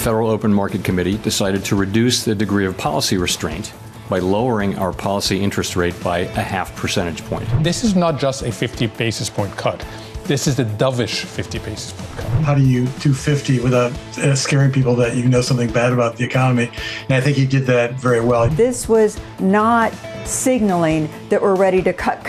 the Federal Open Market Committee decided to reduce the degree of policy restraint by lowering our policy interest rate by a half percentage point. This is not just a 50 basis point cut. This is the dovish 50 basis point cut. How do you do 50 without scaring people that you know something bad about the economy? And I think he did that very well. This was not signaling that we're ready to cut.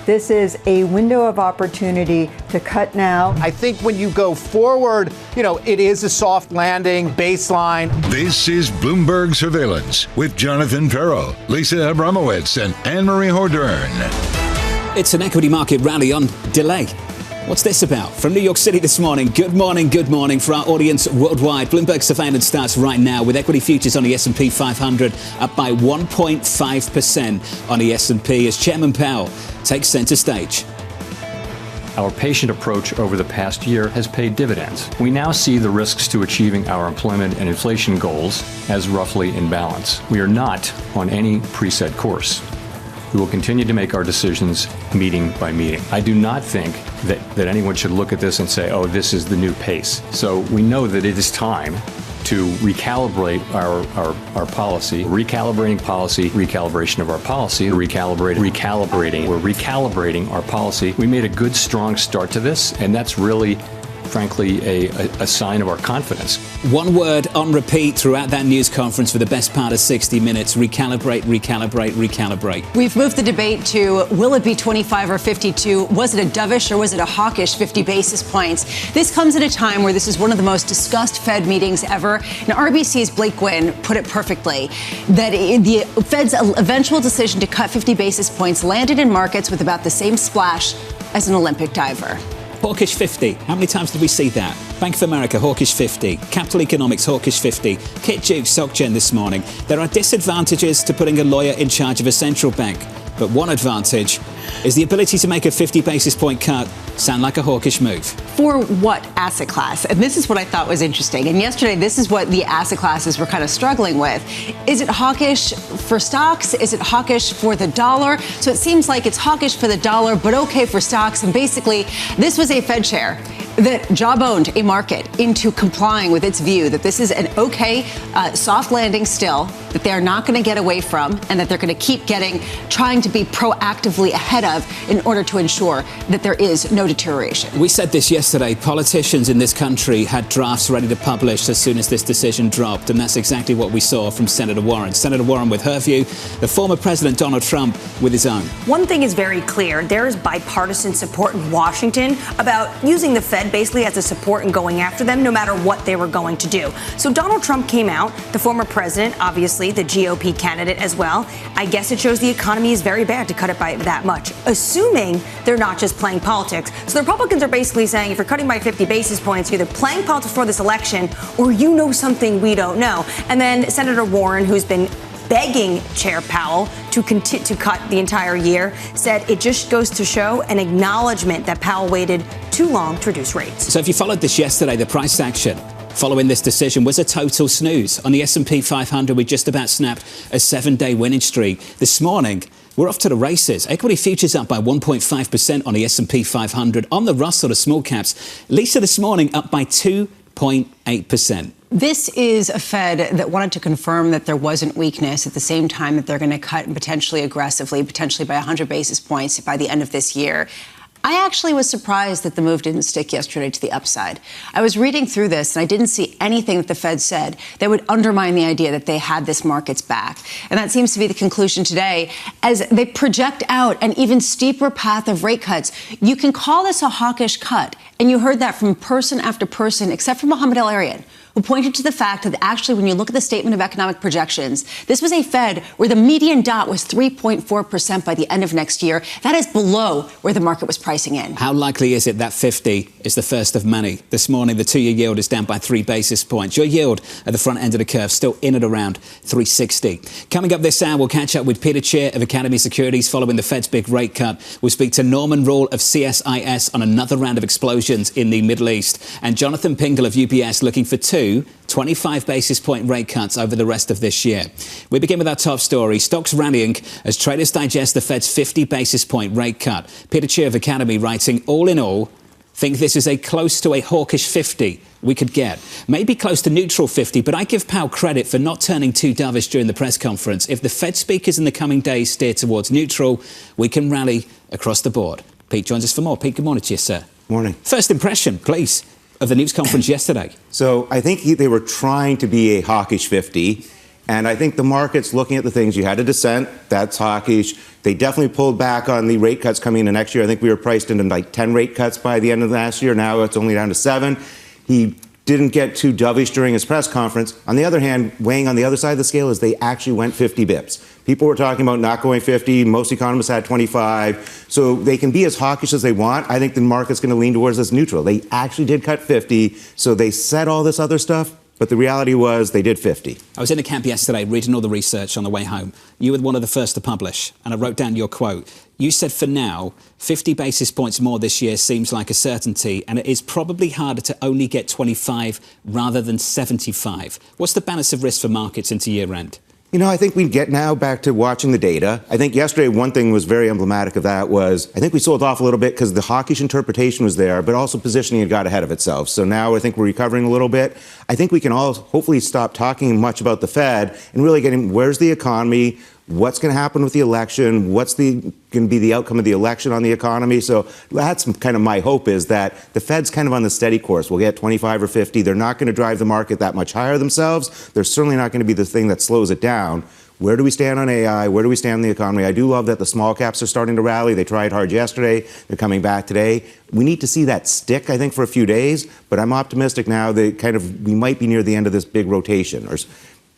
This is a window of opportunity to cut now. I think when you go forward, it is a soft landing baseline. This is Bloomberg Surveillance with Jonathan Ferro, Lisa Abramowicz, and Annmarie Hordern. It's an equity market rally on delay. What's this about? From New York City this morning. Good morning for our audience worldwide. Bloomberg Surveillance starts right now with equity futures on the S&P 500 up by 1.5% on the S&P as Chairman Powell takes center stage. Our patient approach over the past year has paid dividends. We now see the risks to achieving our employment and inflation goals as roughly in balance. We are not on any preset course. We will continue to make our decisions meeting by meeting. I do not think that anyone should look at this and say, oh, this is the new pace. So we know that it is time to recalibrate our policy, recalibrating policy, recalibration of our policy, we're recalibrating our policy. We made a good, strong start to this, and that's really, frankly, a sign of our confidence. One word on repeat throughout that news conference for the best part of 60 minutes. Recalibrate. We've moved the debate to, will it be 25 or 52? Was it a dovish or was it a hawkish 50 basis points? This comes at a time where this is one of the most discussed Fed meetings ever. And RBC's Blake Gwynn put it perfectly, that the Fed's eventual decision to cut 50 basis points landed in markets with about the same splash as an Olympic diver. Hawkish 50. How many times did we see that? Bank of America, hawkish 50. Capital Economics, hawkish 50. Kit Duke, SocGen this morning. There are disadvantages to putting a lawyer in charge of a central bank. But one advantage is the ability to make a 50 basis point cut sound like a hawkish move. For what asset class? And this is what I thought was interesting. And yesterday, this is what the asset classes were kind of struggling with. Is it hawkish for stocks? Is it hawkish for the dollar? So it seems like it's hawkish for the dollar, but okay for stocks. And basically, this was a Fed chair that jawboned a market into complying with its view that this is an okay soft landing still, that they're not going to get away from, and that they're going to keep trying to be proactively ahead of in order to ensure that there is no deterioration. We said this yesterday. Politicians in this country had drafts ready to publish as soon as this decision dropped, and that's exactly what we saw from Senator Warren. Senator Warren with her view, the former President Donald Trump with his own. One thing is very clear. There is bipartisan support in Washington about using the Fed basically as a support and going after them no matter what they were going to do. So Donald Trump came out, the former president, obviously the GOP candidate as well. I guess it shows the economy is very bad to cut it by that much, assuming they're not just playing politics. So the Republicans are basically saying if you're cutting by 50 basis points, you're either playing politics for this election or you know something we don't know. And then Senator Warren, who's been begging Chair Powell to cut the entire year, said it just goes to show an acknowledgement that Powell waited too long to reduce rates. So if you followed this yesterday, the price action following this decision was a total snooze. On the S&P 500, we just about snapped a 7-day winning streak. This morning, we're off to the races. Equity futures up by 1.5% on the S&P 500. On the Russell, the small caps, Lisa this morning up by 2.8%. This is a Fed that wanted to confirm that there wasn't weakness at the same time that they're going to cut potentially aggressively, potentially by 100 basis points by the end of this year. I actually was surprised that the move didn't stick yesterday to the upside. I was reading through this and I didn't see anything that the Fed said that would undermine the idea that they had this market's back. And that seems to be the conclusion today as they project out an even steeper path of rate cuts. You can call this a hawkish cut. And you heard that from person after person, except for Mohamed El-Erian, who pointed to the fact that actually when you look at the statement of economic projections, this was a Fed where the median dot was 3.4% by the end of next year. That is below where the market was pricing in. How likely is it that 50 is the first of many? This morning, the 2-year yield is down by 3 basis points. Your yield at the front end of the curve still in at around 360. Coming up this hour, we'll catch up with Peter Tchir of Academy Securities following the Fed's big rate cut. We'll speak to Norman Roule of CSIS on another round of explosions in the Middle East. And Jonathan Pingle of UBS looking for 25 basis point rate cuts over the rest of this year. We begin with our top story. Stocks rallying as traders digest the Fed's 50 basis point rate cut. Peter Tchir of Academy writing, all in all, think this is a close to a hawkish 50 we could get. Maybe close to neutral 50, but I give Powell credit for not turning too dovish during the press conference. If the Fed speakers in the coming days steer towards neutral, we can rally across the board. Pete joins us for more. Pete, good morning to you, sir. Morning. First impression, please, of the news conference yesterday. So I think they were trying to be a hawkish 50. And I think the market's looking at the things. You had a dissent. That's hawkish. They definitely pulled back on the rate cuts coming into next year. I think we were priced into like 10 rate cuts by the end of last year. Now it's only down to 7. He didn't get too dovish during his press conference. On the other hand, weighing on the other side of the scale is they actually went 50 bips. People were talking about not going 50. Most economists had 25. So they can be as hawkish as they want. I think the market's going to lean towards this neutral. They actually did cut 50. So they said all this other stuff. But the reality was they did 50. I was in a camp yesterday reading all the research on the way home. You were one of the first to publish, and I wrote down your quote. You said, for now, 50 basis points more this year seems like a certainty, and it is probably harder to only get 25 rather than 75. What's the balance of risk for markets into year end? You know, I think we get now back to watching the data. I think yesterday one thing was very emblematic of that was I think we sold off a little bit because the hawkish interpretation was there, but also positioning had got ahead of itself. So now I think we're recovering a little bit. I think we can all hopefully stop talking much about the Fed and really getting where's the economy, what's going to happen with the election, what's going to be the outcome of the election on the economy. So that's kind of my hope is that the Fed's kind of on the steady course. We'll get 25 or 50. They're not going to drive the market that much higher themselves. They're certainly not going to be the thing that slows it down. Where do we stand on AI? Where do we stand on the economy? I do love that the small caps are starting to rally. They tried hard yesterday. They're coming back today. We need to see that stick, I think, for a few days. But I'm optimistic now that we might be near the end of this big rotation, or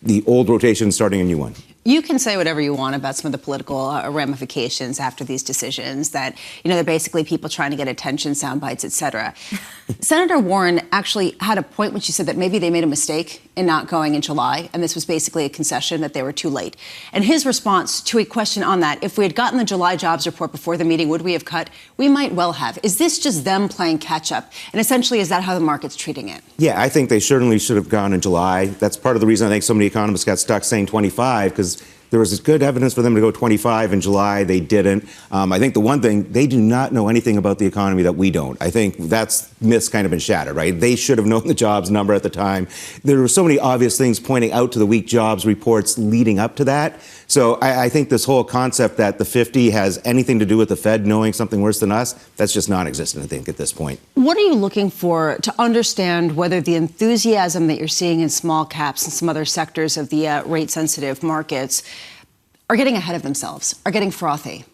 the old rotation starting a new one. You can say whatever you want about some of the political ramifications after these decisions that, they're basically people trying to get attention, sound bites, et cetera. Senator Warren actually had a point when she said that maybe they made a mistake in not going in July, and this was basically a concession that they were too late. And his response to a question on that, if we had gotten the July jobs report before the meeting, would we have cut? We might well have. Is this just them playing catch up? And essentially, is that how the market's treating it? Yeah, I think they certainly should have gone in July. That's part of the reason I think so many economists got stuck saying 25, because there was good evidence for them to go 25 in July. They didn't. I think the one thing, they do not know anything about the economy that we don't. I think that's myth's kind of been shattered, right? They should have known the jobs number at the time. There were so many obvious things pointing out to the weak jobs reports leading up to that. So I think this whole concept that the 50 has anything to do with the Fed knowing something worse than us, that's just non-existent, I think, at this point. What are you looking for to understand whether the enthusiasm that you're seeing in small caps and some other sectors of the rate-sensitive markets are getting ahead of themselves, are getting frothy?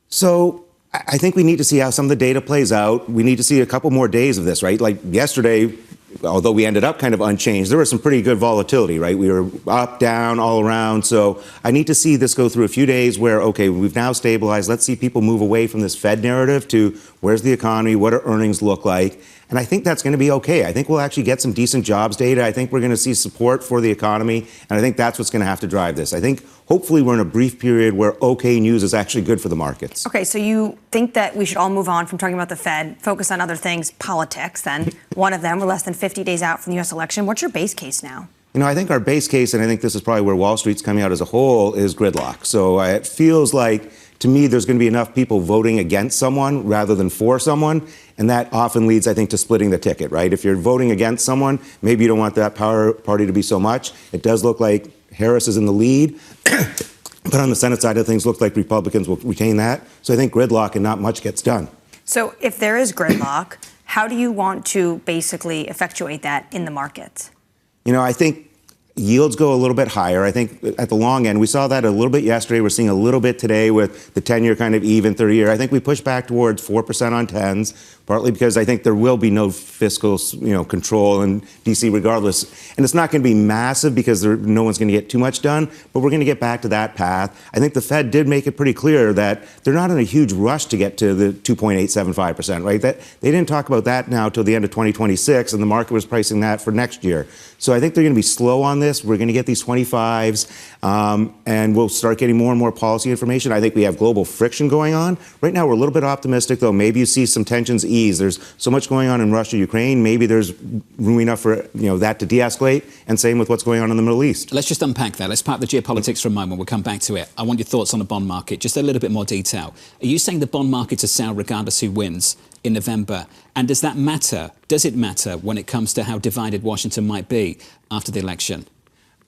So I think we need to see how some of the data plays out. We need to see a couple more days of this, right? Like yesterday, although we ended up kind of unchanged, there was some pretty good volatility, right? We were up, down, all around. So I need to see this go through a few days where, okay, we've now stabilized. Let's see people move away from this Fed narrative to where's the economy, what do earnings look like? And I think that's going to be okay. I think we'll actually get some decent jobs data. I think we're going to see support for the economy. And I think that's what's going to have to drive this. I think hopefully we're in a brief period where okay news is actually good for the markets. Okay, so you think that we should all move on from talking about the Fed, focus on other things, politics, then. One of them, we're less than 50 days out from the U.S. election. What's your base case now? I think our base case, and I think this is probably where Wall Street's coming out as a whole, is gridlock. So it feels like, to me, there's going to be enough people voting against someone rather than for someone. And that often leads, I think, to splitting the ticket, right? If you're voting against someone, maybe you don't want that party to be so much. It does look like Harris is in the lead. But on the Senate side of things, looks like Republicans will retain that. So I think gridlock and not much gets done. So if there is gridlock, how do you want to basically effectuate that in the markets? I think yields go a little bit higher. I think at the long end, we saw that a little bit yesterday. We're seeing a little bit today with the 10-year kind of even, 30-year. I think we push back towards 4% on 10s, partly because I think there will be no fiscal, control in D.C. regardless. And it's not going to be massive because no one's going to get too much done, but we're going to get back to that path. I think the Fed did make it pretty clear that they're not in a huge rush to get to the 2.875%, right? That they didn't talk about that now till the end of 2026, and the market was pricing that for next year. So I think they're going to be slow on this. We're going to get these 25s, and we'll start getting more and more policy information. I think we have global friction going on. Right now, we're a little bit optimistic, though. Maybe you see some tensions ease. There's so much going on in Russia, Ukraine. Maybe there's room enough for that to de-escalate, and same with what's going on in the Middle East. Let's just unpack that. Let's park the geopolitics for a moment. We'll come back to it. I want your thoughts on the bond market. Just a little bit more detail. Are you saying the bond markets are sound regardless who wins? in November? And does that matter? Does it matter when it comes to how divided Washington might be after the election?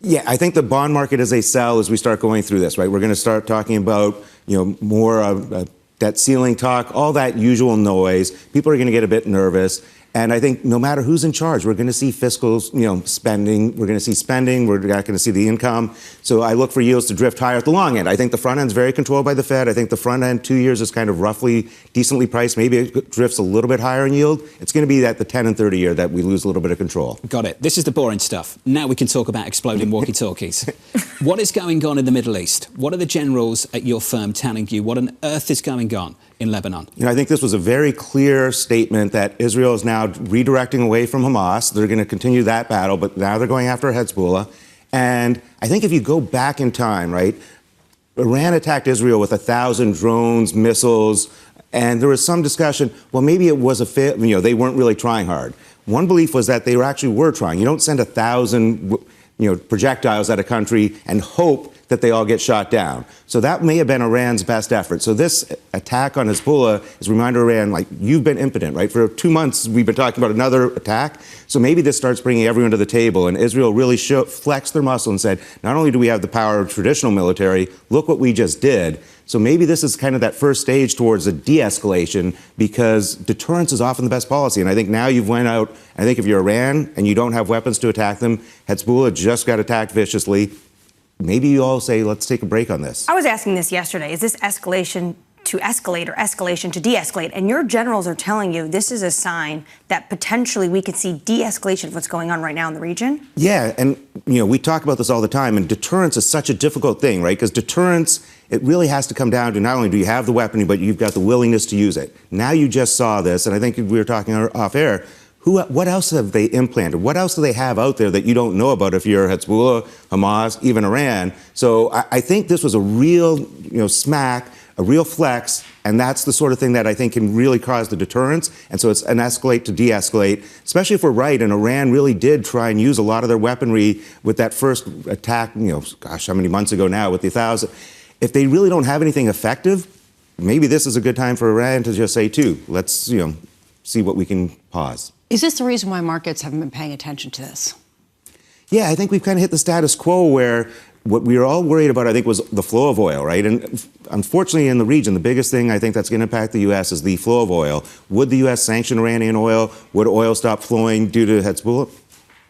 Yeah, I think the bond market is a sell as we start going through this, right? We're going to start talking about, more debt ceiling talk, all that usual noise. People are going to get a bit nervous. And I think no matter who's in charge, we're going to see fiscal, spending. We're going to see spending. We're not going to see the income. So I look for yields to drift higher at the long end. I think the front end is very controlled by the Fed. I think the front end, 2 years, is kind of roughly decently priced. Maybe it drifts a little bit higher in yield. It's going to be at the 10 and 30 year that we lose a little bit of control. Got it. This is the boring stuff. Now we can talk about exploding walkie-talkies. What is going on in the Middle East? What are the generals at your firm telling you? What on earth is going on in Lebanon? I think this was a very clear statement that Israel is now redirecting away from Hamas. They're going to continue that battle, but now they're going after Hezbollah. And I think if you go back in time, right, Iran attacked Israel with 1,000 drones, missiles, and there was some discussion, well, maybe it was they weren't really trying hard. One belief was that they actually were trying. You don't send 1,000 projectiles at a country and hope that they all get shot down. So that may have been Iran's best effort. So this attack on Hezbollah is a reminder to Iran, you've been impotent, right? For 2 months, we've been talking about another attack. So maybe this starts bringing everyone to the table, and Israel really flexed their muscle and said, not only do we have the power of traditional military, look what we just did. So maybe this is kind of that first stage towards a de-escalation, because deterrence is often the best policy. And I think now you've went out, I think if you're Iran and you don't have weapons to attack them, Hezbollah just got attacked viciously. Maybe you all say, let's take a break on this. I was asking this yesterday. Is this escalation to escalate or escalation to de-escalate? And your generals are telling you this is a sign that potentially we could see de-escalation of what's going on right now in the region? Yeah, and we talk about this all the time, and deterrence is such a difficult thing, right? Because deterrence, it really has to come down to not only do you have the weaponry, but you've got the willingness to use it. Now you just saw this, and I think we were talking off air, what else have they implanted? What else do they have out there that you don't know about if you're Hezbollah, Hamas, even Iran? So I think this was a real, smack, a real flex, and that's the sort of thing that I think can really cause the deterrence. And so it's an escalate to de-escalate, especially if we're right, and Iran really did try and use a lot of their weaponry with that first attack, how many months ago now with the 1,000. If they really don't have anything effective, maybe this is a good time for Iran to just say, let's, see what we can pause. Is this the reason why markets haven't been paying attention to this? Yeah, I think we've kind of hit the status quo where what we were all worried about, I think, was the flow of oil, right? And unfortunately, in the region, the biggest thing I think that's going to impact the U.S. is the flow of oil. Would the U.S. sanction Iranian oil? Would oil stop flowing due to Hezbollah?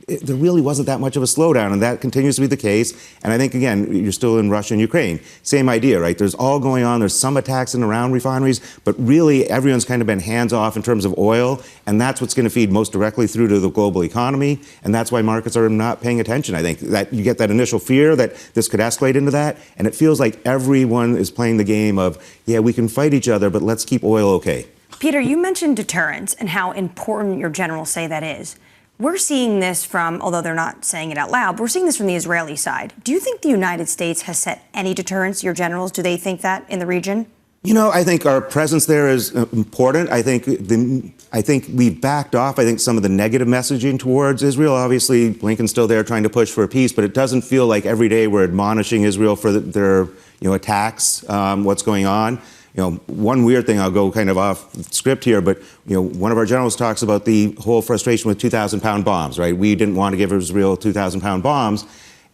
There really wasn't that much of a slowdown, and that continues to be the case. And I think, again, you're still in Russia and Ukraine. Same idea, right? There's all going on. There's some attacks in and around refineries, but really everyone's kind of been hands-off in terms of oil, and that's what's going to feed most directly through to the global economy, and that's why markets are not paying attention. I think that you get that initial fear that this could escalate into that, and it feels like everyone is playing the game of, yeah, we can fight each other, but let's keep oil okay. Peter, you mentioned deterrence and how important your generals say that is. We're seeing this from, although they're not saying it out loud, we're seeing this from the Israeli side. Do you think the United States has set any deterrence? Your generals, do they think that in the region? I think our presence there is important. I think we've backed off. I think some of the negative messaging towards Israel. Obviously, Blinken's still there trying to push for a peace, but it doesn't feel like every day we're admonishing Israel for their attacks, what's going on. One weird thing, I'll go kind of off script here, but, one of our generals talks about the whole frustration with 2,000-pound bombs, right? We didn't want to give Israel 2,000-pound bombs.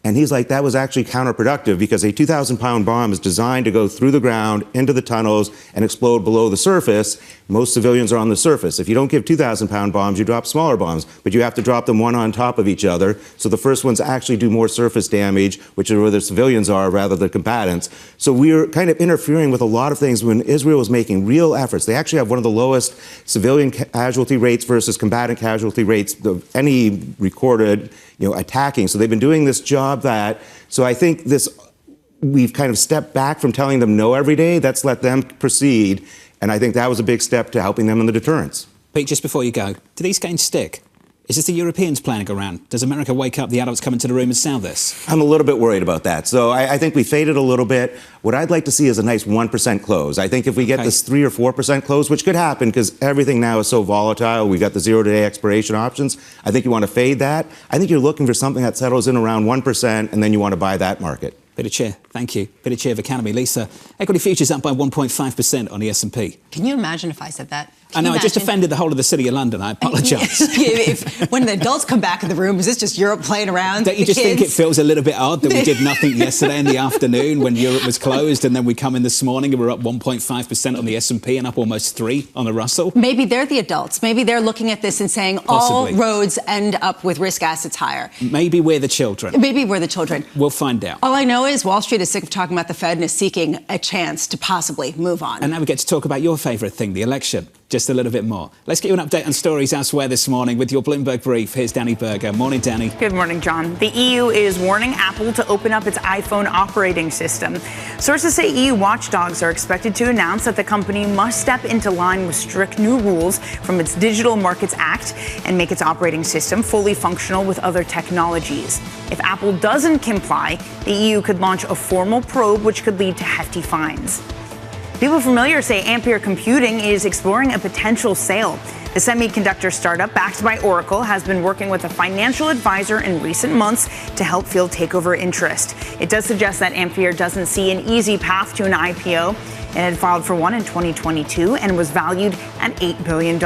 And he's like, that was actually counterproductive because a 2,000-pound bomb is designed to go through the ground, into the tunnels, and explode below the surface. Most civilians are on the surface. If you don't give 2,000-pound bombs, you drop smaller bombs, but you have to drop them one on top of each other. So the first ones actually do more surface damage, which is where the civilians are rather than combatants. So we're kind of interfering with a lot of things when Israel is making real efforts. They actually have one of the lowest civilian casualty rates versus combatant casualty rates of any recorded attacking. So they've been doing this job so I think we've kind of stepped back from telling them no every day. Let's let them proceed. And I think that was a big step to helping them in the deterrence. Pete, just before you go, do these gains stick? Is this the Europeans planning around? Does America wake up, the adults come into the room and sell this? I'm a little bit worried about that. So I think we faded a little bit. What I'd like to see is a nice 1% close. I think if we get this 3 or 4% close, which could happen because everything now is so volatile, we've got the zero-day expiration options. I think you want to fade that. I think you're looking for something that settles in around 1%, and then you want to buy that market. Peter Tchir, thank you. Peter Tchir of Economy. Lisa, equity futures up by 1.5% on the S&P. Can you imagine if I said that? I know, I just offended the whole of the city of London. I apologise. When the adults come back in the room, is this just Europe playing around? Don't you just think it feels a little bit odd that we did nothing yesterday in the afternoon when Europe was closed, and then we come in this morning and we're up 1.5% on the S&P and up almost 3% on the Russell? Maybe they're the adults. Maybe they're looking at this and saying Possibly. all roads end up with risk assets higher. Maybe we're the children. Maybe we're the children. We'll find out. All I know is Wall Street is sick of talking about the Fed and is seeking a chance to possibly move on. And now we get to talk about your favourite thing, the election. Just a little bit more. Let's get you an update on stories elsewhere this morning with your Bloomberg Brief. Here's Danny Berger. Morning, Danny. Good morning, John. The EU is warning Apple to open up its iPhone operating system. Sources say EU watchdogs are expected to announce that the company must step into line with strict new rules from its Digital Markets Act and make its operating system fully functional with other technologies. If Apple doesn't comply, the EU could launch a formal probe, which could lead to hefty fines. People familiar say Ampere Computing is exploring a potential sale. The semiconductor startup, backed by Oracle, has been working with a financial advisor in recent months to help field takeover interest. It does suggest that Ampere doesn't see an easy path to an IPO. It had filed for one in 2022 and was valued at $8 billion.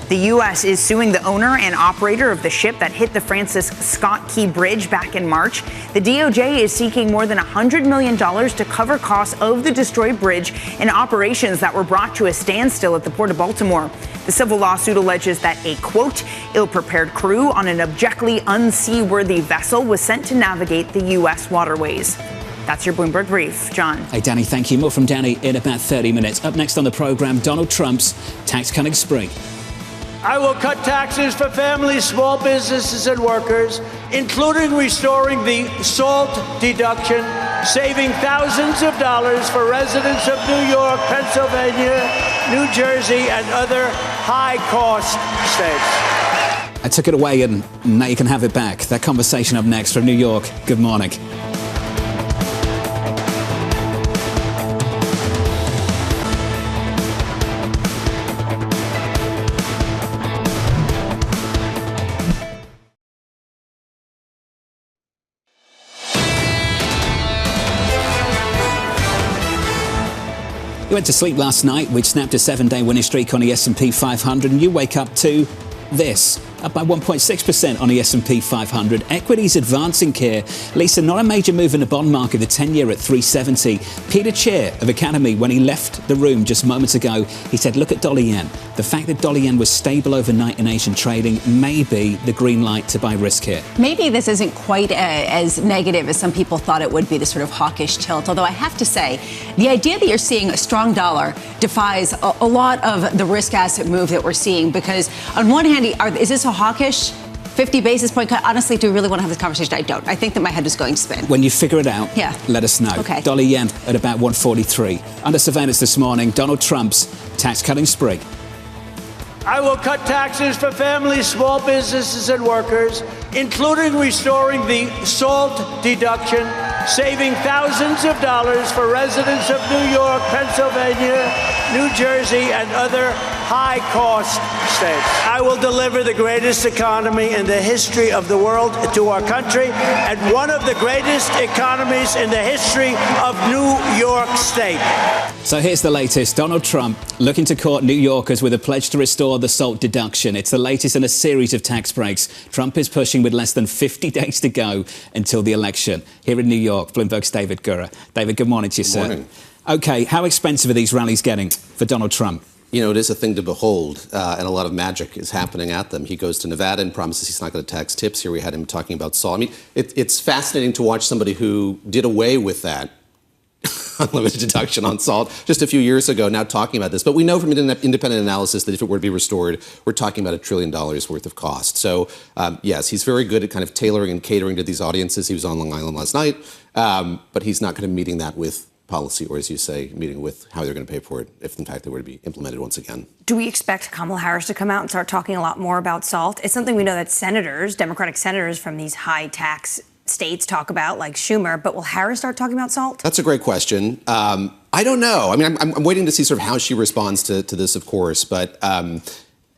The U.S. is suing the owner and operator of the ship that hit the Francis Scott Key Bridge back in March. The DOJ is seeking more than $100 million to cover costs of the destroyed bridge and operations that were brought to a standstill at the Port of Baltimore. The civil lawsuit alleges that a, quote, ill-prepared crew on an objectively unseaworthy vessel was sent to navigate the U.S. waterways. That's your Bloomberg Brief. John. Hey, Danny, thank you. More from Danny in about 30 minutes. Up next on the programme, Donald Trump's tax-cutting spree. I will cut taxes for families, small businesses, and workers, including restoring the SALT deduction, saving thousands of dollars for residents of New York, Pennsylvania, New Jersey, and other high-cost states. I took it away, and now you can have it back. That conversation up next from New York. Good morning. You went to sleep last night, which snapped a 7-day winning streak on the S&P 500, and you wake up to this, up by 1.6% on the S&P 500. Equities advancing here. Lisa, not a major move in the bond market, the 10-year at 370. Peter Tchir of Academy, when he left the room just moments ago, he said, look at dollar yen. The fact that dollar yen was stable overnight in Asian trading may be the green light to buy risk here. Maybe this isn't quite as negative as some people thought it would be, the sort of hawkish tilt. Although I have to say, the idea that you're seeing a strong dollar defies a lot of the risk asset move that we're seeing, because on one hand, is this a hawkish 50 basis point cut? Honestly, do we really want to have this conversation? I don't. I think that my head is going to spin. When you figure it out, let us know. Okay. Dollar yen at about 143. Under surveillance this morning, Donald Trump's tax-cutting spree. I will cut taxes for families, small businesses, and workers, including restoring the SALT deduction, saving thousands of dollars for residents of New York, Pennsylvania, New Jersey, and other high-cost states. I will deliver the greatest economy in the history of the world to our country, and one of the greatest economies in the history of New York State. So here's the latest. Donald Trump looking to court New Yorkers with a pledge to restore the SALT deduction. It's the latest in a series of tax breaks Trump is pushing with less than 50 days to go until the election. Here in New York, Bloomberg's David Gura. David, good morning to you, sir. Good morning. OK, how expensive are these rallies getting for Donald Trump? You know, it is a thing to behold, and a lot of magic is happening at them. He goes to Nevada and promises he's not going to tax tips. Here we had him talking about SALT. I mean, it's fascinating to watch somebody who did away with that unlimited deduction on SALT just a few years ago, now talking about this. But we know from independent analysis that if it were to be restored, we're talking about $1 trillion worth of cost. So, yes, he's very good at kind of tailoring and catering to these audiences. He was on Long Island last night, but he's not going to meeting that with policy, or as you say, meeting with how they're going to pay for it if, in fact, they were to be implemented once again. Do we expect Kamala Harris to come out and start talking a lot more about SALT? It's something we know that senators, Democratic senators from these high tax states talk about, like Schumer, but will Harris start talking about SALT? That's a great question. I don't know. I mean, I'm waiting to see sort of how she responds to this, of course, but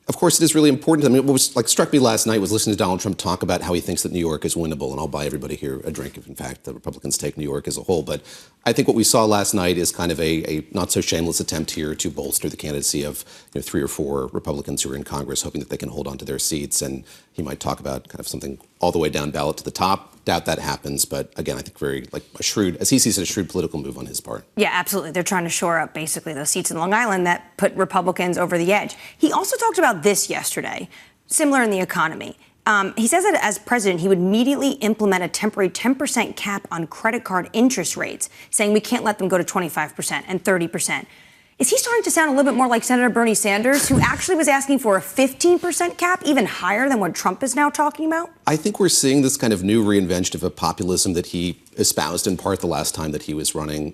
Of course, it is really important. I mean, what was struck me last night was listening to Donald Trump talk about how he thinks that New York is winnable, and I'll buy everybody here a drink if, in fact, the Republicans take New York as a whole. But I think what we saw last night is kind of a not so shameless attempt here to bolster the candidacy of 3 or 4 Republicans who are in Congress, hoping that they can hold on to their seats. And he might talk about kind of something all the way down ballot to the top. Doubt that happens, but again, I think very a shrewd, as he sees it, a shrewd political move on his part. Yeah, absolutely. They're trying to shore up basically those seats in Long Island that put Republicans over the edge. He also talked about this yesterday, similar in the economy. He says that as president, he would immediately implement a temporary 10% cap on credit card interest rates, saying we can't let them go to 25% and 30%. Is he starting to sound a little bit more like Senator Bernie Sanders, who actually was asking for a 15% cap, even higher than what Trump is now talking about? I think we're seeing this kind of new reinvention of a populism that he espoused in part the last time that he was running.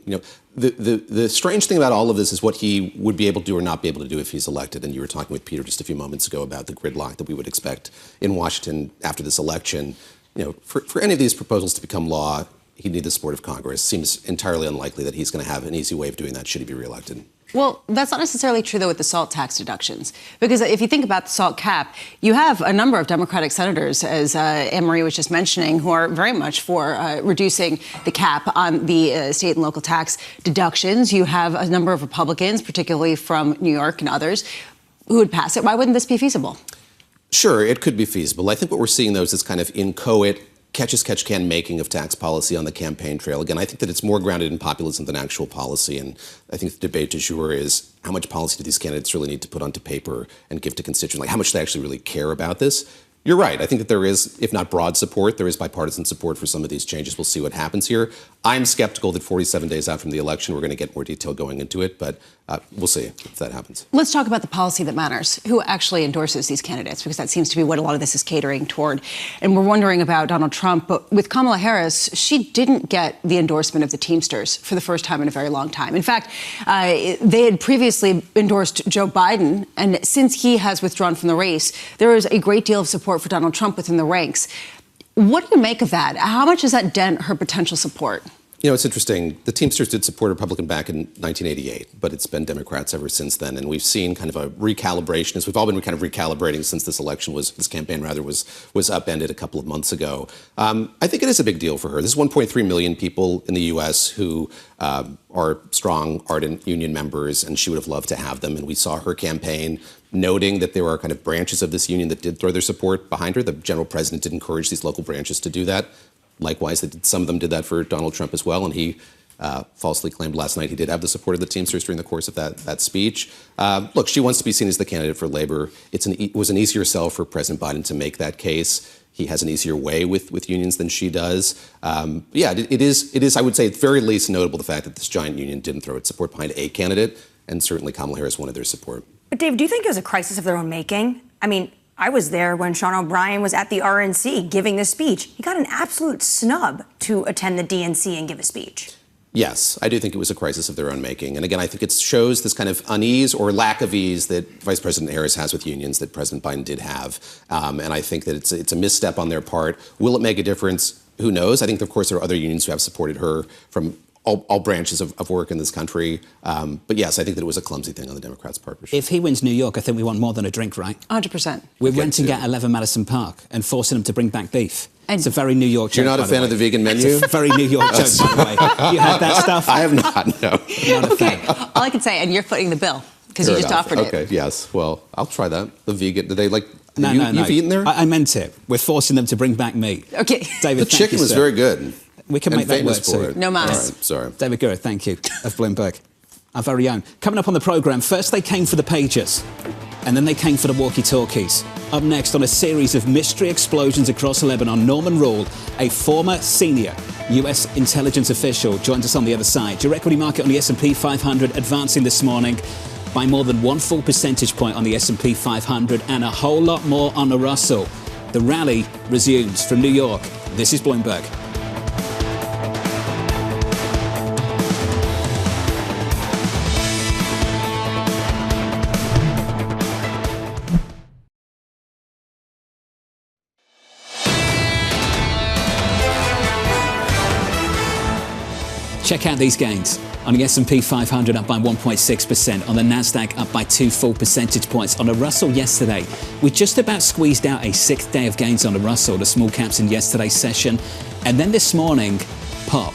The strange thing about all of this is what he would be able to do or not be able to do if he's elected. And you were talking with Peter just a few moments ago about the gridlock that we would expect in Washington after this election. For any of these proposals to become law, he'd need the support of Congress. Seems entirely unlikely that he's going to have an easy way of doing that should he be reelected. Well, that's not necessarily true, though, with the SALT tax deductions. Because if you think about the SALT cap, you have a number of Democratic senators, as Annmarie was just mentioning, who are very much for reducing the cap on the state and local tax deductions. You have a number of Republicans, particularly from New York and others, who would pass it. Why wouldn't this be feasible? Sure, it could be feasible. I think what we're seeing, though, is this kind of inchoate catch-as-catch-can making of tax policy on the campaign trail. Again, I think that it's more grounded in populism than actual policy. And I think the debate du jour is how much policy do these candidates really need to put onto paper and give to constituents? Like, how much they actually really care about this? You're right. I think that there is, if not broad support, there is bipartisan support for some of these changes. We'll see what happens here. I'm skeptical that 47 days out from the election, we're going to get more detail going into it, but we'll see if that happens. Let's talk about the policy that matters. Who actually endorses these candidates? Because that seems to be what a lot of this is catering toward. And we're wondering about Donald Trump, but with Kamala Harris, she didn't get the endorsement of the Teamsters for the first time in a very long time. In fact, they had previously endorsed Joe Biden, and since he has withdrawn from the race, there is a great deal of support for Donald Trump within the ranks. What do you make of that? How much does that dent her potential support? It's interesting. The Teamsters did support a Republican back in 1988, but it's been Democrats ever since then. And we've seen kind of a recalibration, as we've all been kind of recalibrating since this campaign was upended a couple of months ago. I think it is a big deal for her. There's 1.3 million people in the U.S. who are strong, ardent union members, and she would have loved to have them. And we saw her campaign noting that there are kind of branches of this union that did throw their support behind her. The general president did encourage these local branches to do that. Likewise, some of them did that for Donald Trump as well, and he falsely claimed last night he did have the support of the Teamsters during the course of that speech. Look, she wants to be seen as the candidate for labor. It was an easier sell for President Biden to make that case. He has an easier way with unions than she does. It is, I would say, at the very least notable the fact that this giant union didn't throw its support behind a candidate, and certainly Kamala Harris wanted their support. But Dave, do you think it was a crisis of their own making? I mean, I was there when Sean O'Brien was at the RNC giving this speech. He got an absolute snub to attend the DNC and give a speech. Yes, I do think it was a crisis of their own making. And again, I think it shows this kind of unease or lack of ease that Vice President Harris has with unions that President Biden did have. And I think that it's a misstep on their part. Will it make a difference? Who knows? I think, of course, there are other unions who have supported her from all branches of work in this country. But yes, I think that it was a clumsy thing on the Democrats' part. For sure. If he wins New York, I think we want more than a drink, right? 100%. We're renting at 11 Madison Park and forcing them to bring back beef. It's a very New York joke. You're not a fan of the vegan menu? It's a very New York joke, by the way. You had that stuff? I have not, no. Not a fan. All I can say, and you're footing the bill, because you just offered it. Okay, yes. Well, I'll try that. The vegan, do they like... No. You've eaten there? I meant it. We're forcing them to bring back meat. Okay. David, the chicken was very good. We can make that work too. No mas. Right, sorry. David Gura, thank you, of Bloomberg. Our very own. Coming up on the programme, first they came for the pagers, and then they came for the walkie-talkies. Up next, on a series of mystery explosions across Lebanon, Norman Roule, a former senior US intelligence official, joins us on the other side. Your equity market on the S&P 500 advancing this morning by more than 1 full percentage point on the S&P 500 and a whole lot more on the Russell. The rally resumes from New York. This is Bloomberg. Check out these gains. On the S&P 500 up by 1.6%. On the Nasdaq up by 2 full percentage points. On the Russell yesterday, we just about squeezed out a 6th day of gains on the Russell, the small caps in yesterday's session. And then this morning, pop,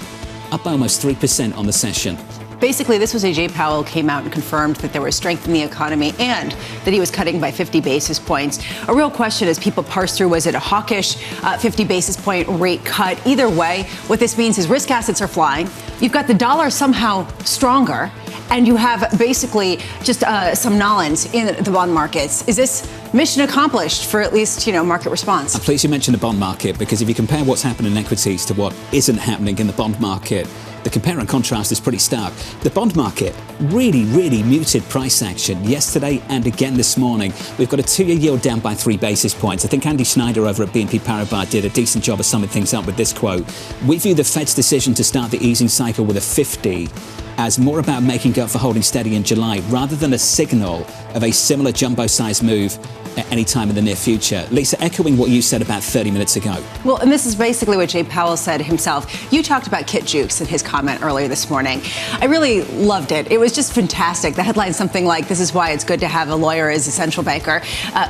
up by almost 3% on the session. Basically, this was Jay Powell came out and confirmed that there was strength in the economy and that he was cutting by 50 basis points. A real question as people parse through, was it a hawkish 50 basis point rate cut? Either way, what this means is risk assets are flying. You've got the dollar somehow stronger, and you have basically just some nolens in the bond markets. Is this mission accomplished for at least, market response? I'm pleased you mentioned the bond market, because if you compare what's happening in equities to what isn't happening in the bond market, the compare and contrast is pretty stark. The bond market, really, really muted price action yesterday and again this morning. We've got a 2-year yield down by 3 basis points. I think Andy Schneider over at BNP Paribas did a decent job of summing things up with this quote. We view the Fed's decision to start the easing cycle with a 50 as more about making up for holding steady in July rather than a signal of a similar jumbo-sized move at any time in the near future. Lisa, echoing what you said about 30 minutes ago. Well, and this is basically what Jay Powell said himself. You talked about Kit Jukes in his comment earlier this morning. I really loved it. It was just fantastic. The headline something like, "This is why it's good to have a lawyer as a central banker."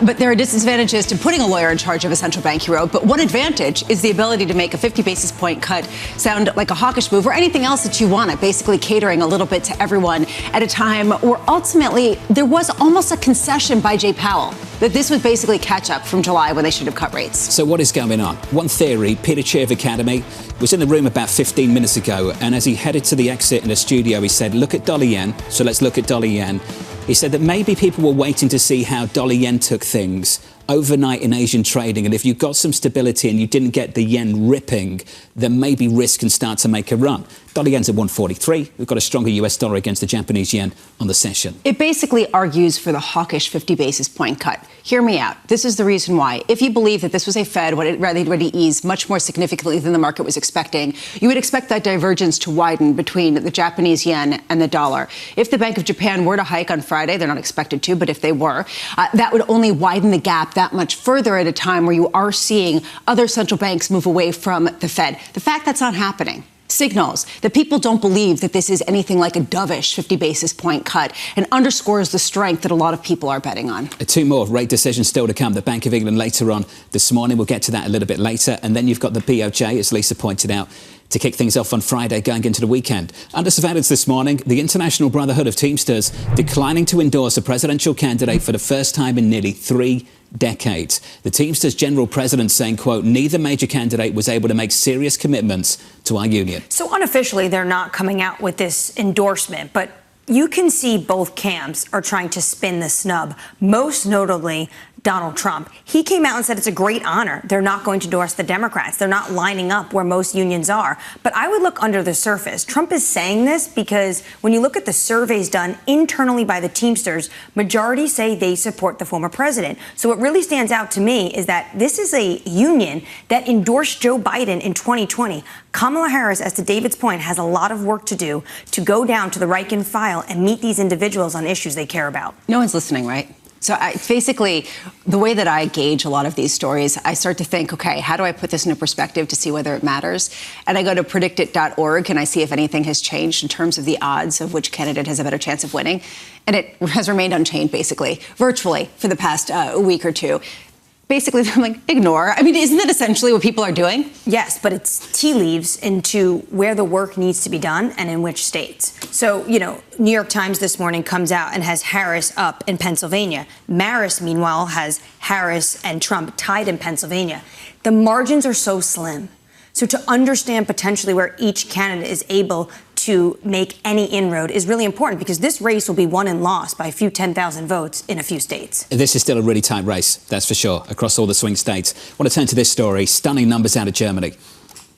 But there are disadvantages to putting a lawyer in charge of a central bank, he wrote. But one advantage is the ability to make a 50 basis point cut sound like a hawkish move or anything else that you want, basically catering a little bit to everyone at a time where ultimately there was almost a concession by Jay Powell that this would basically catch up from July when they should have cut rates. So what is going on? One theory, Peter Tchir of Academy was in the room about 15 minutes ago, and as he headed to the exit in the studio, he said, look at dollar yen. So let's look at dollar yen. He said that maybe people were waiting to see how dollar yen took things overnight in Asian trading, and if you got some stability and you didn't get the yen ripping, then maybe risk can start to make a run. Dollar yen's at 143. We've got a stronger US dollar against the Japanese yen on the session. It basically argues for the hawkish 50 basis point cut. Hear me out. This is the reason why. If you believe that this was a Fed ready to ease much more significantly than the market was expecting, you would expect that divergence to widen between the Japanese yen and the dollar. If the Bank of Japan were to hike on Friday, they're not expected to, but if they were, that would only widen the gap that much further at a time where you are seeing other central banks move away from the Fed. The fact that's not happening signals that people don't believe that this is anything like a dovish 50 basis point cut and underscores the strength that a lot of people are betting on. 2 more rate decisions still to come. The Bank of England later on this morning. We'll get to that a little bit later. And then you've got the BOJ, as Lisa pointed out, to kick things off on Friday going into the weekend. Under surveillance this morning, the International Brotherhood of Teamsters declining to endorse a presidential candidate for the first time in nearly 3 decades. The Teamsters General President saying, quote, neither major candidate was able to make serious commitments to our union. So unofficially, they're not coming out with this endorsement, but you can see both camps are trying to spin the snub, most notably Donald Trump. He came out and said it's a great honor. They're not going to endorse the Democrats. They're not lining up where most unions are. But I would look under the surface. Trump is saying this because when you look at the surveys done internally by the Teamsters, majority say they support the former president. So what really stands out to me is that this is a union that endorsed Joe Biden in 2020. Kamala Harris, as to David's point, has a lot of work to do to go down to the rank and file and meet these individuals on issues they care about. No one's listening, right? So basically, the way that I gauge a lot of these stories, I start to think, okay, how do I put this into perspective to see whether it matters? And I go to predictit.org and I see if anything has changed in terms of the odds of which candidate has a better chance of winning. And it has remained unchanged, basically, virtually, for the past week or two. Basically, I'm like, ignore. I mean, isn't that essentially what people are doing? Yes, but it's tea leaves into where the work needs to be done and in which states. So, New York Times this morning comes out and has Harris up in Pennsylvania. Marist, meanwhile, has Harris and Trump tied in Pennsylvania. The margins are so slim. So to understand potentially where each candidate is able to make any inroad is really important because this race will be won and lost by a few 10,000 votes in a few states. This is still a really tight race, that's for sure, across all the swing states. I want to turn to this story. Stunning numbers out of Germany.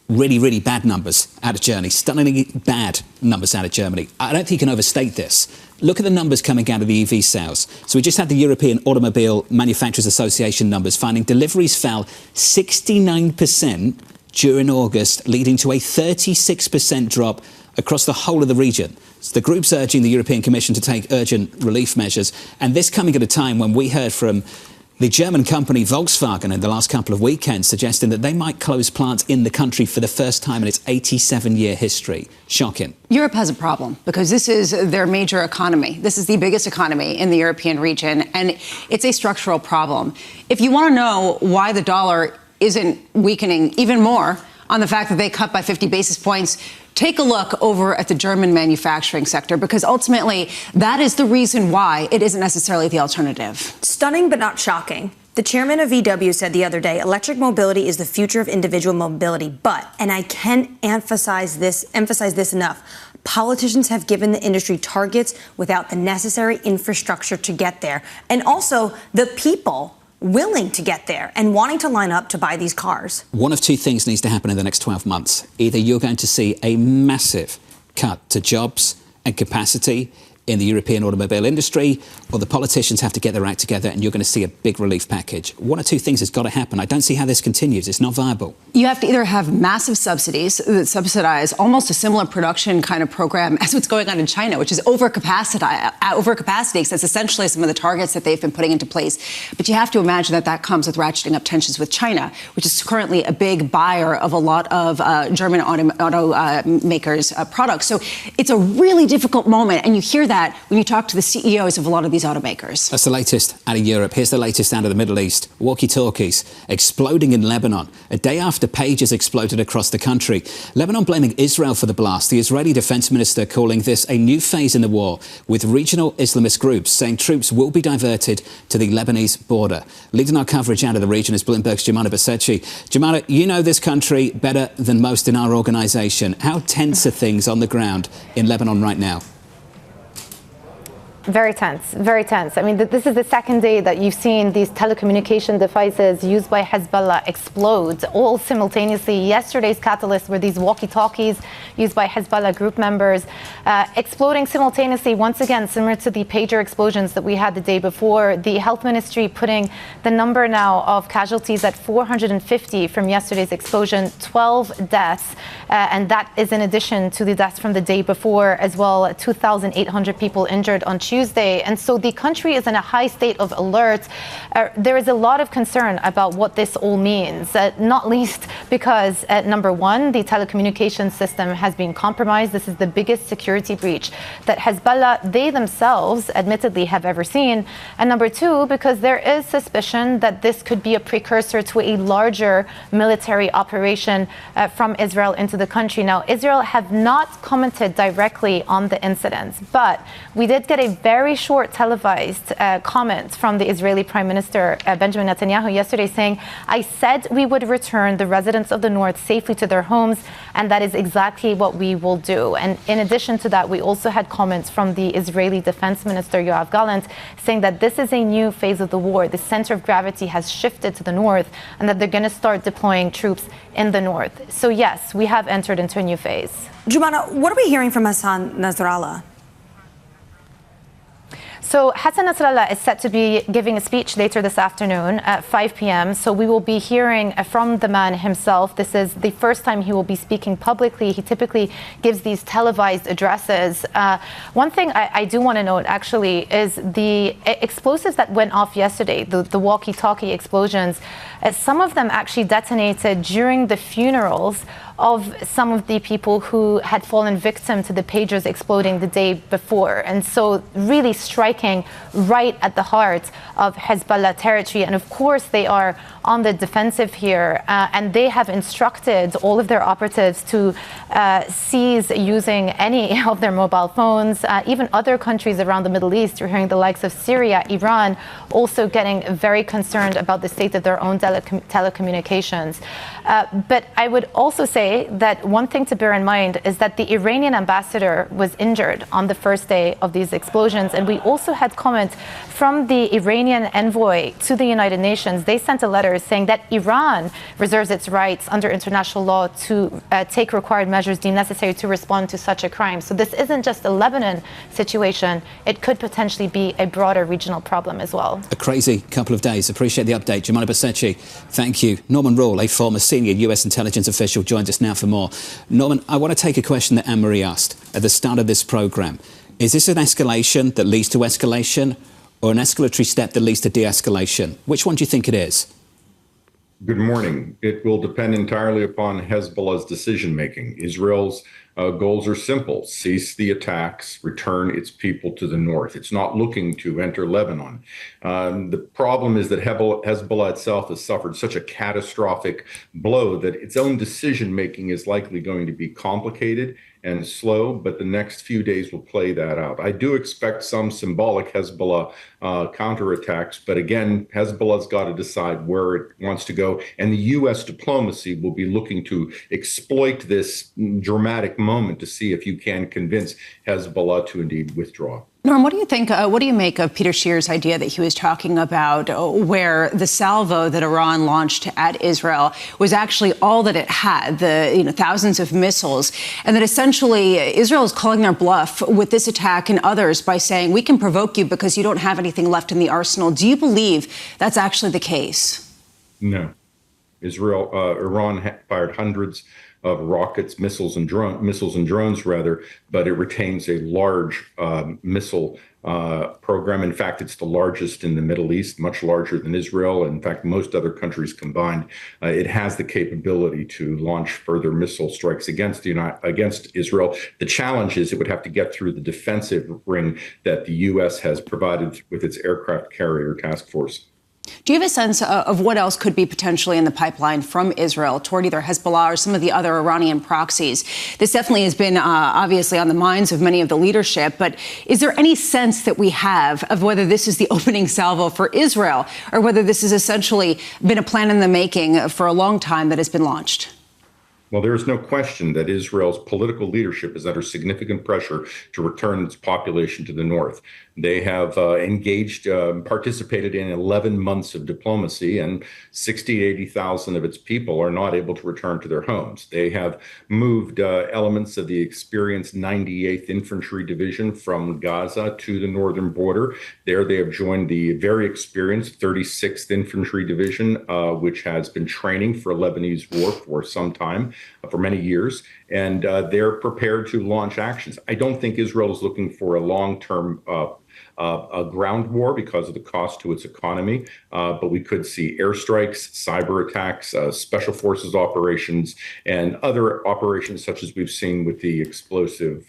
Really, really bad numbers out of Germany. Stunningly bad numbers out of Germany. I don't think you can overstate this. Look at the numbers coming out of the EV sales. So we just had the European Automobile Manufacturers Association numbers finding deliveries fell 69% during August, leading to a 36% drop across the whole of the region. So the group's urging the European Commission to take urgent relief measures. And this coming at a time when we heard from The German company Volkswagen in the last couple of weekends suggesting that they might close plants in the country for the first time in its 87-year history. Shocking. Europe has a problem because this is their major economy. This is the biggest economy in the European region, and it's a structural problem. If you want to know why the dollar isn't weakening even more on the fact that they cut by 50 basis points, take a look over at the German manufacturing sector, because ultimately that is the reason why it isn't necessarily the alternative. Stunning but not shocking. The chairman of VW said the other day, electric mobility is the future of individual mobility. But, and I can't emphasize this enough, politicians have given the industry targets without the necessary infrastructure to get there. And also the people willing to get there and wanting to line up to buy these cars. One of two things needs to happen in the next 12 months. Either you're going to see a massive cut to jobs and capacity in the European automobile industry, or the politicians have to get their act together and you're going to see a big relief package. One or two things has got to happen. I don't see how this continues. It's not viable. You have to either have massive subsidies that subsidize almost a similar production kind of program as what's going on in China, which is overcapacity, because that's essentially some of the targets that they've been putting into place. But you have to imagine that that comes with ratcheting up tensions with China, which is currently a big buyer of a lot of German automakers' products. So it's a really difficult moment, and you hear that when you talk to the CEOs of a lot of these automakers. That's the latest out of Europe. Here's the latest out of the Middle East. Walkie-talkies exploding in Lebanon. A day after pages exploded across the country. Lebanon blaming Israel for the blast. The Israeli defense minister calling this a new phase in the war, with regional Islamist groups saying troops will be diverted to the Lebanese border. Leading our coverage out of the region is Bloomberg's Jumana Basechi. Jumana, you know this country better than most in our organisation. How tense are things on the ground in Lebanon right now? Very tense, very tense. I mean, this is the second day that you've seen these telecommunication devices used by Hezbollah explode all simultaneously. Yesterday's catalyst were these walkie-talkies used by Hezbollah group members exploding simultaneously, once again, similar to the pager explosions that we had the day before. The health ministry putting the number now of casualties at 450 from yesterday's explosion, 12 deaths. And that is in addition to the deaths from the day before as well, 2,800 people injured on Tuesday. And so the country is in a high state of alert. There is a lot of concern about what this all means, not least because, number one, the telecommunications system has been compromised. This is the biggest security breach that Hezbollah, they themselves, admittedly have ever seen. And number two, because there is suspicion that this could be a precursor to a larger military operation from Israel into the country. Now, Israel have not commented directly on the incidents, but we did get a very short televised comment from the Israeli Prime Minister Benjamin Netanyahu yesterday saying, "I said we would return the residents of the north safely to their homes, and that is exactly what we will do." And in addition to that, we also had comments from the Israeli Defense Minister Yoav Gallant saying that this is a new phase of the war. The center of gravity has shifted to the north, and that they're going to start deploying troops in the north. So yes, we have entered into a new phase. Jumana, what are we hearing from Hassan Nasrallah? So Hassan Nasrallah is set to be giving a speech later this afternoon at 5 p.m. So we will be hearing from the man himself. This is the first time he will be speaking publicly. He typically gives these televised addresses. One thing I do want to note, actually, is the explosives that went off yesterday, the walkie-talkie explosions, some of them actually detonated during the funerals of some of the people who had fallen victim to the pagers exploding the day before. And so really striking right at the heart of Hezbollah territory. And of course, they are on the defensive here. And they have instructed all of their operatives to cease using any of their mobile phones. Even other countries around the Middle East, you're hearing the likes of Syria, Iran, also getting very concerned about the state of their own telecommunications. But I would also say that one thing to bear in mind is that the Iranian ambassador was injured on the first day of these explosions. And we also had comment from the Iranian envoy to the United Nations. They sent a letter saying that Iran reserves its rights under international law to take required measures deemed necessary to respond to such a crime. So this isn't just a Lebanon situation. It could potentially be a broader regional problem as well. A crazy couple of days. Appreciate the update. Jumana Basechi, thank you. Norman Roule, a former senior US intelligence official, joins us now for more. Norman, I want to take a question that Annmarie asked at the start of this programme. Is this an escalation that leads to escalation, or an escalatory step that leads to de-escalation? Which one do you think it is? Good morning. It will depend entirely upon Hezbollah's decision-making. Israel's goals are simple: cease the attacks, return its people to the north. It's not looking to enter Lebanon. The problem is that Hezbollah itself has suffered such a catastrophic blow that its own decision-making is likely going to be complicated and slow, but the next few days will play that out. I do expect some symbolic Hezbollah counterattacks, but again, Hezbollah's got to decide where it wants to go, and the U.S. diplomacy will be looking to exploit this dramatic moment to see if you can convince Hezbollah to indeed withdraw. Norm, what do you think? What do you make of Peter Tchir's idea that he was talking about, where the salvo that Iran launched at Israel was actually all that it had, the thousands of missiles, and that essentially Israel is calling their bluff with this attack and others by saying we can provoke you because you don't have anything left in the arsenal? Do you believe that's actually the case? No. Iran fired hundreds of rockets, missiles and drones, but it retains a large missile program. In fact, it's the largest in the Middle East, much larger than Israel. In fact, most other countries combined. It has the capability to launch further missile strikes against Israel. The challenge is it would have to get through the defensive ring that the U.S. has provided with its aircraft carrier task force. Do you have a sense of what else could be potentially in the pipeline from Israel toward either Hezbollah or some of the other Iranian proxies? This definitely has been obviously on the minds of many of the leadership, but is there any sense that we have of whether this is the opening salvo for Israel or whether this has essentially been a plan in the making for a long time that has been launched? Well, there is no question that Israel's political leadership is under significant pressure to return its population to the north. They have participated in 11 months of diplomacy, and 60 to 80,000 of its people are not able to return to their homes. They have moved elements of the experienced 98th Infantry Division from Gaza to the northern border. There they have joined the very experienced 36th Infantry Division, which has been training for a Lebanese war for some time, for many years, and they're prepared to launch actions. I don't think Israel is looking for a long-term ground war because of the cost to its economy, but we could see airstrikes, cyber attacks, special forces operations, and other operations such as we've seen with the explosive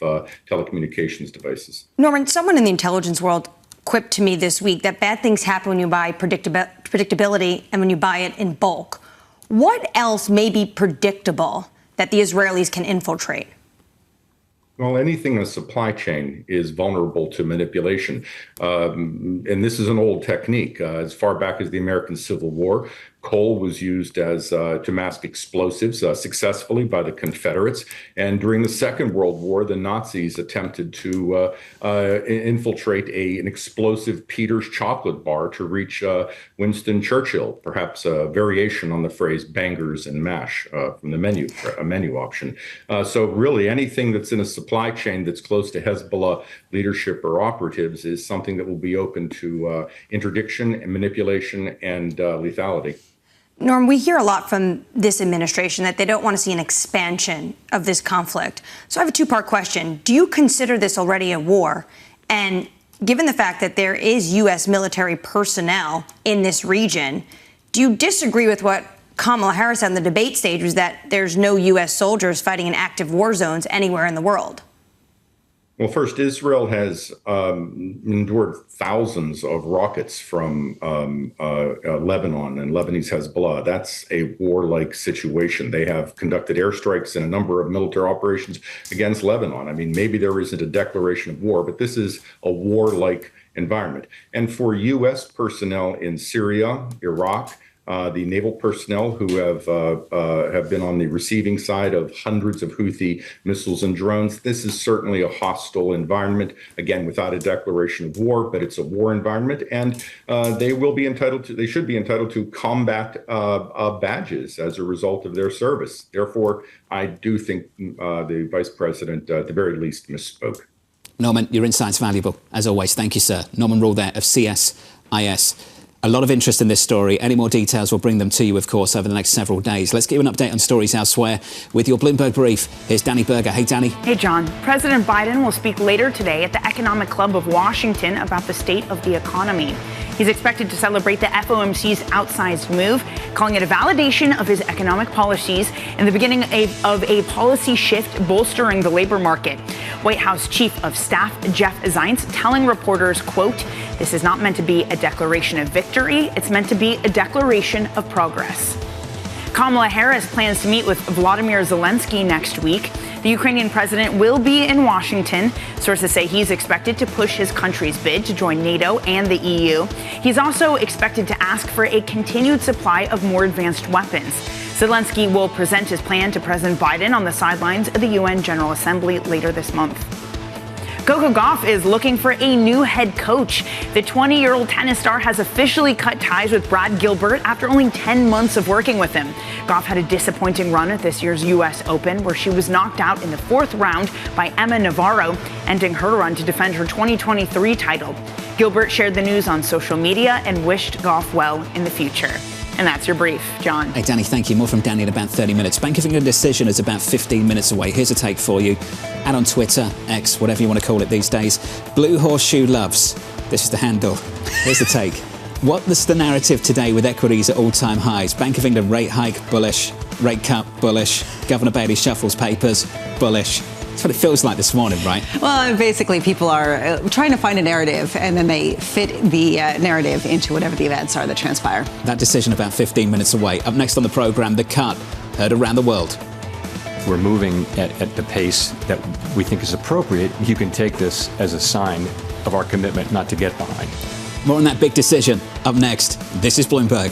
telecommunications devices. Norman, someone in the intelligence world quipped to me this week that bad things happen when you buy predictability and when you buy it in bulk. What else may be predictable that the Israelis can infiltrate? Well, anything in a supply chain is vulnerable to manipulation. And this is an old technique. As far back as the American Civil War, coal was used as to mask explosives successfully by the Confederates. And during the Second World War, the Nazis attempted to infiltrate an explosive Peter's chocolate bar to reach Winston Churchill, perhaps a variation on the phrase bangers and mash from the menu option. So really anything that's in a supply chain that's close to Hezbollah leadership or operatives is something that will be open to interdiction and manipulation and lethality. Norm, we hear a lot from this administration that they don't want to see an expansion of this conflict. So I have a two-part question. Do you consider this already a war? And given the fact that there is U.S. military personnel in this region, do you disagree with what Kamala Harris said on the debate stage, was that there's no U.S. soldiers fighting in active war zones anywhere in the world? Well, first, Israel has endured thousands of rockets from Lebanon and Lebanese Hezbollah. That's a war-like situation. They have conducted airstrikes and a number of military operations against Lebanon. I mean, maybe there isn't a declaration of war, but this is a war-like environment. And for U.S. personnel in Syria, Iraq, the naval personnel who have been on the receiving side of hundreds of Houthi missiles and drones. This is certainly a hostile environment, again, without a declaration of war, but it's a war environment, and they should be entitled to combat badges as a result of their service. Therefore, I do think the vice president, at the very least, misspoke. Norman, your insight's valuable, as always. Thank you, sir. Norman Roule there of CSIS. A lot of interest in this story. Any more details, we'll bring them to you, of course, over the next several days. Let's give you an update on stories elsewhere with your Bloomberg Brief. Here's Danny Berger. Hey, Danny. Hey, John. President Biden will speak later today at the Economic Club of Washington about the state of the economy. He's expected to celebrate the FOMC's outsized move, calling it a validation of his economic policies and the beginning of a policy shift bolstering the labor market. White House Chief of Staff Jeff Zients telling reporters, quote, "This is not meant to be a declaration of victory. It's meant to be a declaration of progress." Kamala Harris plans to meet with Volodymyr Zelensky next week. The Ukrainian president will be in Washington. Sources say he's expected to push his country's bid to join NATO and the EU. He's also expected to ask for a continued supply of more advanced weapons. Zelensky will present his plan to President Biden on the sidelines of the UN General Assembly later this month. Coco Gauff is looking for a new head coach. The 20-year-old tennis star has officially cut ties with Brad Gilbert after only 10 months of working with him. Gauff had a disappointing run at this year's U.S. Open, where she was knocked out in the fourth round by Emma Navarro, ending her run to defend her 2023 title. Gilbert shared the news on social media and wished Gauff well in the future. And that's your brief, John. Hey, Danny, thank you. More from Danny in about 30 minutes. Bank of England decision is about 15 minutes away. Here's a take for you. And on Twitter, X, whatever you want to call it these days. Blue Horseshoe Loves. This is the handle. Here's the take. What's the narrative today with equities at all-time highs? Bank of England rate hike, bullish. Rate cut, bullish. Governor Bailey shuffles papers, bullish. That's what it feels like this morning, right? Well, basically, people are trying to find a narrative, and then they fit the narrative into whatever the events are that transpire. That decision about 15 minutes away. Up next on the programme, the cut heard around the world. We're moving at the pace that we think is appropriate. You can take this as a sign of our commitment not to get behind. More on that big decision. Up next, this is Bloomberg.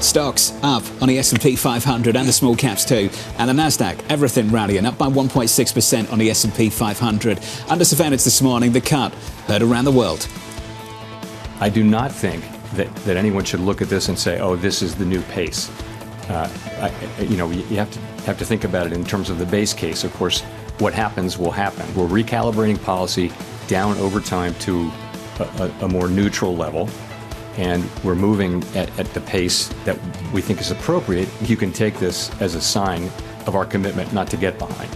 Stocks up on the S&P 500 and the small caps too. And the Nasdaq, everything rallying, up by 1.6% on the S&P 500. Under surveillance this morning, the cut heard around the world. I do not think that anyone should look at this and say, oh, this is the new pace. You have to think about it in terms of the base case. Of course, what happens will happen. We're recalibrating policy down over time to a more neutral level. And we're moving at the pace that we think is appropriate. You can take this as a sign of our commitment not to get behind.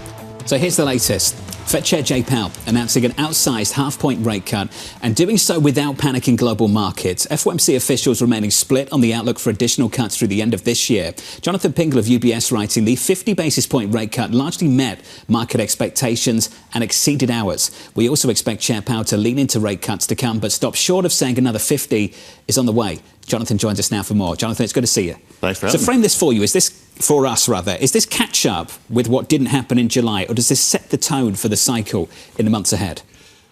So here's the latest. Fed Chair Jay Powell announcing an outsized half-point rate cut and doing so without panicking global markets. FOMC officials remaining split on the outlook for additional cuts through the end of this year. Jonathan Pingle of UBS writing, the 50 basis point rate cut largely met market expectations and exceeded ours. We also expect Chair Powell to lean into rate cuts to come, but stop short of saying another 50 is on the way. Jonathan joins us now for more. Jonathan, it's good to see you. Thanks for having me. So frame this for you. Is this catch up with what didn't happen in July, or does this set the tone for the cycle in the months ahead?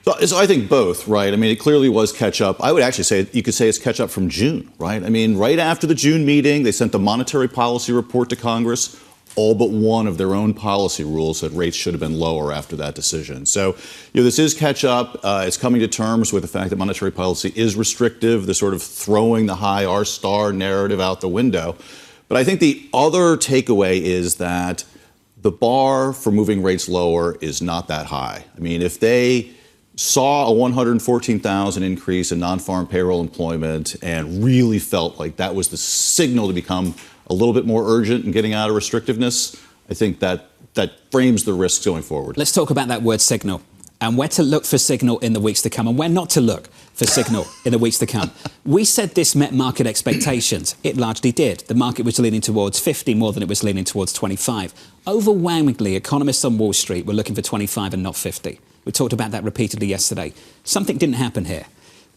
So I think both, right? I mean, it clearly was catch up. I would actually say you could say it's catch up from June, right? I mean, right after the June meeting, they sent the monetary policy report to Congress. All but one of their own policy rules said rates should have been lower after that decision. So, this is catch up. It's coming to terms with the fact that monetary policy is restrictive. They're sort of throwing the high R-star narrative out the window. But I think the other takeaway is that the bar for moving rates lower is not that high. I mean, if they saw a 114,000 increase in non-farm payroll employment and really felt like that was the signal to become a little bit more urgent in getting out of restrictiveness, I think that frames the risks going forward. Let's talk about that word signal and where to look for signal in the weeks to come and where not to look for signal in the weeks to come. We said this met market expectations. It largely did. The market was leaning towards 50 more than it was leaning towards 25. Overwhelmingly, economists on Wall Street were looking for 25 and not 50. We talked about that repeatedly yesterday. Something didn't happen here.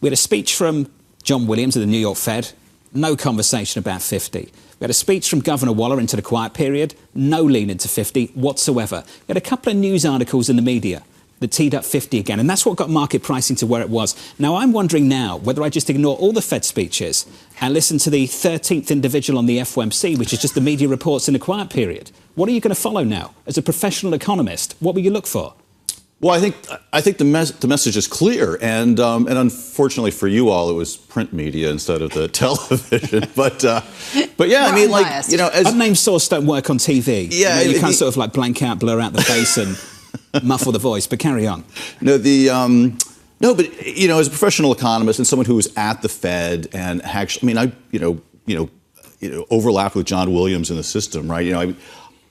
We had a speech from John Williams of the New York Fed. No conversation about 50. We had a speech from Governor Waller into the quiet period. No lean into 50 whatsoever. We had a couple of news articles in the media that teed up 50 again, and that's what got market pricing to where it was. Now, I'm wondering now whether I just ignore all the Fed speeches and listen to the 13th individual on the FOMC, which is just the media reports in the quiet period. What are you going to follow now? As a professional economist, what will you look for? Well, I think the message is clear, and unfortunately for you all, it was print media instead of the television. But yeah, I mean, like, you know, as unnamed source don't work on TV. Yeah, you can't sort of like blank out, blur out the face, and muffle the voice. But carry on. No, but you know, as a professional economist and someone who was at the Fed and actually, I mean, I overlapped with John Williams in the system, right? You know,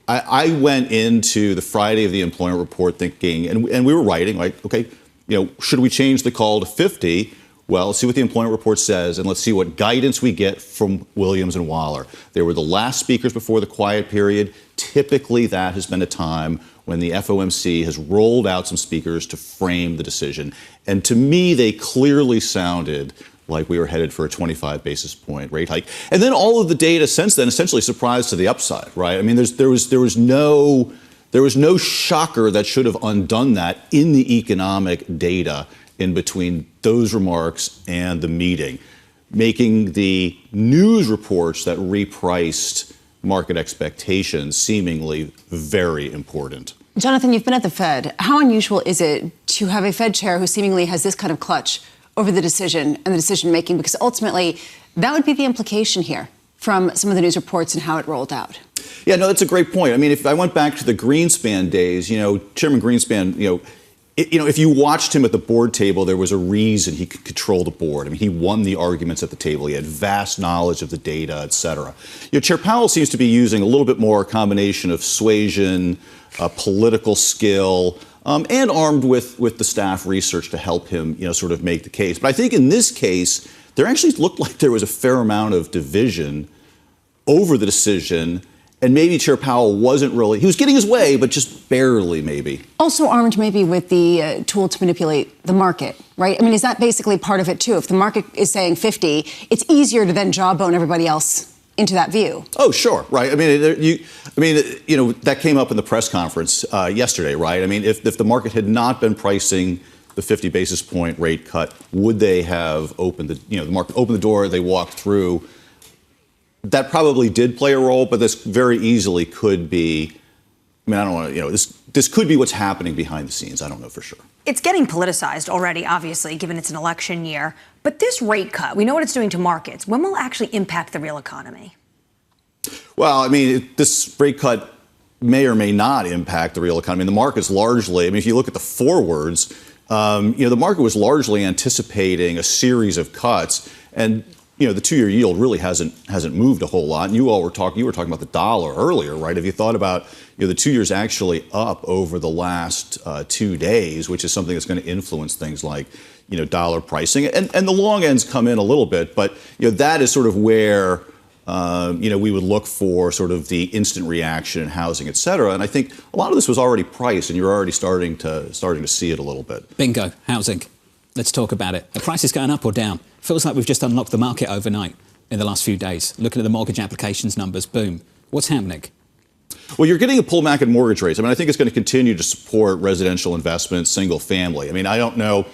I went into the Friday of the employment report thinking, and we were writing, like, okay, you know, should we change the call to 50? Well, let's see what the employment report says, and let's see what guidance we get from Williams and Waller. They were the last speakers before the quiet period. Typically, that has been a time when the FOMC has rolled out some speakers to frame the decision. And to me, they clearly sounded like we were headed for a 25 basis point rate hike. And then all of the data since then essentially surprised to the upside, right? I mean, there was no shocker that should have undone that in the economic data in between those remarks and the meeting, making the news reports that repriced market expectations seemingly very important. Jonathan, you've been at the Fed. How unusual is it to have a Fed chair who seemingly has this kind of clutch over the decision and the decision making? Because ultimately, that would be the implication here from some of the news reports and how it rolled out. Yeah, no, that's a great point. I mean, if I went back to the Greenspan days, you know, Chairman Greenspan, if you watched him at the board table, there was a reason he could control the board. I mean, he won the arguments at the table. He had vast knowledge of the data, et cetera. You know, Chair Powell seems to be using a little bit more a combination of suasion, political skill, and armed with the staff research to help him, you know, sort of make the case. But I think in this case, there actually looked like there was a fair amount of division over the decision. And maybe Chair Powell wasn't really, he was getting his way, but just barely maybe. Also armed maybe with the tool to manipulate the market, right? I mean, is that basically part of it too? If the market is saying 50, it's easier to then jawbone everybody else into that view. Oh, sure, right. I mean, that came up in the press conference yesterday, right? I mean, if the market had not been pricing the 50 basis point rate cut, would they have opened the market opened the door, they walked through? That probably did play a role, but this very easily could be, I mean, I don't want to, this could be what's happening behind the scenes. I don't know for sure. It's getting politicized already, obviously, given it's an election year. But this rate cut, we know what it's doing to markets. When will it actually impact the real economy? Well, I mean, this rate cut may or may not impact the real economy. And the market's largely, I mean, if you look at the forwards, the market was largely anticipating a series of cuts. And, you know, the 2-year yield really hasn't moved a whole lot. And you were talking about the dollar earlier, right? If you thought about, the 2 years actually up over the last 2 days, which is something that's going to influence things like, dollar pricing. And the long ends come in a little bit, but, that is sort of where, we would look for sort of the instant reaction in housing, et cetera. And I think a lot of this was already priced, and you're already starting to see it a little bit. Bingo, housing. Let's talk about it. Are prices going up or down? Feels like we've just unlocked the market overnight in the last few days. Looking at the mortgage applications numbers, boom. What's happening? Well, you're getting a pullback in mortgage rates. I mean, I think it's going to continue to support residential investment, single family. I mean, I don't know.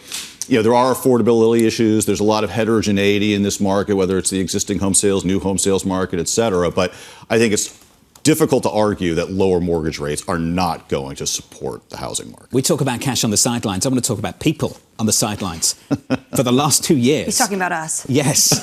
There are affordability issues. There's a lot of heterogeneity in this market, whether it's the existing home sales, new home sales market, et cetera. But I think it's difficult to argue that lower mortgage rates are not going to support the housing market. We talk about cash on the sidelines. I want to talk about people on the sidelines. For the last 2 years. He's talking about us. Yes.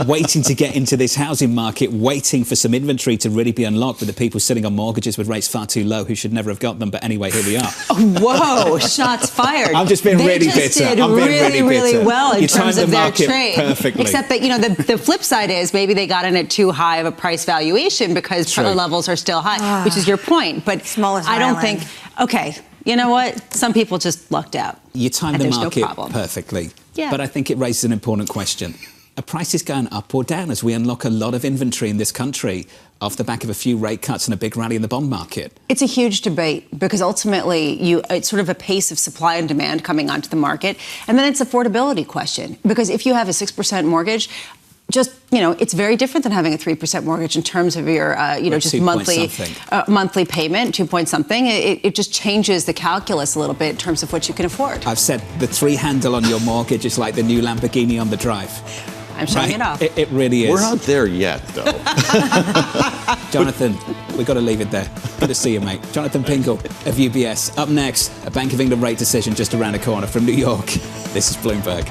Waiting to get into this housing market, waiting for some inventory to really be unlocked with the people sitting on mortgages with rates far too low who should never have got them. But anyway, here we are. Whoa, shots fired. I'm just being really bitter. Did really well in terms of their trade. Perfectly. Except that, the flip side is maybe they got in at too high of a price valuation because the levels are still high, which is your point. But I don't think, okay, you know what? Some people just lucked out. You timed the market no perfectly. Yeah. But I think it raises an important question. Are prices going up or down as we unlock a lot of inventory in this country off the back of a few rate cuts and a big rally in the bond market? It's a huge debate because ultimately it's sort of a pace of supply and demand coming onto the market. And then it's affordability question. Because if you have a 6% mortgage, it's very different than having a 3% mortgage in terms of your, just monthly payment, 2 point something. It just changes the calculus a little bit in terms of what you can afford. I've said the 3 handle on your mortgage is like the new Lamborghini on the drive. I'm showing it off. It really is. We're not there yet, though. Jonathan, we've got to leave it there. Good to see you, mate. Jonathan Pingle of UBS. Up next, a Bank of England rate decision just around the corner from New York. This is Bloomberg.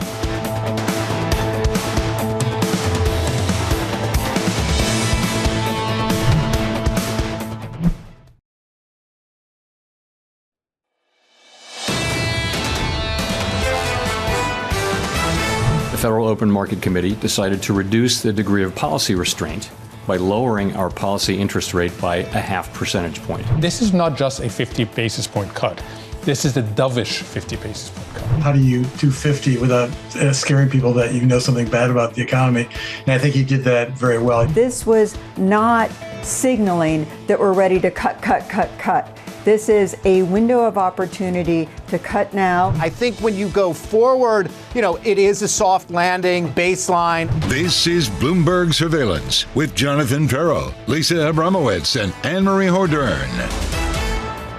The Federal Open Market Committee decided to reduce the degree of policy restraint by lowering our policy interest rate by 0.5 percentage point. This is not just a 50 basis point cut. This is the dovish 50 basis point cut. How do you do 50 without scaring people that you know something bad about the economy? And I think he did that very well. This was not signaling that we're ready to cut. This is a window of opportunity to cut now. I think when you go forward, it is a soft landing baseline. This is Bloomberg Surveillance with Jonathan Ferro, Lisa Abramowicz, and Annmarie Hordern.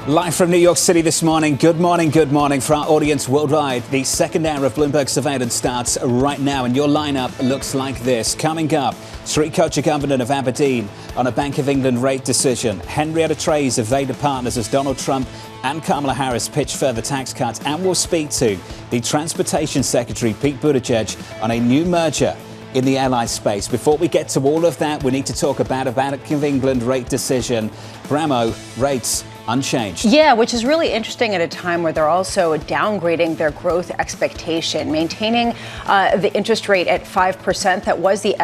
Live from New York City this morning. Good morning for our audience worldwide. The second hour of Bloomberg Surveillance starts right now, and your lineup looks like this. Coming up, Sree Kochugovindan of Aberdeen on a Bank of England rate decision. Henrietta Treyz of Veda Partners as Donald Trump and Kamala Harris pitch further tax cuts. And we'll speak to the Transportation Secretary, Pete Buttigieg, on a new merger in the airline space. Before we get to all of that, we need to talk about a Bank of England rate decision. Bramo, rates unchanged. Yeah, which is really interesting at a time where they're also downgrading their growth expectation, maintaining the interest rate at 5%. That was the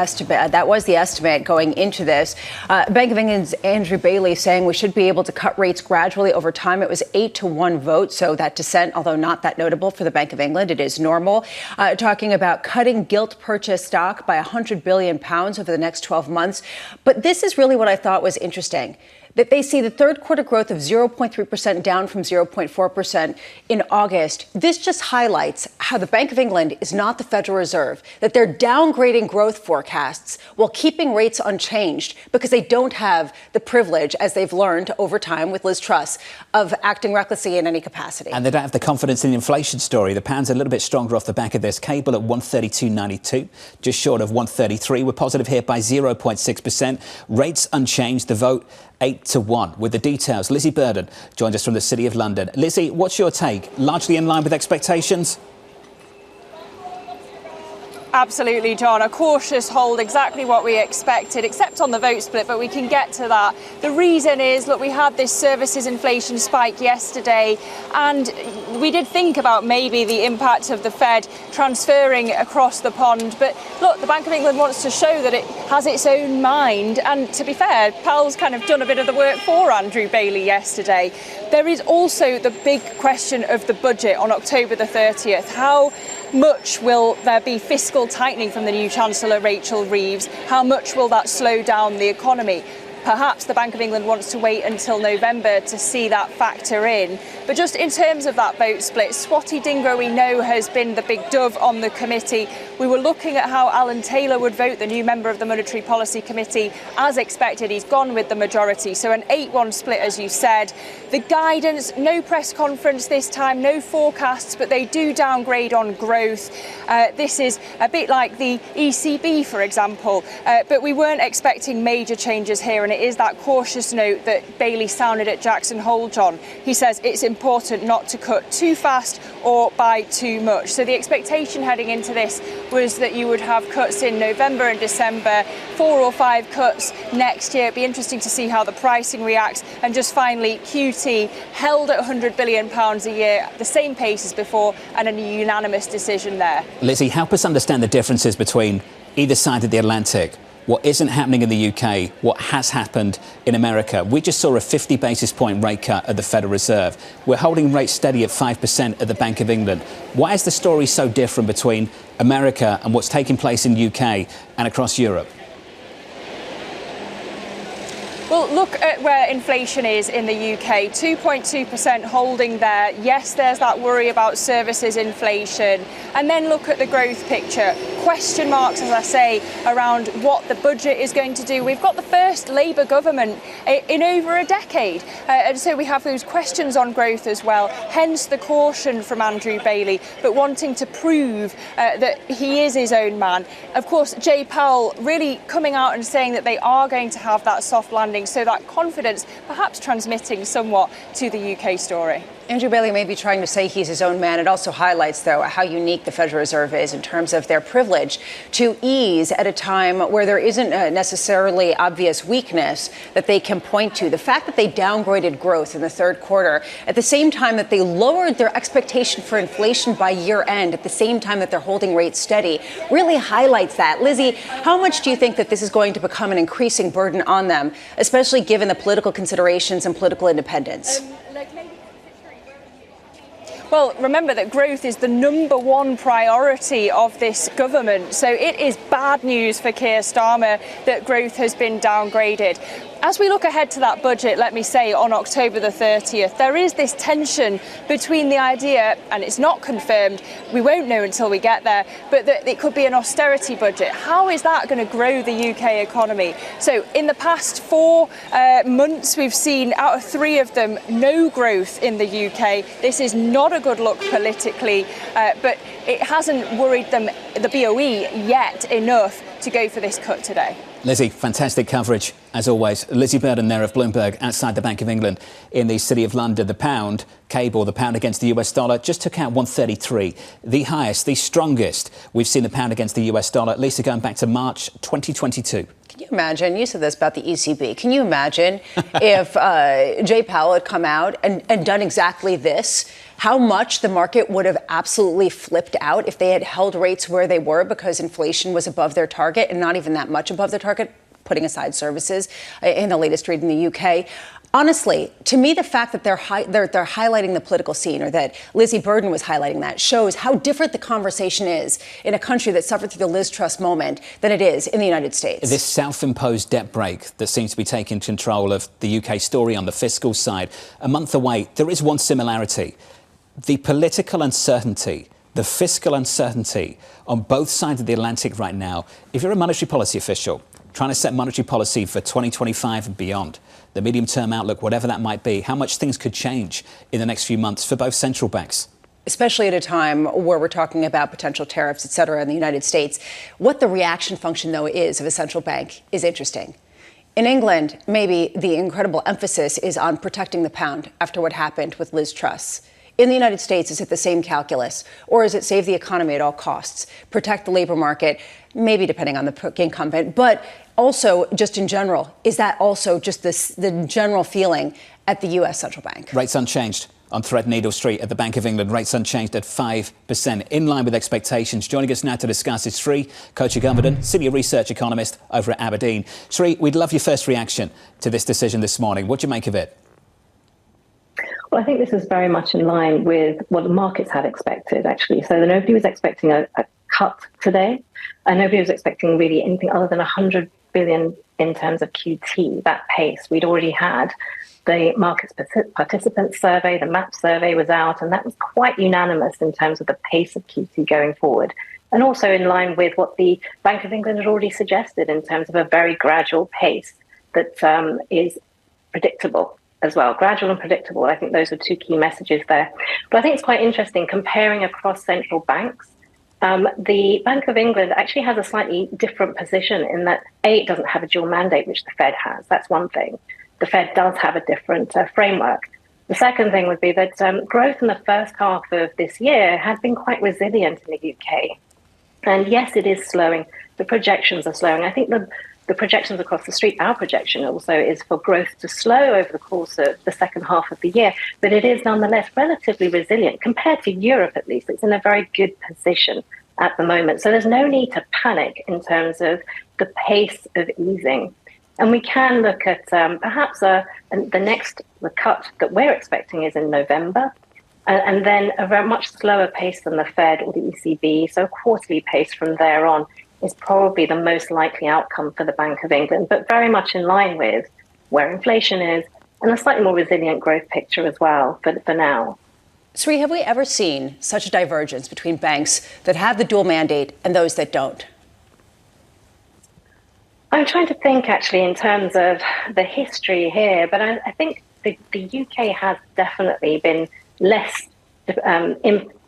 estimate going into this. Bank of England's Andrew Bailey saying we should be able to cut rates gradually over time. It was 8-1 vote, so that dissent, although not that notable for the Bank of England, it is normal. Talking about cutting gilt purchase stock by £100 billion over the next 12 months. But this is really what I thought was interesting, that they see the third quarter growth of 0.3% down from 0.4% in August. This just highlights how the Bank of England is not the Federal Reserve, that they're downgrading growth forecasts while keeping rates unchanged because they don't have the privilege, as they've learned over time with Liz Truss, of acting recklessly in any capacity. And they don't have the confidence in the inflation story. The pound's a little bit stronger off the back of this. Cable at 132.92, just short of 133. We're positive here by 0.6%. Rates unchanged. The vote 8-1. With the details, Lizzie Burden joined us from the City of London. Lizzie, what's your take? Largely in line with expectations? Absolutely, John. A cautious hold, exactly what we expected, except on the vote split, but we can get to that. The reason is, look, we had this services inflation spike yesterday, and we did think about maybe the impact of the Fed transferring across the pond. But look, the Bank of England wants to show that it has its own mind. And to be fair, Powell's kind of done a bit of the work for Andrew Bailey yesterday. There is also the big question of the budget on October the 30th. How much will there be fiscal tightening from the new Chancellor, Rachel Reeves? How much will that slow down the economy? Perhaps the Bank of England wants to wait until November to see that factor in. But just in terms of that vote split, Swati Dhingra, we know, has been the big dove on the committee. We were looking at how Alan Taylor would vote, the new member of the Monetary Policy Committee. As expected, he's gone with the majority. So an 8-1 split, as you said. The guidance, no press conference this time, no forecasts, but they do downgrade on growth. This is a bit like the ECB, for example. But we weren't expecting major changes here, and it is that cautious note that Bailey sounded at Jackson Hole, John. He says it's important not to cut too fast or by too much. So the expectation heading into this was that you would have cuts in November and December, 4 or 5 cuts next year. It'd be interesting to see how the pricing reacts. And just finally, QT held at £100 billion a year, the same pace as before, and a unanimous decision there. Lizzie, help us understand the differences between either side of the Atlantic. What isn't happening in the UK, what has happened in America. We just saw a 50 basis point rate cut at the Federal Reserve. We're holding rates steady at 5% at the Bank of England. Why is the story so different between America and what's taking place in the UK and across Europe? Well, look at where inflation is in the UK, 2.2% holding there. Yes, there's that worry about services inflation. And then look at the growth picture. question marks, as I say, around what the budget is going to do. We've got the first Labour government in over a decade. And so we have those questions on growth as well, hence the caution from Andrew Bailey, but wanting to prove that he is his own man. Of course, Jay Powell really coming out and saying that they are going to have that soft landing, so that confidence perhaps transmitting somewhat to the UK story. Andrew Bailey may be trying to say he's his own man. It also highlights, though, how unique the Federal Reserve is in terms of their privilege to ease at a time where there isn't necessarily obvious weakness that they can point to. The fact that they downgraded growth in the third quarter at the same time that they lowered their expectation for inflation by year end, at the same time that they're holding rates steady, really highlights that. Lizzie, how much do you think that this is going to become an increasing burden on them, especially given the political considerations and political independence? Well, remember that growth is the number one priority of this government. So it is bad news for Keir Starmer that growth has been downgraded. As we look ahead to that budget, let me say, on October the 30th, there is this tension between the idea, and it's not confirmed, we won't know until we get there, but that it could be an austerity budget. How is that going to grow the UK economy? So in the past 4 months, we've seen out of 3 of them, no growth in the UK. This is not a good look politically, but it hasn't worried them, the BOE, yet enough to go for this cut today. Lizzie, fantastic coverage, as always. Lizzie Burden there of Bloomberg outside the Bank of England in the City of London. The pound, cable, the pound against the US dollar, just took out 133. The highest, the strongest we've seen the pound against the US dollar, Lisa, going back to March 2022. Can you imagine, you said this about the ECB, can you imagine if Jay Powell had come out and done exactly this? How much the market would have absolutely flipped out if they had held rates where they were because inflation was above their target and not even that much above their target, putting aside services in the latest read in the UK. Honestly, to me, the fact that they're highlighting the political scene, or that Lizzie Burden was highlighting that, shows how different the conversation is in a country that suffered through the Liz Truss moment than it is in the United States. This self-imposed debt break that seems to be taking control of the UK story on the fiscal side, a month away, there is one similarity. The political uncertainty, the fiscal uncertainty on both sides of the Atlantic right now. If you're a monetary policy official trying to set monetary policy for 2025 and beyond, the medium-term outlook, whatever that might be, how much things could change in the next few months for both central banks? Especially at a time where we're talking about potential tariffs, et cetera, in the United States. What the reaction function, though, is of a central bank is interesting. In England, maybe the incredible emphasis is on protecting the pound after what happened with Liz Truss. In the United States, is it the same calculus? Or is it save the economy at all costs, protect the labor market, maybe depending on the incumbent, but also just in general? Is that also just the general feeling at the U.S. Central Bank? Rates unchanged on Threadneedle Street at the Bank of England. Rates unchanged at 5%, in line with expectations. Joining us now to discuss is Sree Kochugovindan, Senior Research Economist over at Aberdeen. Sree, we'd love your first reaction to this decision this morning. What do you make of it? Well, I think this is very much in line with what the markets had expected, actually. So nobody was expecting a cut today, and nobody was expecting really anything other than 100 billion in terms of QT, that pace. We'd already had the markets participants survey, the MAP survey was out, and that was quite unanimous in terms of the pace of QT going forward. And also in line with what the Bank of England had already suggested in terms of a very gradual pace that is predictable as well, gradual and predictable. I think those are 2 key messages there. But I think it's quite interesting comparing across central banks. The Bank of England actually has a slightly different position in that, A, it doesn't have a dual mandate, which the Fed has. That's one thing. The Fed does have a different framework. The second thing would be that growth in the first half of this year had been quite resilient in the UK. And yes, it is slowing. The projections are slowing. I think the projections across the street, our projection also is for growth to slow over the course of the second half of the year, but it is nonetheless relatively resilient compared to Europe, at least. It's in a very good position at the moment. So there's no need to panic in terms of the pace of easing. And we can look at perhaps the cut that we're expecting is in November, and then a very much slower pace than the Fed or the ECB, so a quarterly pace from there on is probably the most likely outcome for the Bank of England, but very much in line with where inflation is and a slightly more resilient growth picture as well for now. Sree, have we ever seen such a divergence between banks that have the dual mandate and those that don't? I'm trying to think, actually, in terms of the history here, but I think the UK has definitely been less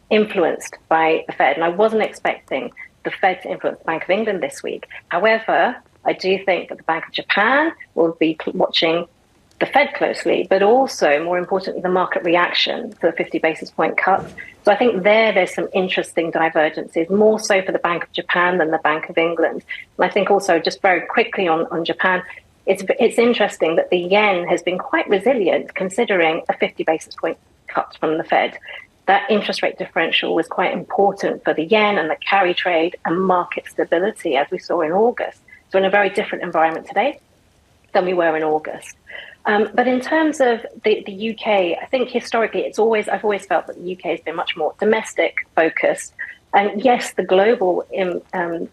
influenced by the Fed, and I wasn't expecting the Fed to influence the Bank of England this week. However, I do think that the Bank of Japan will be watching the Fed closely, but also, more importantly, the market reaction to the 50 basis point cut. So I think there's some interesting divergences, more so for the Bank of Japan than the Bank of England. And I think also, just very quickly on Japan, it's interesting that the yen has been quite resilient considering a 50 basis point cut from the Fed. That interest rate differential was quite important for the yen and the carry trade and market stability, as we saw in August. So in a very different environment today than we were in August. But in terms of the UK, I think historically I've always felt that the UK has been much more domestic focused. And yes, the global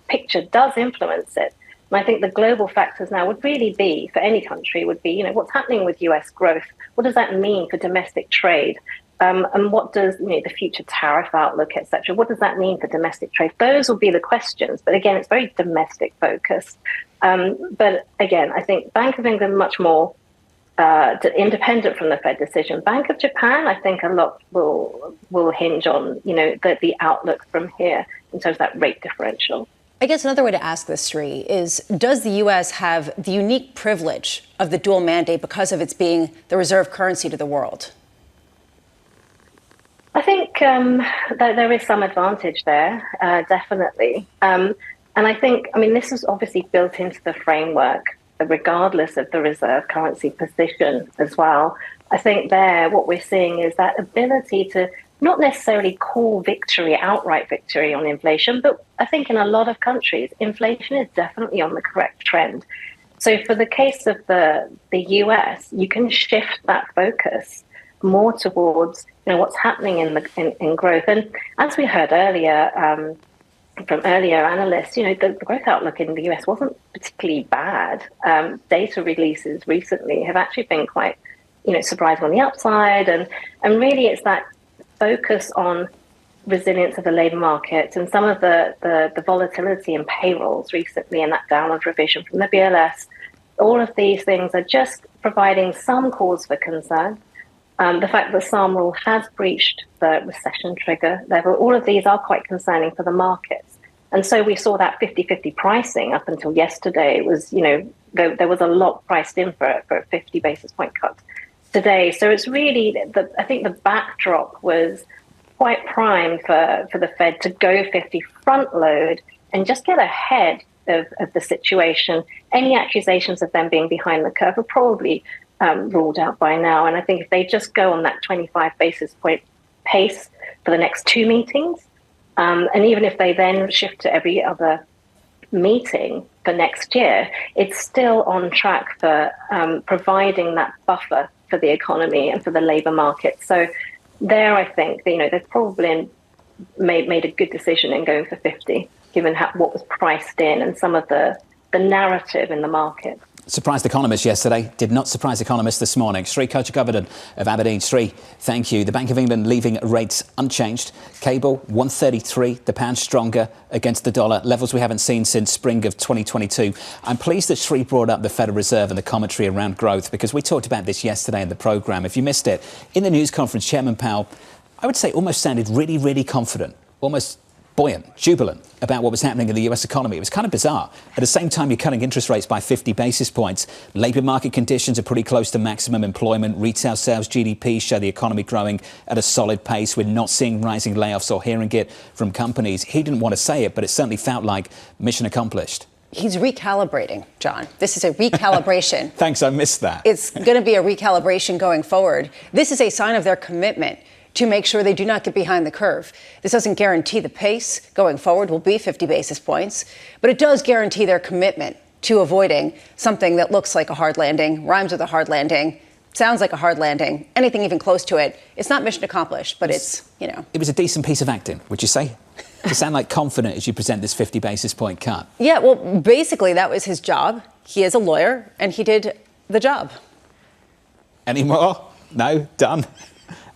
picture does influence it. And I think the global factors now would really be, for any country, would be, what's happening with US growth? What does that mean for domestic trade? And what does the future tariff outlook, et cetera, what does that mean for domestic trade? Those will be the questions. But again, it's very domestic focused. But again, I think Bank of England much more independent from the Fed decision. Bank of Japan, I think a lot will hinge on the outlook from here in terms of that rate differential. I guess another way to ask this, Sree, is does the U.S. have the unique privilege of the dual mandate because of its being the reserve currency to the world? I think that there is some advantage there, definitely. And I think, this is obviously built into the framework, regardless of the reserve currency position as well. I think what we're seeing is that ability to not necessarily call victory, outright victory on inflation, but I think in a lot of countries, inflation is definitely on the correct trend. So for the case of the US, you can shift that focus more towards what's happening in growth. And as we heard earlier from earlier analysts, the growth outlook in the US wasn't particularly bad. Data releases recently have actually been quite surprising on the upside, and really it's that focus on resilience of the labour market and some of the volatility in payrolls recently and that downward revision from the BLS. All of these things are just providing some cause for concern. The fact that SARM rule has breached the recession trigger level, all of these are quite concerning for the markets. And so we saw that 50-50 pricing up until yesterday. It was, there was a lot priced in for a 50 basis point cut today. So it's really, I think the backdrop was quite primed for the Fed to go 50 front load and just get ahead of the situation. Any accusations of them being behind the curve are probably ruled out by now. And I think if they just go on that 25 basis point pace for the next two meetings, and even if they then shift to every other meeting for next year, it's still on track for providing that buffer for the economy and for the labour market. So there, I think, they've probably made a good decision in going for 50, given what was priced in and some of the narrative in the market. Surprised economists yesterday, did not surprise economists this morning. Sree Kochugovindan of Aberdeen. Sree, thank you. The Bank of England leaving rates unchanged. Cable, 133, the pound stronger against the dollar, levels we haven't seen since spring of 2022. I'm pleased that Sree brought up the Federal Reserve and the commentary around growth, because we talked about this yesterday in the programme. If you missed it, in the news conference, Chairman Powell, I would say almost sounded really, really confident, almost buoyant, jubilant about what was happening in the US economy. It was kind of bizarre. At the same time, you're cutting interest rates by 50 basis points. Labour market conditions are pretty close to maximum employment. Retail sales GDP show the economy growing at a solid pace. We're not seeing rising layoffs or hearing it from companies. He didn't want to say it, but it certainly felt like mission accomplished. He's recalibrating, John. This is a recalibration. Thanks, I missed that. It's going to be a recalibration going forward. This is a sign of their commitment to make sure they do not get behind the curve. This doesn't guarantee the pace going forward will be 50 basis points, but it does guarantee their commitment to avoiding something that looks like a hard landing, rhymes with a hard landing, sounds like a hard landing, anything even close to it. It's not mission accomplished, but it's. It was a decent piece of acting, would you say? To sound like confident as you present this 50 basis point cut. Yeah, well, basically that was his job. He is a lawyer, and he did the job. Any more? No? Done?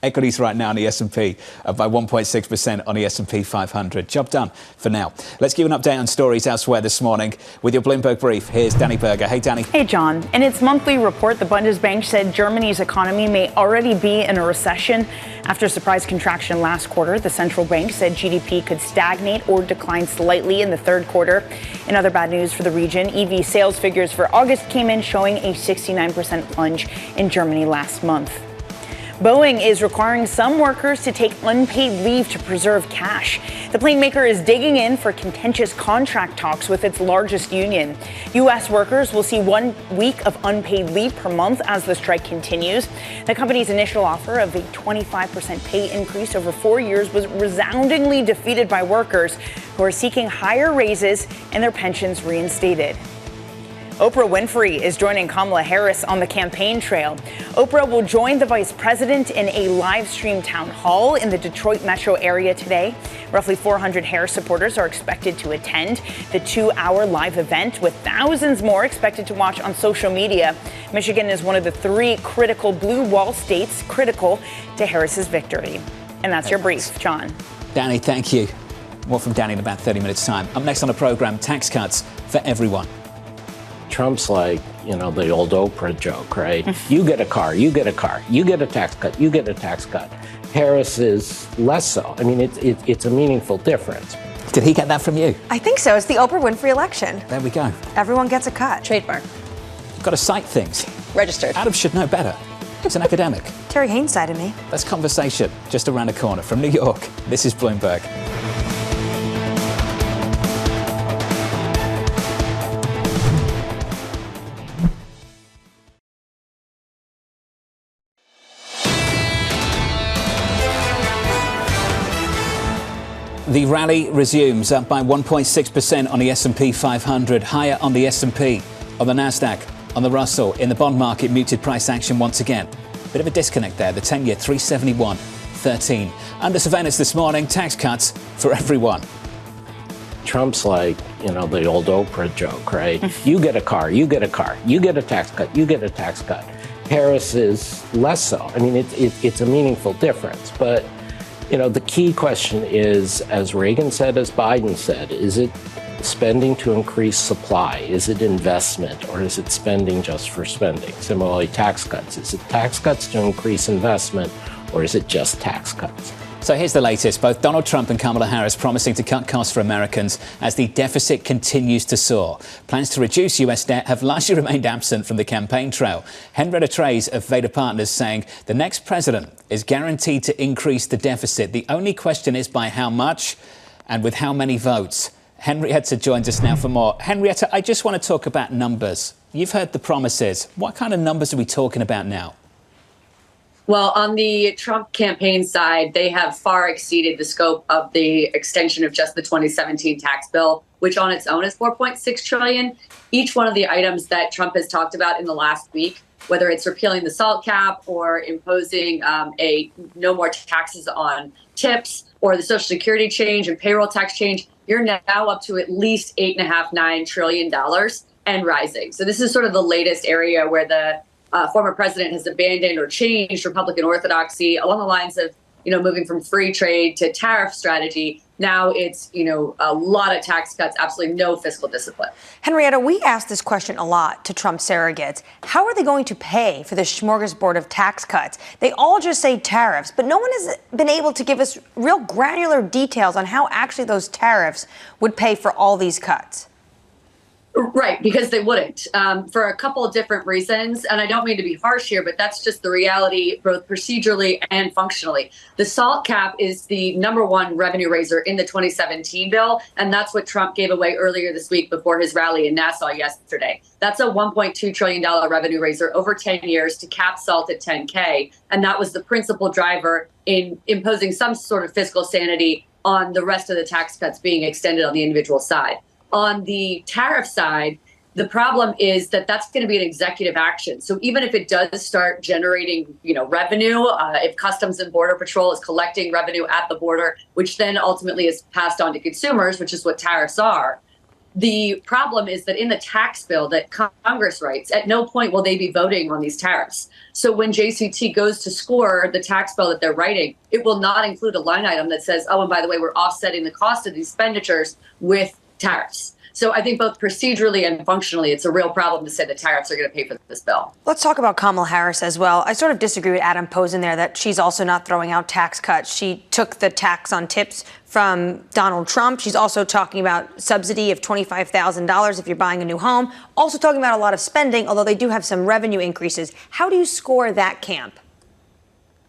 Equities right now on the S&P by 1.6% on the S&P 500. Job done for now. Let's give an update on stories elsewhere this morning with your Bloomberg Brief. Here's Danny Berger. Hey, Danny. Hey, John. In its monthly report, the Bundesbank said Germany's economy may already be in a recession. After a surprise contraction last quarter, the central bank said GDP could stagnate or decline slightly in the third quarter. In other bad news for the region, EV sales figures for August came in showing a 69% plunge in Germany last month. Boeing is requiring some workers to take unpaid leave to preserve cash. The plane maker is digging in for contentious contract talks with its largest union. U.S. workers will see 1 week of unpaid leave per month as the strike continues. The company's initial offer of a 25% pay increase over 4 years was resoundingly defeated by workers who are seeking higher raises and their pensions reinstated. Oprah Winfrey is joining Kamala Harris on the campaign trail. Oprah will join the vice president in a live stream town hall in the Detroit metro area today. Roughly 400 Harris supporters are expected to attend the 2-hour live event, with thousands more expected to watch on social media. Michigan is one of the 3 critical blue wall states critical to Harris's victory. And that's your brief, John. Danny, thank you. More from Danny in about 30 minutes' time. Up next on the program, tax cuts for everyone. Trump's like, the old Oprah joke, right? You get a car, you get a car, you get a tax cut, you get a tax cut. Harris is less so. I mean, it's a meaningful difference. Did he get that from you? I think so. It's the Oprah Winfrey election. There we go. Everyone gets a cut. Trademark. You've got to cite things. Registered. Adam should know better. He's an academic. Terry Haynes side of me. That's conversation just around the corner from New York. This is Bloomberg. The rally resumes, up by 1.6% on the S&P 500, higher on the S&P, on the Nasdaq, on the Russell. In the bond market, muted price action once again. Bit of a disconnect there. The 10-year 371.13. Under surveillance this morning, tax cuts for everyone. Trump's like, the old Oprah joke, right? You get a car, you get a car, you get a tax cut, you get a tax cut. Harris is less so. I mean, it's a meaningful difference, but the key question is, as Reagan said, as Biden said, is it spending to increase supply? Is it investment, or is it spending just for spending? Similarly, tax cuts. Is it tax cuts to increase investment, or is it just tax cuts? So here's the latest. Both Donald Trump and Kamala Harris promising to cut costs for Americans as the deficit continues to soar. Plans to reduce U.S. debt have largely remained absent from the campaign trail. Henrietta Treyz of Veda Partners saying the next president is guaranteed to increase the deficit. The only question is by how much and with how many votes. Henrietta joins us now for more. Henrietta, I just want to talk about numbers. You've heard the promises. What kind of numbers are we talking about now? Well, on the Trump campaign side, they have far exceeded the scope of the extension of just the 2017 tax bill, which on its own is $4.6 trillion. Each one of the items that Trump has talked about in the last week, whether it's repealing the SALT cap or imposing no more taxes on tips, or the Social Security change and payroll tax change, you're now up to at least $8.5–9 trillion and rising. So this is sort of the latest area where the former president has abandoned or changed Republican orthodoxy along the lines of, moving from free trade to tariff strategy. Now it's, a lot of tax cuts, absolutely no fiscal discipline. Henrietta, we asked this question a lot to Trump surrogates. How are they going to pay for this smorgasbord of tax cuts? They all just say tariffs, but no one has been able to give us real granular details on how actually those tariffs would pay for all these cuts. Right, because they wouldn't, for a couple of different reasons. And I don't mean to be harsh here, but that's just the reality, both procedurally and functionally. The SALT cap is the #1 revenue raiser in the 2017 bill. And that's what Trump gave away earlier this week before his rally in Nassau yesterday. That's a $1.2 trillion revenue raiser over 10 years to cap SALT at $10K. And that was the principal driver in imposing some sort of fiscal sanity on the rest of the tax cuts being extended on the individual side. On the tariff side, the problem is that that's going to be an executive action. So even if it does start generating, revenue, if Customs and Border Patrol is collecting revenue at the border, which then ultimately is passed on to consumers, which is what tariffs are, The problem is that in the tax bill that Congress writes, at no point will they be voting on these tariffs. So when JCT goes to score the tax bill that they're writing, it will not include a line item that says, oh, and by the way, we're offsetting the cost of these expenditures with tariffs. So I think both procedurally and functionally, it's a real problem to say the tariffs are going to pay for this bill. Let's talk about Kamala Harris as well. I sort of disagree with Adam Posen there that she's also not throwing out tax cuts. She took the tax on tips from Donald Trump. She's also talking about subsidy of $25,000 if you're buying a new home. Also talking about a lot of spending, although they do have some revenue increases. How do you score that camp?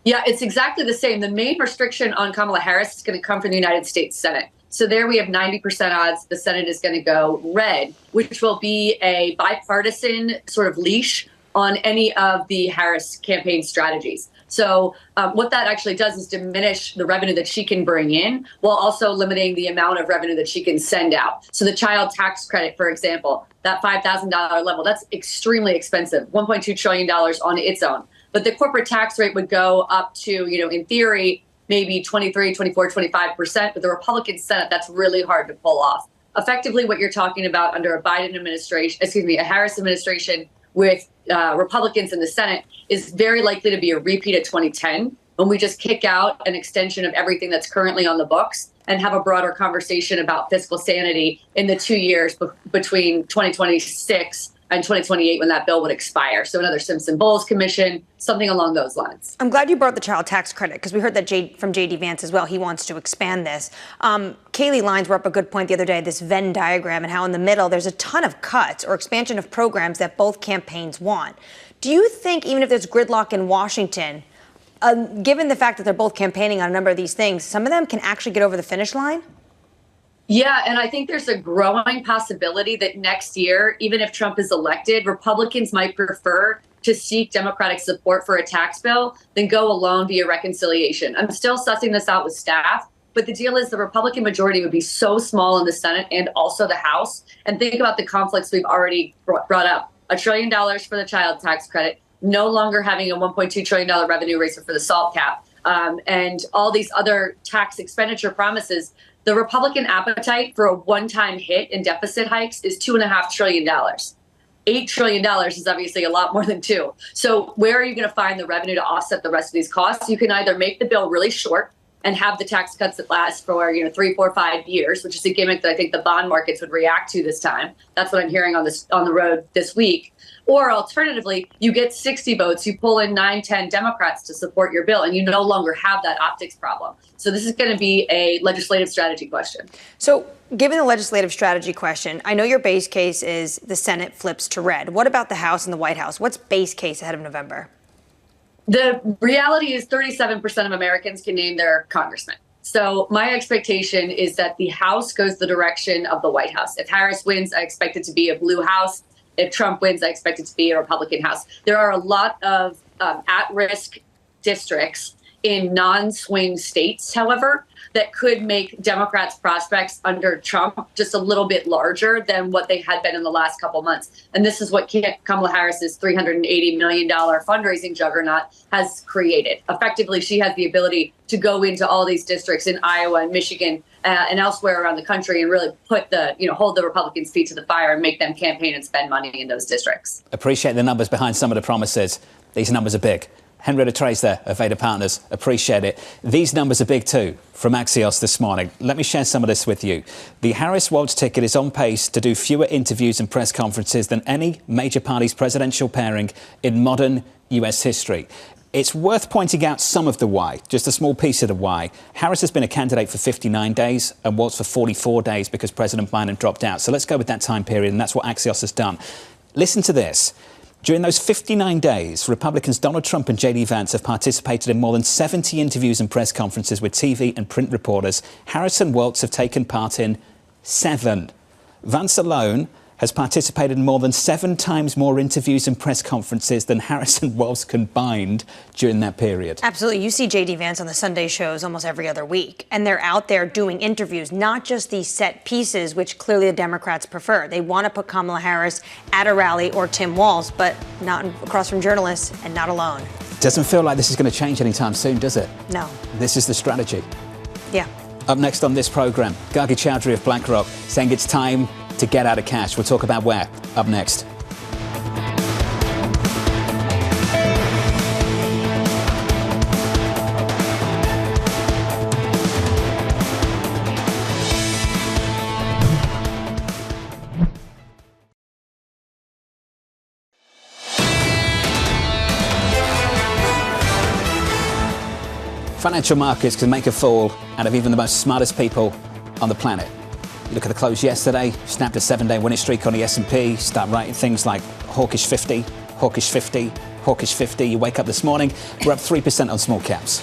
Yeah, it's exactly the same. The main restriction on Kamala Harris is going to come from the United States Senate. So there we have 90% odds the Senate is going to go red, which will be a bipartisan sort of leash on any of the Harris campaign strategies. So what that actually does is diminish the revenue that she can bring in while also limiting the amount of revenue that she can send out. So the child tax credit, for example, that $5,000 level, that's extremely expensive, $1.2 trillion on its own. But the corporate tax rate would go up to, in theory, maybe 23, 24, 25%. But the Republican Senate, that's really hard to pull off. Effectively, what you're talking about under a Biden administration, a Harris administration with Republicans in the Senate is very likely to be a repeat of 2010 when we just kick out an extension of everything that's currently on the books and have a broader conversation about fiscal sanity in the 2 years between 2026 and 2028 when that bill would expire. So another Simpson-Bowles commission, something along those lines. I'm glad you brought the child tax credit because we heard that from J.D. Vance as well. He wants to expand this. Kayleigh Lyons brought up a good point the other day, this Venn diagram and how in the middle there's a ton of cuts or expansion of programs that both campaigns want. Do you think even if there's gridlock in Washington, given the fact that they're both campaigning on a number of these things, some of them can actually get over the finish line? Yeah, and I think there's a growing possibility that next year, even if Trump is elected, Republicans might prefer to seek Democratic support for a tax bill than go alone via reconciliation. I'm still sussing this out with staff, but the deal is the Republican majority would be so small in the Senate and also the House. And think about the conflicts we've already brought up. $1 trillion for the child tax credit, no longer having a $1.2 trillion revenue raiser for the SALT cap, and all these other tax expenditure promises. The Republican appetite for a one-time hit in deficit hikes is $2.5 trillion. $8 trillion is obviously a lot more than two. So where are you going to find the revenue to offset the rest of these costs? You can either make the bill really short and have the tax cuts that last for 3, 4, 5 years, which is a gimmick that I think the bond markets would react to this time. That's what I'm hearing on the road this week. Or alternatively, you get 60 votes, you pull in 9, 10 Democrats to support your bill, and you no longer have that optics problem. So this is going to be a legislative strategy question. So given the legislative strategy question, I know your base case is the Senate flips to red. What about the House and the White House? What's base case ahead of November? The reality is 37% of Americans can name their congressman. So my expectation is that the House goes the direction of the White House. If Harris wins, I expect it to be a blue House. If Trump wins, I expect it to be a Republican House. There are a lot of at-risk districts in non-swing states, however, that could make Democrats' prospects under Trump just a little bit larger than what they had been in the last couple months. And this is what Kamala Harris's $380 million fundraising juggernaut has created. Effectively, she has the ability to go into all these districts in Iowa and Michigan and elsewhere around the country and really put hold the Republicans' feet to the fire and make them campaign and spend money in those districts. Appreciate the numbers behind some of the promises. These numbers are big. Henrietta Treyz there of Veda Partners. Appreciate it. These numbers are big too from Axios this morning. Let me share some of this with you. The Harris-Walz ticket is on pace to do fewer interviews and press conferences than any major party's presidential pairing in modern US history. It's worth pointing out some of the why, just a small piece of the why. Harris has been a candidate for 59 days and Walz for 44 days because President Biden dropped out. So let's go with that time period, and that's what Axios has done. Listen to this. During those 59 days, Republicans Donald Trump and J.D. Vance have participated in more than 70 interviews and press conferences with TV and print reporters. Harris and Walz have taken part in 7. Vance alone has participated in more than 7 times more interviews and press conferences than Harris and Walz combined during that period. Absolutely. You see J.D. Vance on the Sunday shows almost every other week, and they're out there doing interviews, not just these set pieces, which clearly the Democrats prefer. They want to put Kamala Harris at a rally or Tim Walz, but not across from journalists and not alone. Doesn't feel like this is going to change anytime soon, does it? No. This is the strategy. Yeah. Up next on this program, Gargi Chaudhuri of BlackRock saying it's time to get out of cash. We'll talk about where up next. Financial markets can make a fool out of even the most smartest people on the planet. You look at the close yesterday, snapped a 7-day winning streak on the S&P, start writing things like hawkish 50, hawkish 50, hawkish 50. You wake up this morning, we're up 3% on small caps.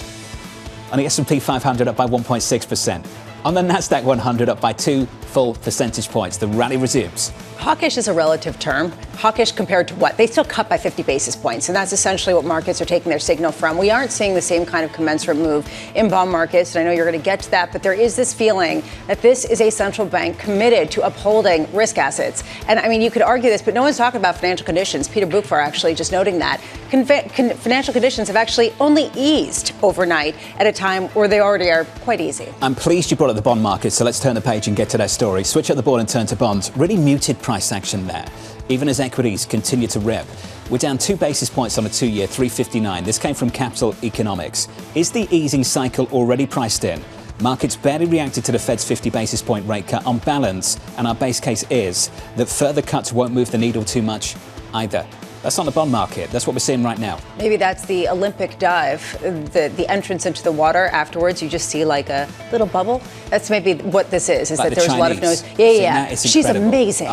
On the S&P 500 up by 1.6%. On the Nasdaq 100 up by 2 full percentage points. The rally resumes. Hawkish is a relative term. Hawkish compared to what? They still cut by 50 basis points, and that's essentially what markets are taking their signal from. We aren't seeing the same kind of commensurate move in bond markets, and I know you're going to get to that, but there is this feeling that this is a central bank committed to upholding risk assets. And I mean, you could argue this, but no one's talking about financial conditions. Peter Bukvar actually just noting that. Financial conditions have actually only eased overnight at a time where they already are quite easy. I'm pleased you brought up the bond market, so let's turn the page and get to that story. Switch up the board and turn to bonds. Really muted price action there, even as equities continue to rip. We're down 2 basis points on a 2-year, 359. This came from Capital Economics. Is the easing cycle already priced in? Markets barely reacted to the Fed's 50 basis point rate cut on balance, and our base case is that further cuts won't move the needle too much either. That's not the bond market. That's what we're seeing right now. Maybe that's the Olympic dive, the entrance into the water. Afterwards, you just see like a little bubble. That's maybe what this is like that there's a lot of noise. Yeah. She's amazing.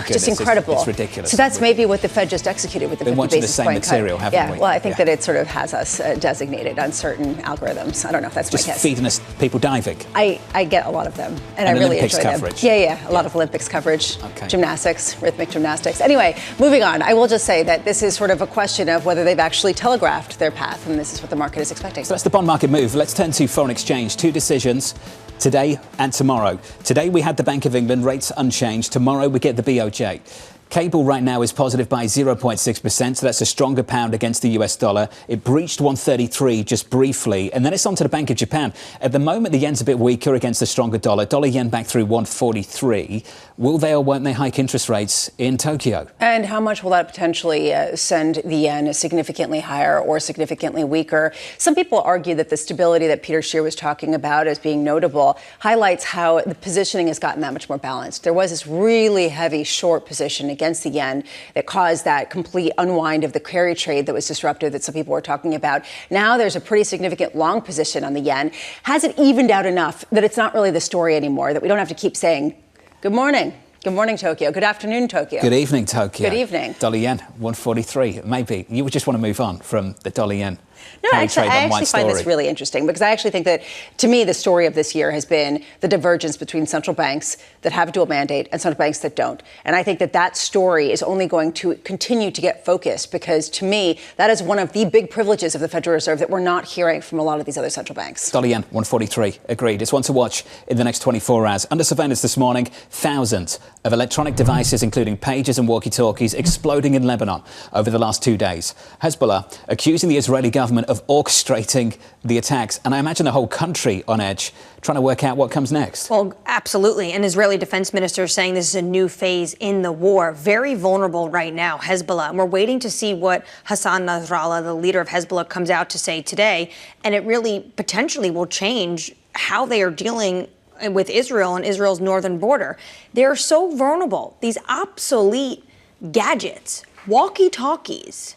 Just incredible. It's ridiculous. So that's maybe what the Fed just executed with the 50 basis point cut. Been watching the same material, haven't we? Well, I think that it sort of has us designated on certain algorithms. I don't know if that's just my guess. Feeding us people diving. I get a lot of them, and I really Olympics enjoy coverage. them. Yeah. A lot of Olympics coverage, gymnastics, rhythmic gymnastics. Anyway, moving on. I will just say that this is sort of a question of whether they've actually telegraphed their path, and this is what the market is expecting. So that's the bond market move. Let's turn to foreign exchange. 2 decisions today and tomorrow. Today we had the Bank of England rates unchanged. Tomorrow we get the BOJ. Cable right now is positive by 0.6%, so that's a stronger pound against the US dollar. It breached 133 just briefly, and then it's on to the Bank of Japan. At the moment, the yen's a bit weaker against the stronger dollar. Dollar yen back through 143. Will they or won't they hike interest rates in Tokyo? And how much will that potentially send the yen significantly higher or significantly weaker? Some people argue that the stability that Peter Tchir was talking about as being notable highlights how the positioning has gotten that much more balanced. There was this really heavy short position against the yen that caused that complete unwind of the carry trade that was disruptive that some people were talking about. Now there's a pretty significant long position on the yen. Has it evened out enough that it's not really the story anymore, that we don't have to keep saying, good morning. Good morning, Tokyo. Good afternoon, Tokyo. Good evening, Tokyo. Good evening. Dollar yen, 143. Maybe. You would just want to move on from the dollar yen. No, I actually find this really interesting because I actually think that, to me, the story of this year has been the divergence between central banks that have a dual mandate and central banks that don't. And I think that that story is only going to continue to get focused because, to me, that is one of the big privileges of the Federal Reserve that we're not hearing from a lot of these other central banks. Dollar yen, 143. Agreed. It's one to watch in the next 24 hours. Under surveillance this morning, thousands of electronic devices, including pagers and walkie-talkies, exploding in Lebanon over the last 2 days. Hezbollah accusing the Israeli government of orchestrating the attacks. And I imagine the whole country on edge, trying to work out what comes next. Well, absolutely. An Israeli defense minister saying this is a new phase in the war. Very vulnerable right now, Hezbollah. And we're waiting to see what Hassan Nasrallah, the leader of Hezbollah, comes out to say today. And it really potentially will change how they are dealing with Israel and Israel's northern border. They're so vulnerable. These obsolete gadgets, walkie-talkies,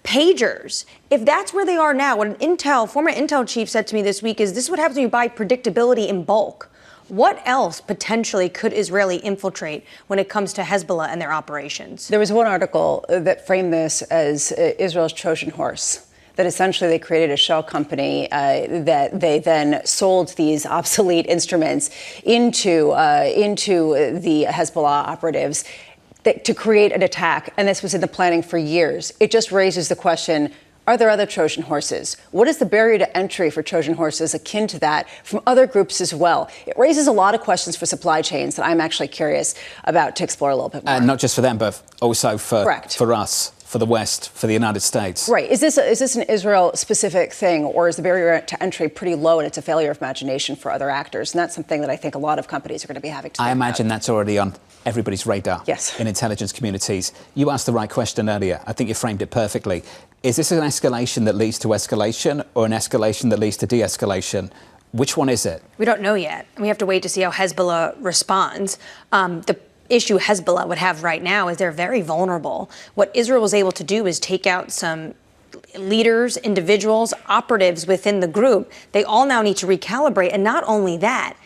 pagers. If that's where they are now, what an former Intel chief said to me this week is this is what happens when you buy predictability in bulk. What else potentially could Israeli infiltrate when it comes to Hezbollah and their operations? There was one article that framed this as Israel's Trojan horse. That essentially they created a shell company that they then sold these obsolete instruments into the Hezbollah operatives to create an attack. And this was in the planning for years. It just raises the question, are there other Trojan horses? What is the barrier to entry for Trojan horses akin to that from other groups as well? It raises a lot of questions for supply chains that I'm actually curious about to explore a little bit more. And not just for them, but also for us, for the West, for the United States. Right. Is this an Israel-specific thing, or is the barrier to entry pretty low and it's a failure of imagination for other actors? And that's something that I think a lot of companies are going to be having to I imagine that's already on everybody's radar in intelligence communities. You asked the right question earlier. I think you framed it perfectly. Is this an escalation that leads to escalation or an escalation that leads to de-escalation? Which one is it? We don't know yet. We have to wait to see how Hezbollah responds. The issue Hezbollah would have right now is they're very vulnerable. What Israel was able to do is take out some leaders, individuals, operatives within the group. They all now need to recalibrate. And not only that,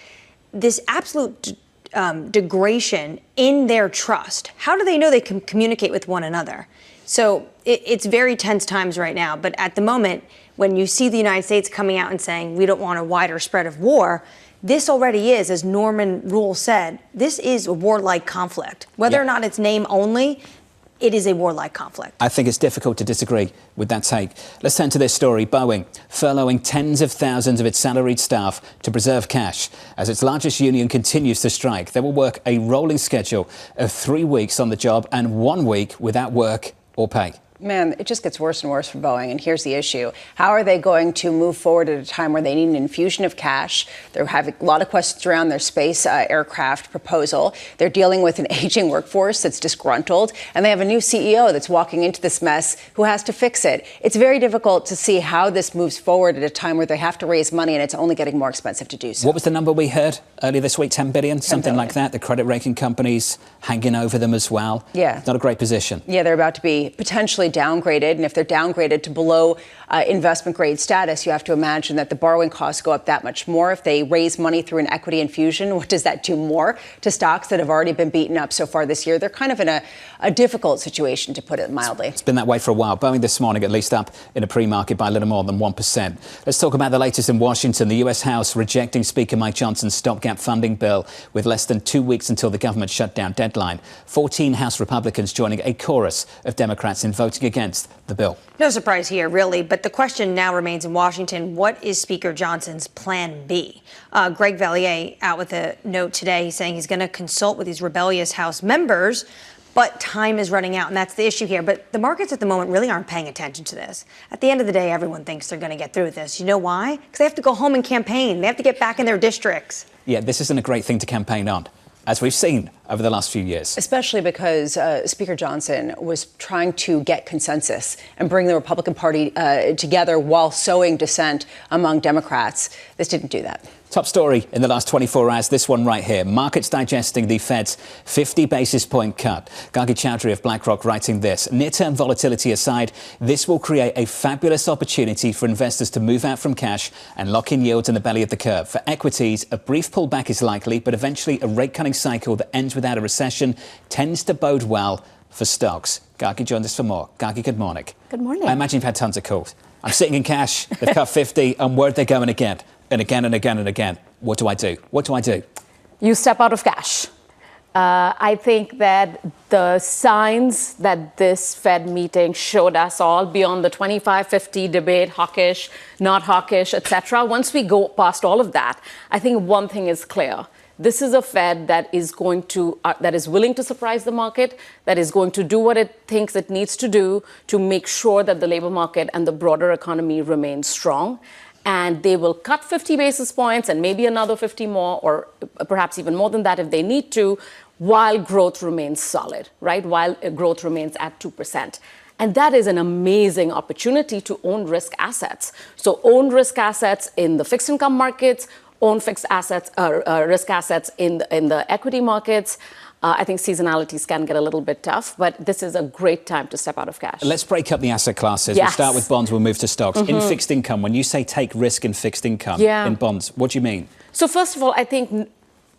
this absolute degradation in their trust. How do they know they can communicate with one another? So it's very tense times right now. But at the moment, when you see the United States coming out and saying we don't want a wider spread of war, this already is, as Norman Roule said, this is a warlike conflict. Whether or not it's name only, it is a warlike conflict. I think it's difficult to disagree with that take. Let's turn to this story. Boeing furloughing tens of thousands of its salaried staff to preserve cash. As its largest union continues to strike, they will work a rolling schedule of 3 weeks on the job and 1 week without work or pay. Man, it just gets worse and worse for Boeing. And here's the issue. How are they going to move forward at a time where they need an infusion of cash? They're having a lot of questions around their space aircraft proposal. They're dealing with an aging workforce that's disgruntled. And they have a new CEO that's walking into this mess who has to fix it. It's very difficult to see how this moves forward at a time where they have to raise money and it's only getting more expensive to do so. What was the number we heard earlier this week? 10 billion? Something like that. The credit rating companies hanging over them as well. Yeah. Not a great position. Yeah, they're about to be potentially downgraded. And if they're downgraded to below investment grade status, you have to imagine that the borrowing costs go up that much more. If they raise money through an equity infusion, what does that do more to stocks that have already been beaten up so far this year? They're kind of in a difficult situation, to put it mildly. It's been that way for a while. Boeing this morning at least up in a pre-market by a little more than 1%. Let's talk about the latest in Washington. The U.S. House rejecting Speaker Mike Johnson's stopgap funding bill with less than 2 weeks until the government shutdown deadline. 14 House Republicans joining a chorus of Democrats in voting against the bill. No surprise here, really. But the question now remains in Washington, what is Speaker Johnson's plan B? Greg Valliere out with a note today saying he's going to consult with these rebellious House members, but time is running out, and that's the issue here. But the markets at the moment really aren't paying attention to this. At the end of the day, everyone thinks they're going to get through with this. You know why? Because they have to go home and campaign. They have to get back in their districts. Yeah, this isn't a great thing to campaign on, as we've seen over the last few years. Especially because Speaker Johnson was trying to get consensus and bring the Republican Party together while sowing dissent among Democrats. This didn't do that. Top story in the last 24 hours, this one right here. Markets digesting the Fed's 50 basis point cut. Gargi Chaudhuri of BlackRock writing this. Near-term volatility aside, this will create a fabulous opportunity for investors to move out from cash and lock in yields in the belly of the curve. For equities, a brief pullback is likely, but eventually a rate-cutting cycle that ends without a recession tends to bode well for stocks. Gargi joins us for more. Gargi, good morning. Good morning. I imagine you've had tons of calls. I'm sitting in cash. They've cut 50. I'm worried they're going again. And again and again and again. What do I do? What do I do? You step out of cash. I think that the signs that this Fed meeting showed us all beyond the 25-50 debate, hawkish, not hawkish, etc. Once we go past all of that, I think one thing is clear. This is a Fed that is going to that is willing to surprise the market, that is going to do what it thinks it needs to do to make sure that the labor market and the broader economy remain strong. And they will cut 50 basis points and maybe another 50 more, or perhaps even more than that if they need to, while growth remains solid, right? While growth remains at 2%. And that is an amazing opportunity to own risk assets. So own risk assets in the fixed income markets, own fixed assets, risk assets in the equity markets. I think seasonalities can get a little bit tough, but this is a great time to step out of cash. Let's break up the asset classes. Yes. We'll start with bonds, we'll move to stocks. In fixed income, when you say take risk in fixed income, in bonds, what do you mean? So first of all, I think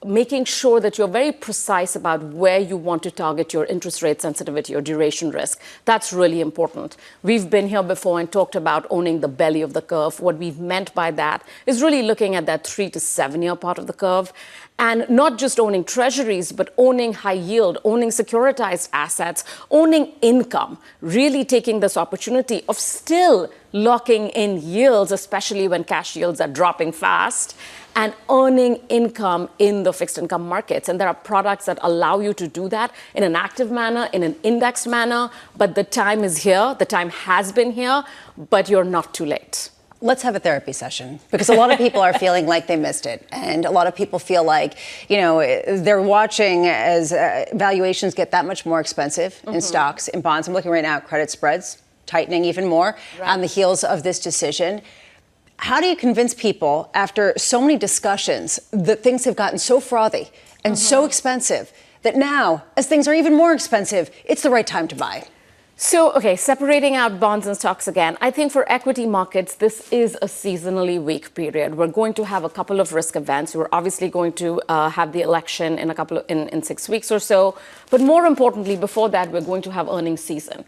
making sure that you're very precise about where you want to target your interest rate sensitivity or duration risk. That's really important. We've been here before and talked about owning the belly of the curve. What we've meant by that is really looking at that 3 to 7 year part of the curve. And not just owning treasuries, but owning high yield, owning securitized assets, owning income, really taking this opportunity of still locking in yields, especially when cash yields are dropping fast, and earning income in the fixed income markets. And there are products that allow you to do that in an active manner, in an indexed manner. But the time is here. The time has been here, but you're not too late. Let's have a therapy session, because a lot of people are feeling like they missed it. And a lot of people feel like, they're watching as valuations get that much more expensive in stocks, in bonds. I'm looking right now at credit spreads tightening even more on the heels of this decision. How do you convince people after so many discussions that things have gotten so frothy and so expensive that now, as things are even more expensive, it's the right time to buy? So, okay, separating out bonds and stocks again, I think for equity markets, this is a seasonally weak period. We're going to have a couple of risk events. We're obviously going to have the election in 6 weeks or so. But more importantly, before that, we're going to have earnings season.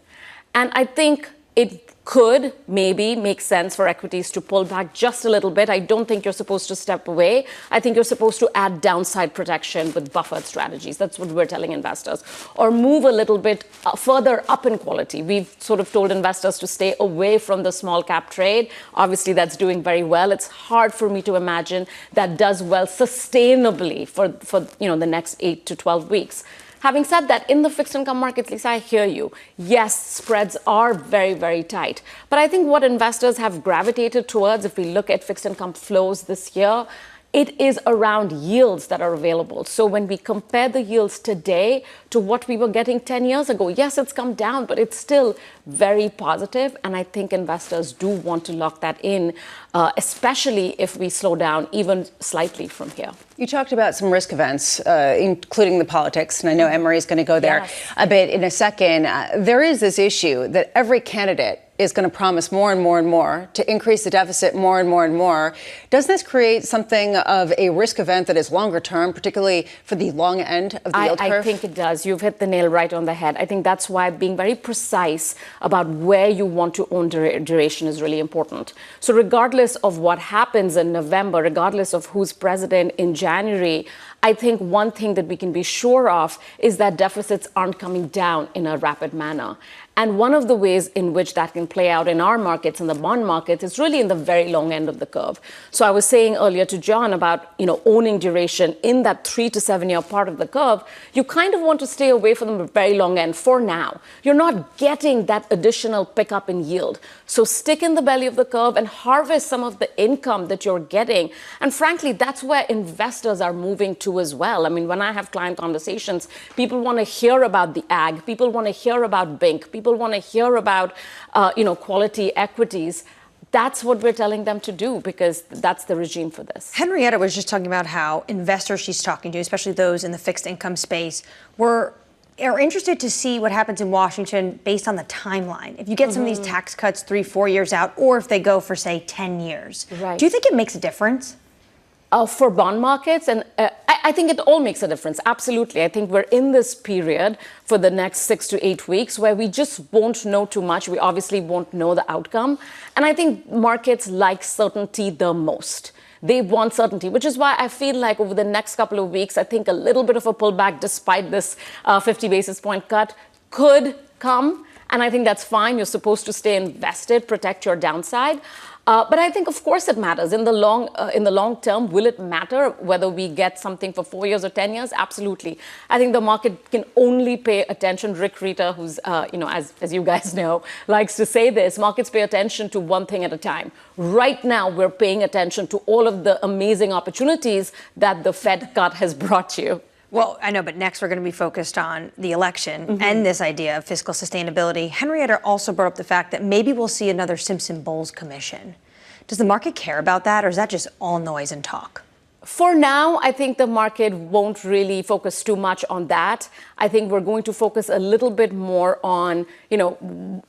And I think it could maybe make sense for equities to pull back just a little bit. I don't think you're supposed to step away. I think you're supposed to add downside protection with buffered strategies. That's what we're telling investors. Or move a little bit further up in quality. We've sort of told investors to stay away from the small cap trade. Obviously, that's doing very well. It's hard for me to imagine that does well sustainably for the next 8 to 12 weeks. Having said that, in the fixed income markets, Lisa, I hear you. Yes, spreads are very, very tight. But I think what investors have gravitated towards, if we look at fixed income flows this year, it is around yields that are available. So when we compare the yields today to what we were getting 10 years ago, yes, it's come down, but it's still very positive. And I think investors do want to lock that in, especially if we slow down even slightly from here. You talked about some risk events, including the politics, and I know Annmarie is going to go there a bit in a second. There is this issue that every candidate is going to promise more and more and more to increase the deficit more and more and more. Doesn't this create something of a risk event that is longer term, particularly for the long end of the yield curve? I think it does. You've hit the nail right on the head. I think that's why being very precise about where you want to own duration is really important. So regardless of what happens in November, regardless of who's president in January, I think one thing that we can be sure of is that deficits aren't coming down in a rapid manner. And one of the ways in which that can play out in our markets, in the bond markets, is really in the very long end of the curve. So I was saying earlier to John about, owning duration in that 3 to 7 year part of the curve. You kind of want to stay away from the very long end for now. You're not getting that additional pickup in yield. So stick in the belly of the curve and harvest some of the income that you're getting. And frankly, that's where investors are moving to as well. I mean, when I have client conversations, people want to hear about the ag. People want to hear about BINC. People want to hear about, quality equities. That's what we're telling them to do, because that's the regime for this. Henrietta was just talking about how investors she's talking to, especially those in the fixed income space, are interested to see what happens in Washington based on the timeline. If you get some of these tax cuts 3-4 years out, or if they go for, say, 10 years. Right. Do you think it makes a difference? For bond markets, and I think it all makes a difference. Absolutely. I think we're in this period for the next 6 to 8 weeks where we just won't know too much. We obviously won't know the outcome. And I think markets like certainty the most. They want certainty, which is why I feel like over the next couple of weeks, I think a little bit of a pullback despite this 50 basis point cut could come. And I think that's fine. You're supposed to stay invested, protect your downside. But I think, of course, it matters. In the long term, will it matter whether we get something for 4 years or 10 years? Absolutely. I think the market can only pay attention. Rick Rita, who's, as you guys know, likes to say this, markets pay attention to one thing at a time. Right now, we're paying attention to all of the amazing opportunities that the Fed cut has brought you. Well, I know, but next we're going to be focused on the election and this idea of fiscal sustainability. Henrietta also brought up the fact that maybe we'll see another Simpson-Bowles commission. Does the market care about that, or is that just all noise and talk? For now, I think the market won't really focus too much on that. I think we're going to focus a little bit more on,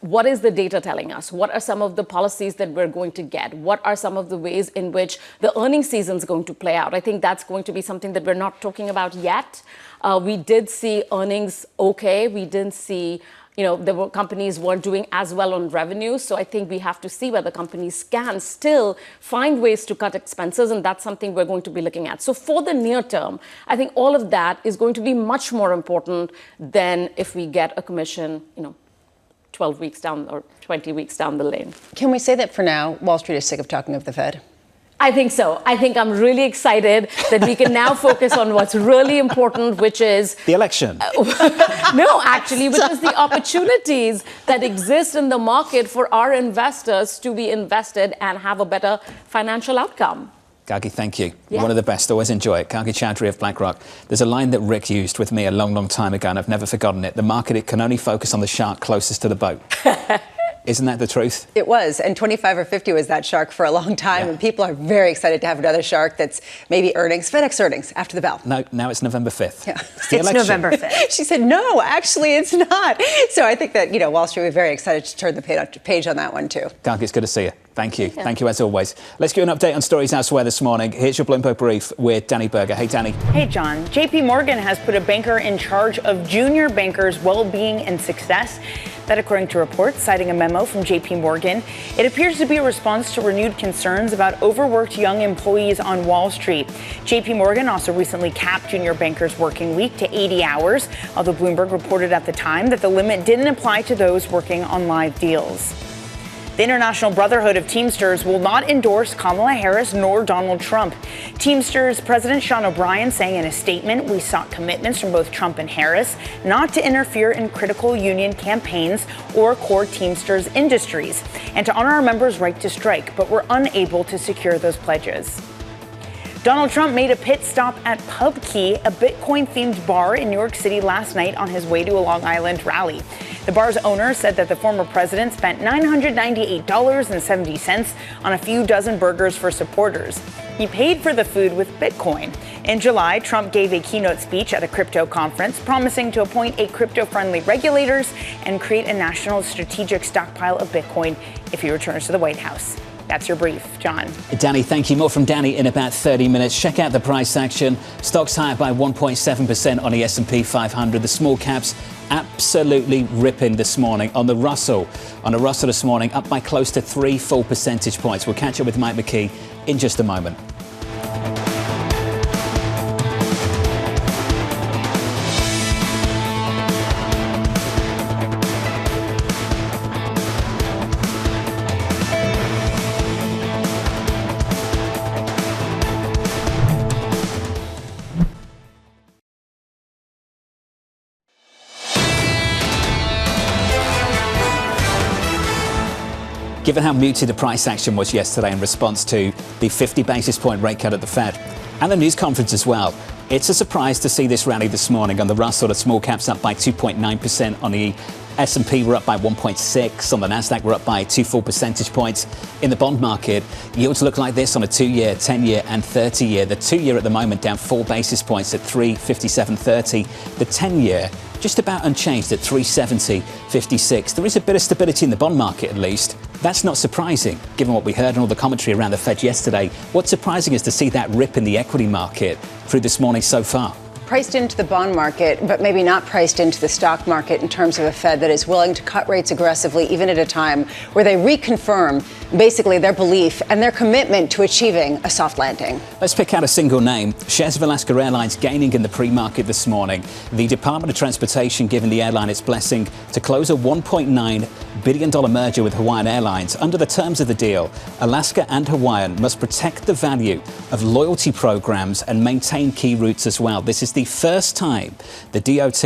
what is the data telling us? What are some of the policies that we're going to get? What are some of the ways in which the earnings season is going to play out? I think that's going to be something that we're not talking about yet. We did see earnings okay. We didn't see companies weren't doing as well on revenue. So I think we have to see whether companies can still find ways to cut expenses. And that's something we're going to be looking at. So for the near term, I think all of that is going to be much more important than if we get a commission, 12 weeks down or 20 weeks down the lane. Can we say that for now, Wall Street is sick of talking of the Fed? I think so. I think I'm really excited that we can now focus on what's really important, which is the election. No, actually, which is the opportunities that exist in the market for our investors to be invested and have a better financial outcome. Gargi, thank you. Yeah. One of the best. Always enjoy it. Gargi Chaudhuri of BlackRock. There's a line that Rick used with me a long, long time ago, and I've never forgotten it. The market, it can only focus on the shark closest to the boat. Isn't that the truth? It was, and 25 or 50 was that shark for a long time, and people are very excited to have another shark that's maybe FedEx earnings after the bell. No, now it's November 5th. Yeah. It's November 5th. She said, no, actually it's not. So I think that, Wall Street will be very excited to turn the page on that one too. Gargi, it's good to see you. Thank you. Thank you as always. Let's give you an update on stories elsewhere this morning. Here's your Bloomberg brief with Danny Berger. Hey, Danny. Hey, John. JPMorgan has put a banker in charge of junior bankers' well-being and success. That, according to reports, citing a memo from JPMorgan. It appears to be a response to renewed concerns about overworked young employees on Wall Street. JPMorgan also recently capped junior bankers' working week to 80 hours, although Bloomberg reported at the time that the limit didn't apply to those working on live deals. The International Brotherhood of Teamsters will not endorse Kamala Harris nor Donald Trump. Teamsters President Sean O'Brien saying in a statement, we sought commitments from both Trump and Harris not to interfere in critical union campaigns or core Teamsters industries, and to honor our members' right to strike, but were unable to secure those pledges. Donald Trump made a pit stop at Pub Key, a Bitcoin-themed bar in New York City last night on his way to a Long Island rally. The bar's owner said that the former president spent $998.70 on a few dozen burgers for supporters. He paid for the food with Bitcoin. In July, Trump gave a keynote speech at a crypto conference, promising to appoint a crypto-friendly regulators and create a national strategic stockpile of Bitcoin if he returns to the White House. That's your brief, John. Danny, thank you. More from Danny in about 30 minutes. Check out the price action. Stocks higher by 1.7% on the S&P 500. The small caps absolutely ripping this morning. On the Russell this morning, up by close to 3 full percentage points. We'll catch up with Mike McKee in just a moment. Given how muted the price action was yesterday in response to the 50 basis point rate cut at the Fed and the news conference as well, it's a surprise to see this rally this morning. On the Russell, the small caps up by 2.9%. On the S&P, we're up by 1.6%. On the Nasdaq, we're up by 2 full percentage points. In the bond market, yields look like this on a 2-year, 10-year and 30-year. The 2-year at the moment down 4 basis points at 357.30. The 10-year just about unchanged at 370.56. There is a bit of stability in the bond market, at least. That's not surprising, given what we heard and all the commentary around the Fed yesterday. What's surprising is to see that rip in the equity market through this morning so far. Priced into the bond market, but maybe not priced into the stock market in terms of a Fed that is willing to cut rates aggressively, even at a time where they reconfirm basically their belief and their commitment to achieving a soft landing. Let's pick out a single name. Shares of Alaska Airlines gaining in the pre-market this morning. The Department of Transportation giving the airline its blessing to close a $1.9 billion merger with Hawaiian Airlines. Under the terms of the deal, Alaska and Hawaiian must protect the value of loyalty programs and maintain key routes as well. This is the first time the DOT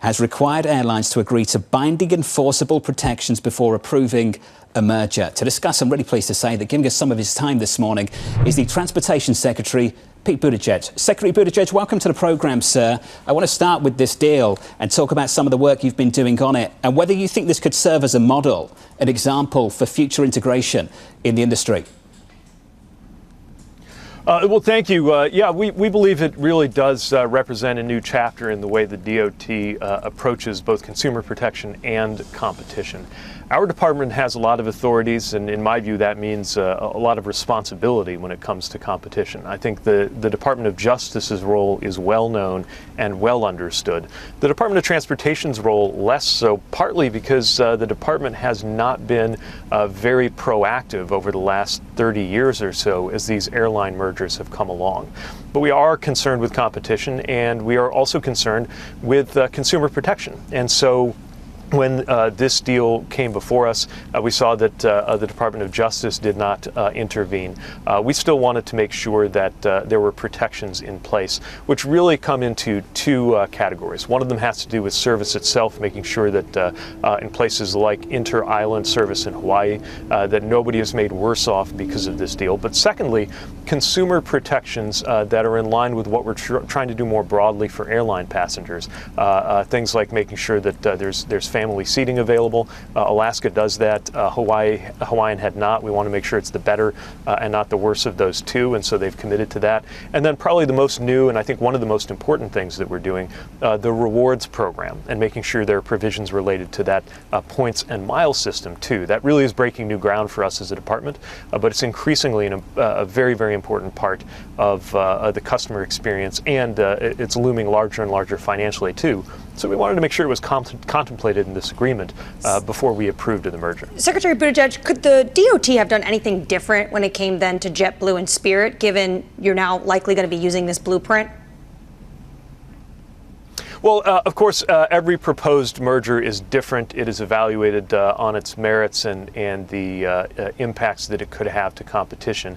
has required airlines to agree to binding enforceable protections before approving a merger. To discuss, I'm really pleased to say that giving us some of his time this morning is the Transportation Secretary, Pete Buttigieg. Secretary Buttigieg, welcome to the program, sir. I want to start with this deal and talk about some of the work you've been doing on it and whether you think this could serve as a model, an example for future integration in the industry. Well, thank you. We believe it really does represent a new chapter in the way the DOT approaches both consumer protection and competition. Our department has a lot of authorities, and in my view, that means a lot of responsibility when it comes to competition. I think the Department of Justice's role is well known and well understood. The Department of Transportation's role less so, partly because the department has not been very proactive over the last 30 years or so as these airline mergers have come along. But we are concerned with competition, and we are also concerned with consumer protection. And so When this deal came before us, we saw that the Department of Justice did not intervene. We still wanted to make sure that there were protections in place, which really come into two categories. One of them has to do with service itself, making sure that in places like inter-island service in Hawaii, that nobody is made worse off because of this deal. But secondly, consumer protections that are in line with what we're trying to do more broadly for airline passengers. Things like making sure that there's family seating available. Alaska does that. Hawaiian had not. We want to make sure it's the better and not the worse of those two, and so they've committed to that. And then probably the most new, and I think one of the most important things that we're doing, the rewards program, and making sure there are provisions related to that points and miles system too. That really is breaking new ground for us as a department, but it's increasingly a very, very important part of the customer experience, and it's looming larger and larger financially too. So we wanted to make sure it was contemplated in this agreement before we approved of the merger. Secretary Buttigieg, could the DOT have done anything different when it came then to JetBlue and Spirit, given you're now likely going to be using this blueprint? Well, of course, every proposed merger is different. It is evaluated on its merits and the impacts that it could have to competition.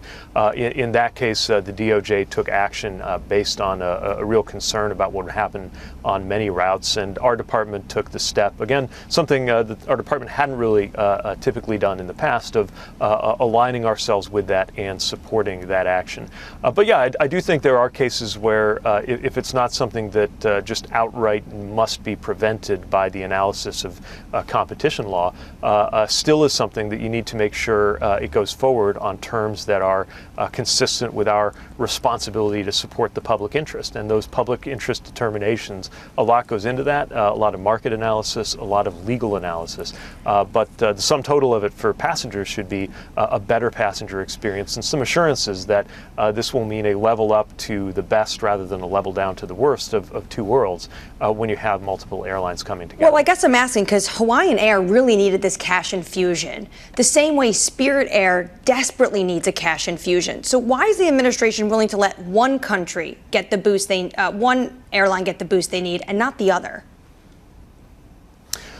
In that case, the DOJ took action based on a real concern about what would happen on many routes, and our department took the step, again, something that our department hadn't really typically done in the past, of aligning ourselves with that and supporting that action. But yeah, I do think there are cases where if it's not something that just outright must be prevented by the analysis of competition law, still is something that you need to make sure it goes forward on terms that are consistent with our responsibility to support the public interest. And those public interest determinations, a lot goes into that, a lot of market analysis, a lot of legal analysis. But the sum total of it for passengers should be a better passenger experience and some assurances that this will mean a level up to the best rather than a level down to the worst of two worlds when you have multiple airlines coming together. Well, I guess I'm asking because Hawaiian Air really needed this cash infusion, the same way Spirit Air desperately needs a cash infusion. So why is the administration willing to let one country get the boost one airline get the boost they need and not the other?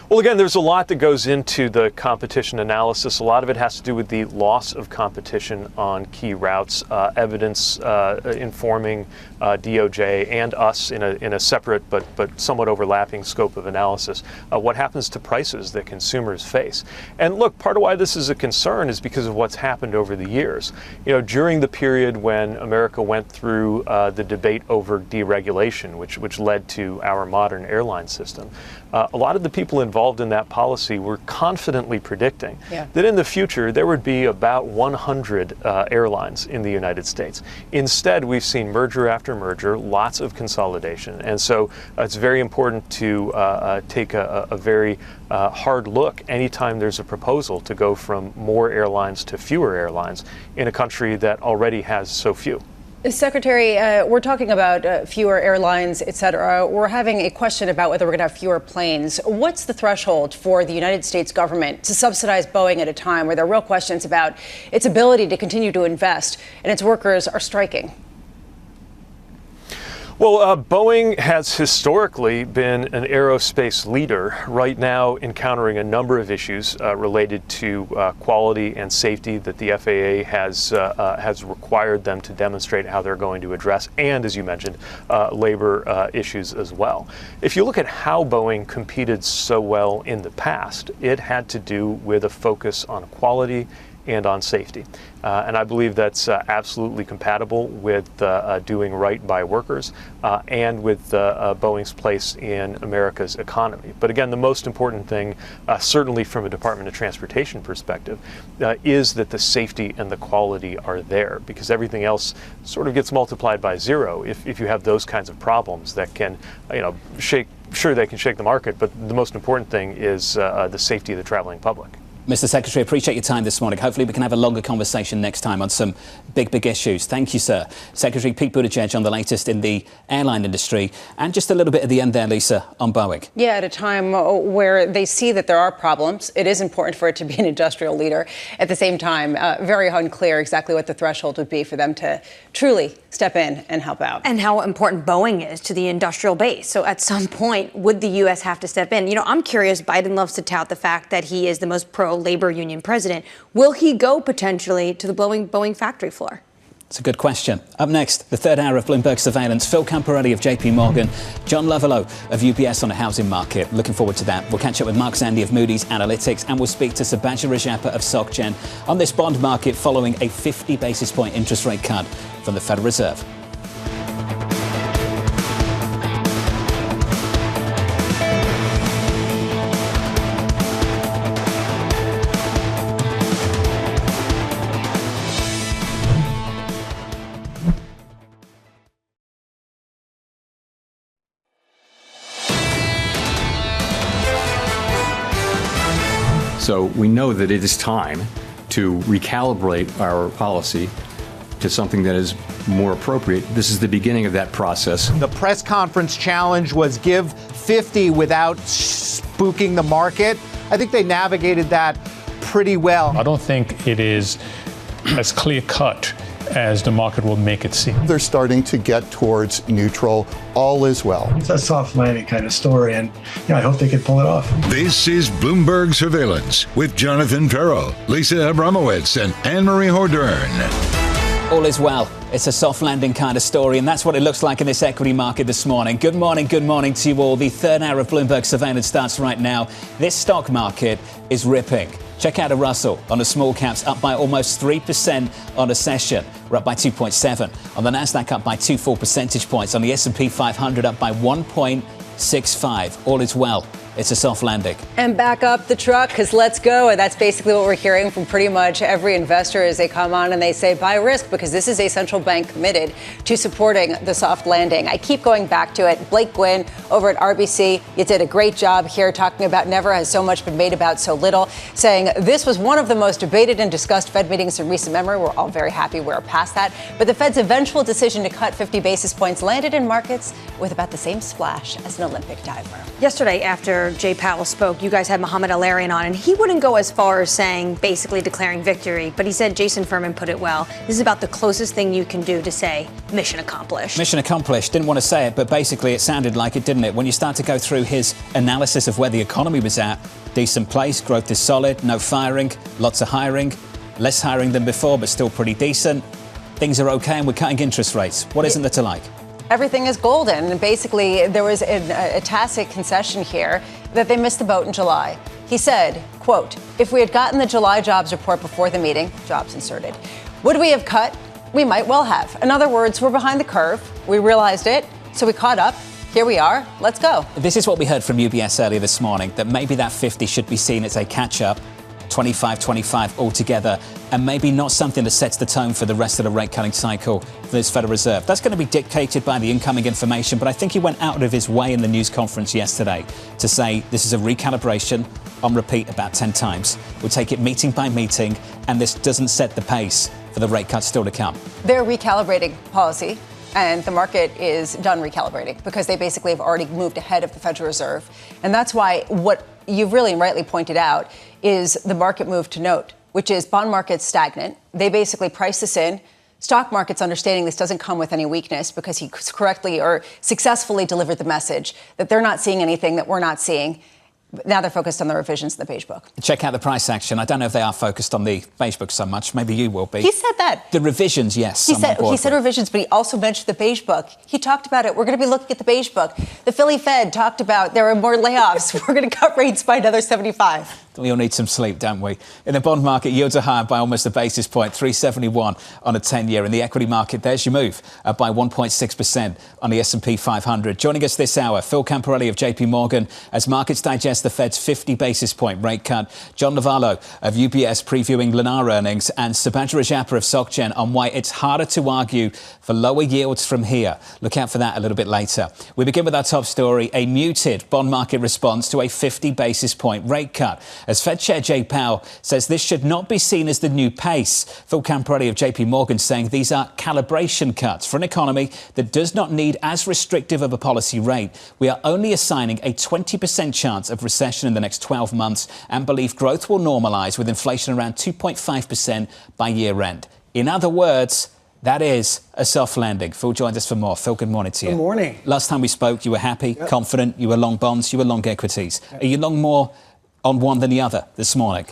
Well, again, there's a lot that goes into the competition analysis. A lot of it has to do with the loss of competition on key routes, evidence informing DOJ and us in a separate but somewhat overlapping scope of analysis. What happens to prices that consumers face? And look, part of why this is a concern is because of what's happened over the years. You know, during the period when America went through the debate over deregulation, which led to our modern airline system, a lot of the people involved in that policy were confidently predicting that in the future there would be about 100 airlines in the United States. Instead, we've seen merger after merger, lots of consolidation. And so it's very important to take a very hard look anytime there's a proposal to go from more airlines to fewer airlines in a country that already has so few. Secretary, we're talking about fewer airlines, et cetera. We're having a question about whether we're going to have fewer planes. What's the threshold for the United States government to subsidize Boeing at a time where there are real questions about its ability to continue to invest and its workers are striking? Well, Boeing has historically been an aerospace leader, right now encountering a number of issues related to quality and safety that the FAA has required them to demonstrate how they're going to address, and, as you mentioned, labor issues as well. If you look at how Boeing competed so well in the past, it had to do with a focus on quality and on safety. And I believe that's absolutely compatible with doing right by workers and with Boeing's place in America's economy. But again, the most important thing, certainly from a Department of Transportation perspective, is that the safety and the quality are there, because everything else sort of gets multiplied by zero if you have those kinds of problems that can, shake. Sure, they can shake the market, but the most important thing is the safety of the traveling public. Mr. Secretary, appreciate your time this morning. Hopefully we can have a longer conversation next time on some big issues. Thank you, sir. Secretary Pete Buttigieg on the latest in the airline industry. And just a little bit at the end there, Lisa, on Boeing. Yeah, at a time where they see that there are problems, it is important for it to be an industrial leader. At the same time, very unclear exactly what the threshold would be for them to truly step in and help out. And how important Boeing is to the industrial base. So at some point, would the U.S. have to step in? You know, I'm curious. Biden loves to tout the fact that he is the most pro-labor union president. Will he go potentially to the Boeing factory floor? It's a good question. Up next, the third hour of Bloomberg Surveillance. Phil Camporeale of JPMorgan, John Lovallo of UBS on the housing market. Looking forward to that. We'll catch up with Mark Zandi of Moody's Analytics, and we'll speak to Subadra Rajappa of SocGen on this bond market following a 50 basis point interest rate cut from the Federal Reserve. So we know that it is time to recalibrate our policy to something that is more appropriate. This is the beginning of that process. The press conference challenge was give 50 without spooking the market. I think they navigated that pretty well. I don't think it is as clear-cut as the market will make it seem. They're starting to get towards neutral. All is well. It's a soft landing kind of story, and I hope they can pull it off. This is Bloomberg Surveillance with Jonathan Ferro, Lisa Abramowicz, and Annmarie Hordern. All is well. It's a soft landing kind of story, and that's what it looks like in this equity market this morning. Good morning to you all. The third hour of Bloomberg Surveillance starts right now. This stock market is ripping. Check out a Russell on the small caps, up by almost 3% on a session. We're up by 2.7. On the Nasdaq, up by 2 full percentage points. On the S&P 500, up by 1.65. All is well. It's a soft landing. And back up the truck, because let's go. And that's basically what we're hearing from pretty much every investor as they come on and they say buy risk, because this is a central bank committed to supporting the soft landing. I keep going back to it. Blake Gwynn over at RBC, you did a great job here talking about never has so much been made about so little, saying this was one of the most debated and discussed Fed meetings in recent memory. We're all very happy we're past that. But the Fed's eventual decision to cut 50 basis points landed in markets with about the same splash as an Olympic diver. Yesterday, after Jay Powell spoke, you guys had Mohamed El-Erian on, and he wouldn't go as far as saying basically declaring victory, but he said, Jason Furman put it well, this is about the closest thing you can do to say mission accomplished. Mission accomplished. Didn't want to say it, but basically it sounded like it, didn't it? When you start to go through his analysis of where the economy was at, decent place, growth is solid, no firing, lots of hiring, less hiring than before, but still pretty decent. Things are okay, and we're cutting interest rates. What isn't there to like? Everything is golden. And basically, there was a tacit concession here that they missed the boat in July. He said, quote, if we had gotten the July jobs report before the meeting, jobs inserted, would we have cut? We might well have. In other words, we're behind the curve. We realized it, so we caught up. Here we are. Let's go. This is what we heard from UBS earlier this morning, that maybe that 50 should be seen as a catch-up, 25 altogether, and maybe not something that sets the tone for the rest of the rate-cutting cycle for this Federal Reserve. That's going to be dictated by the incoming information, but I think he went out of his way in the news conference yesterday to say this is a recalibration on repeat about 10 times. We'll take it meeting by meeting, and this doesn't set the pace for the rate cuts still to come. They're recalibrating policy, and the market is done recalibrating because they basically have already moved ahead of the Federal Reserve. And that's why what you've really rightly pointed out is the market move to note, which is bond markets stagnant. They basically price this in. Stock markets understanding this doesn't come with any weakness because he correctly or successfully delivered the message that they're not seeing anything that we're not seeing. Now they're focused on the revisions in the Beige Book. Check out the price action. I don't know if they are focused on the Beige Book so much. Maybe you will be. He said that. The revisions, yes. He said revisions, but he also mentioned the Beige Book. He talked about it. We're going to be looking at the Beige Book. The Philly Fed talked about there are more layoffs. We're going to cut rates by another 75. We all need some sleep, don't we? In the bond market, yields are higher by almost a basis point, 371 on a 10-year. In the equity market, there's your move, up by 1.6% on the S&P 500. Joining us this hour, Phil Camporeale of JPMorgan, as markets digest suggest the Fed's 50 basis point rate cut. John Lovallo of UBS previewing Lennar earnings, and Subadra Rajappa of SocGen on why it's harder to argue for lower yields from here. Look out for that a little bit later. We begin with our top story, a muted bond market response to a 50 basis point rate cut, as Fed Chair Jay Powell says this should not be seen as the new pace. Phil Camporeale of JPMorgan saying these are calibration cuts for an economy that does not need as restrictive of a policy rate. We are only assigning a 20% chance of recession in the next 12 months and believe growth will normalise with inflation around 2.5% by year end. In other words, that is a soft landing. Phil joins us for more. Phil, good morning to you. Good morning. Last time we spoke, you were happy, confident, you were long bonds, you were long equities. Are you long more on one than the other this morning?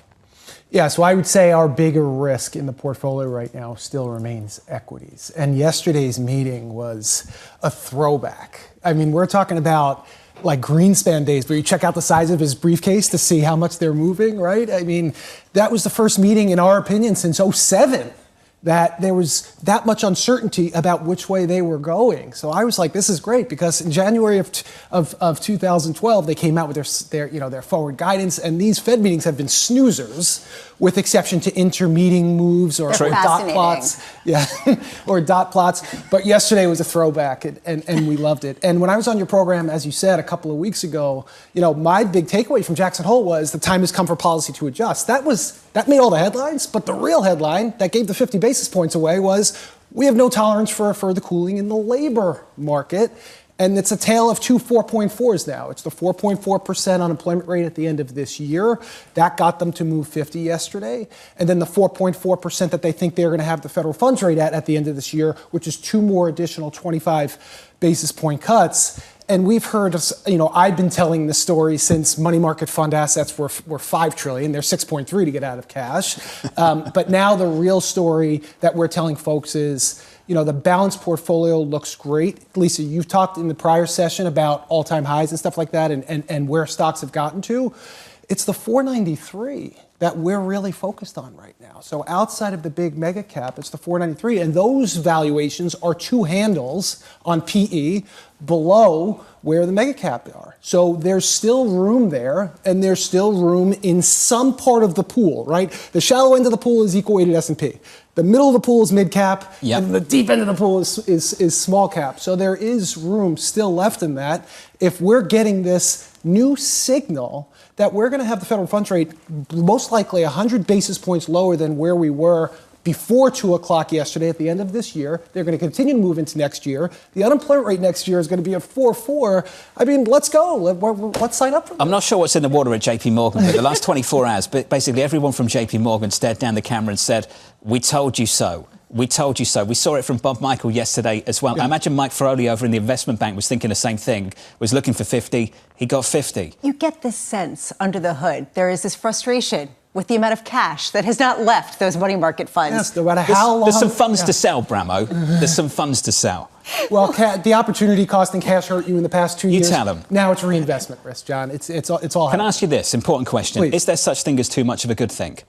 Yeah, so I would say our bigger risk in the portfolio right now still remains equities. And yesterday's meeting was a throwback. I mean, we're talking about like Greenspan days where you check out the size of his briefcase to see how much they're moving, right? I mean, that was the first meeting, in our opinion, since 2007 that there was that much uncertainty about which way they were going. So I was like, this is great, because in January of 2012, they came out with their forward guidance, and these Fed meetings have been snoozers, with exception to intermeeting moves or dot plots. Yeah, or dot plots. But yesterday was a throwback, and we loved it. And when I was on your program, as you said, a couple of weeks ago, my big takeaway from Jackson Hole was the time has come for policy to adjust. That made all the headlines, but the real headline that gave the 50 basis points away was we have no tolerance for further cooling in the labor market. And it's a tale of two 4.4s now. It's the 4.4% unemployment rate at the end of this year. That got them to move 50 yesterday. And then the 4.4% that they think they're going to have the federal funds rate at the end of this year, which is two more additional 25 basis point cuts. And we've heard, I've been telling the story since money market fund assets were $5 trillion. They're 6.3 to get out of cash. But now the real story that we're telling folks is, the balanced portfolio looks great. Lisa, you've talked in the prior session about all-time highs and stuff like that and where stocks have gotten to. It's the 493 that we're really focused on right now. So outside of the big mega cap, it's the 493. And those valuations are two handles on PE below where the mega cap are. So there's still room there, and there's still room in some part of the pool, right? The shallow end of the pool is equal weighted S&P. The middle of the pool is mid cap, and the deep end of the pool is small cap. So there is room still left in that. If we're getting this new signal that we're going to have the federal funds rate most likely 100 basis points lower than where we were before 2 o'clock yesterday at the end of this year. They're going to continue to move into next year. The unemployment rate next year is going to be at 4.4. I mean, let's go. Let's sign up for this. I'm not sure what's in the water at JPMorgan, but the last 24 hours, but basically everyone from JPMorgan stared down the camera and said, we told you so. We told you so. We saw it from Bob Michael yesterday as well. Yeah. I imagine Mike Ferroli over in the investment bank was thinking the same thing, was looking for 50. He got 50. You get this sense under the hood. There is this frustration with the amount of cash that has not left those money market funds. Yes, no matter how long. There's some funds to sell, Bramo. There's some funds to sell. Well, the opportunity cost and cash hurt you in the past 2 years. You tell them. Now it's reinvestment risk, John. It's all. Can I ask you this important question? Please. Is there such thing as too much of a good thing?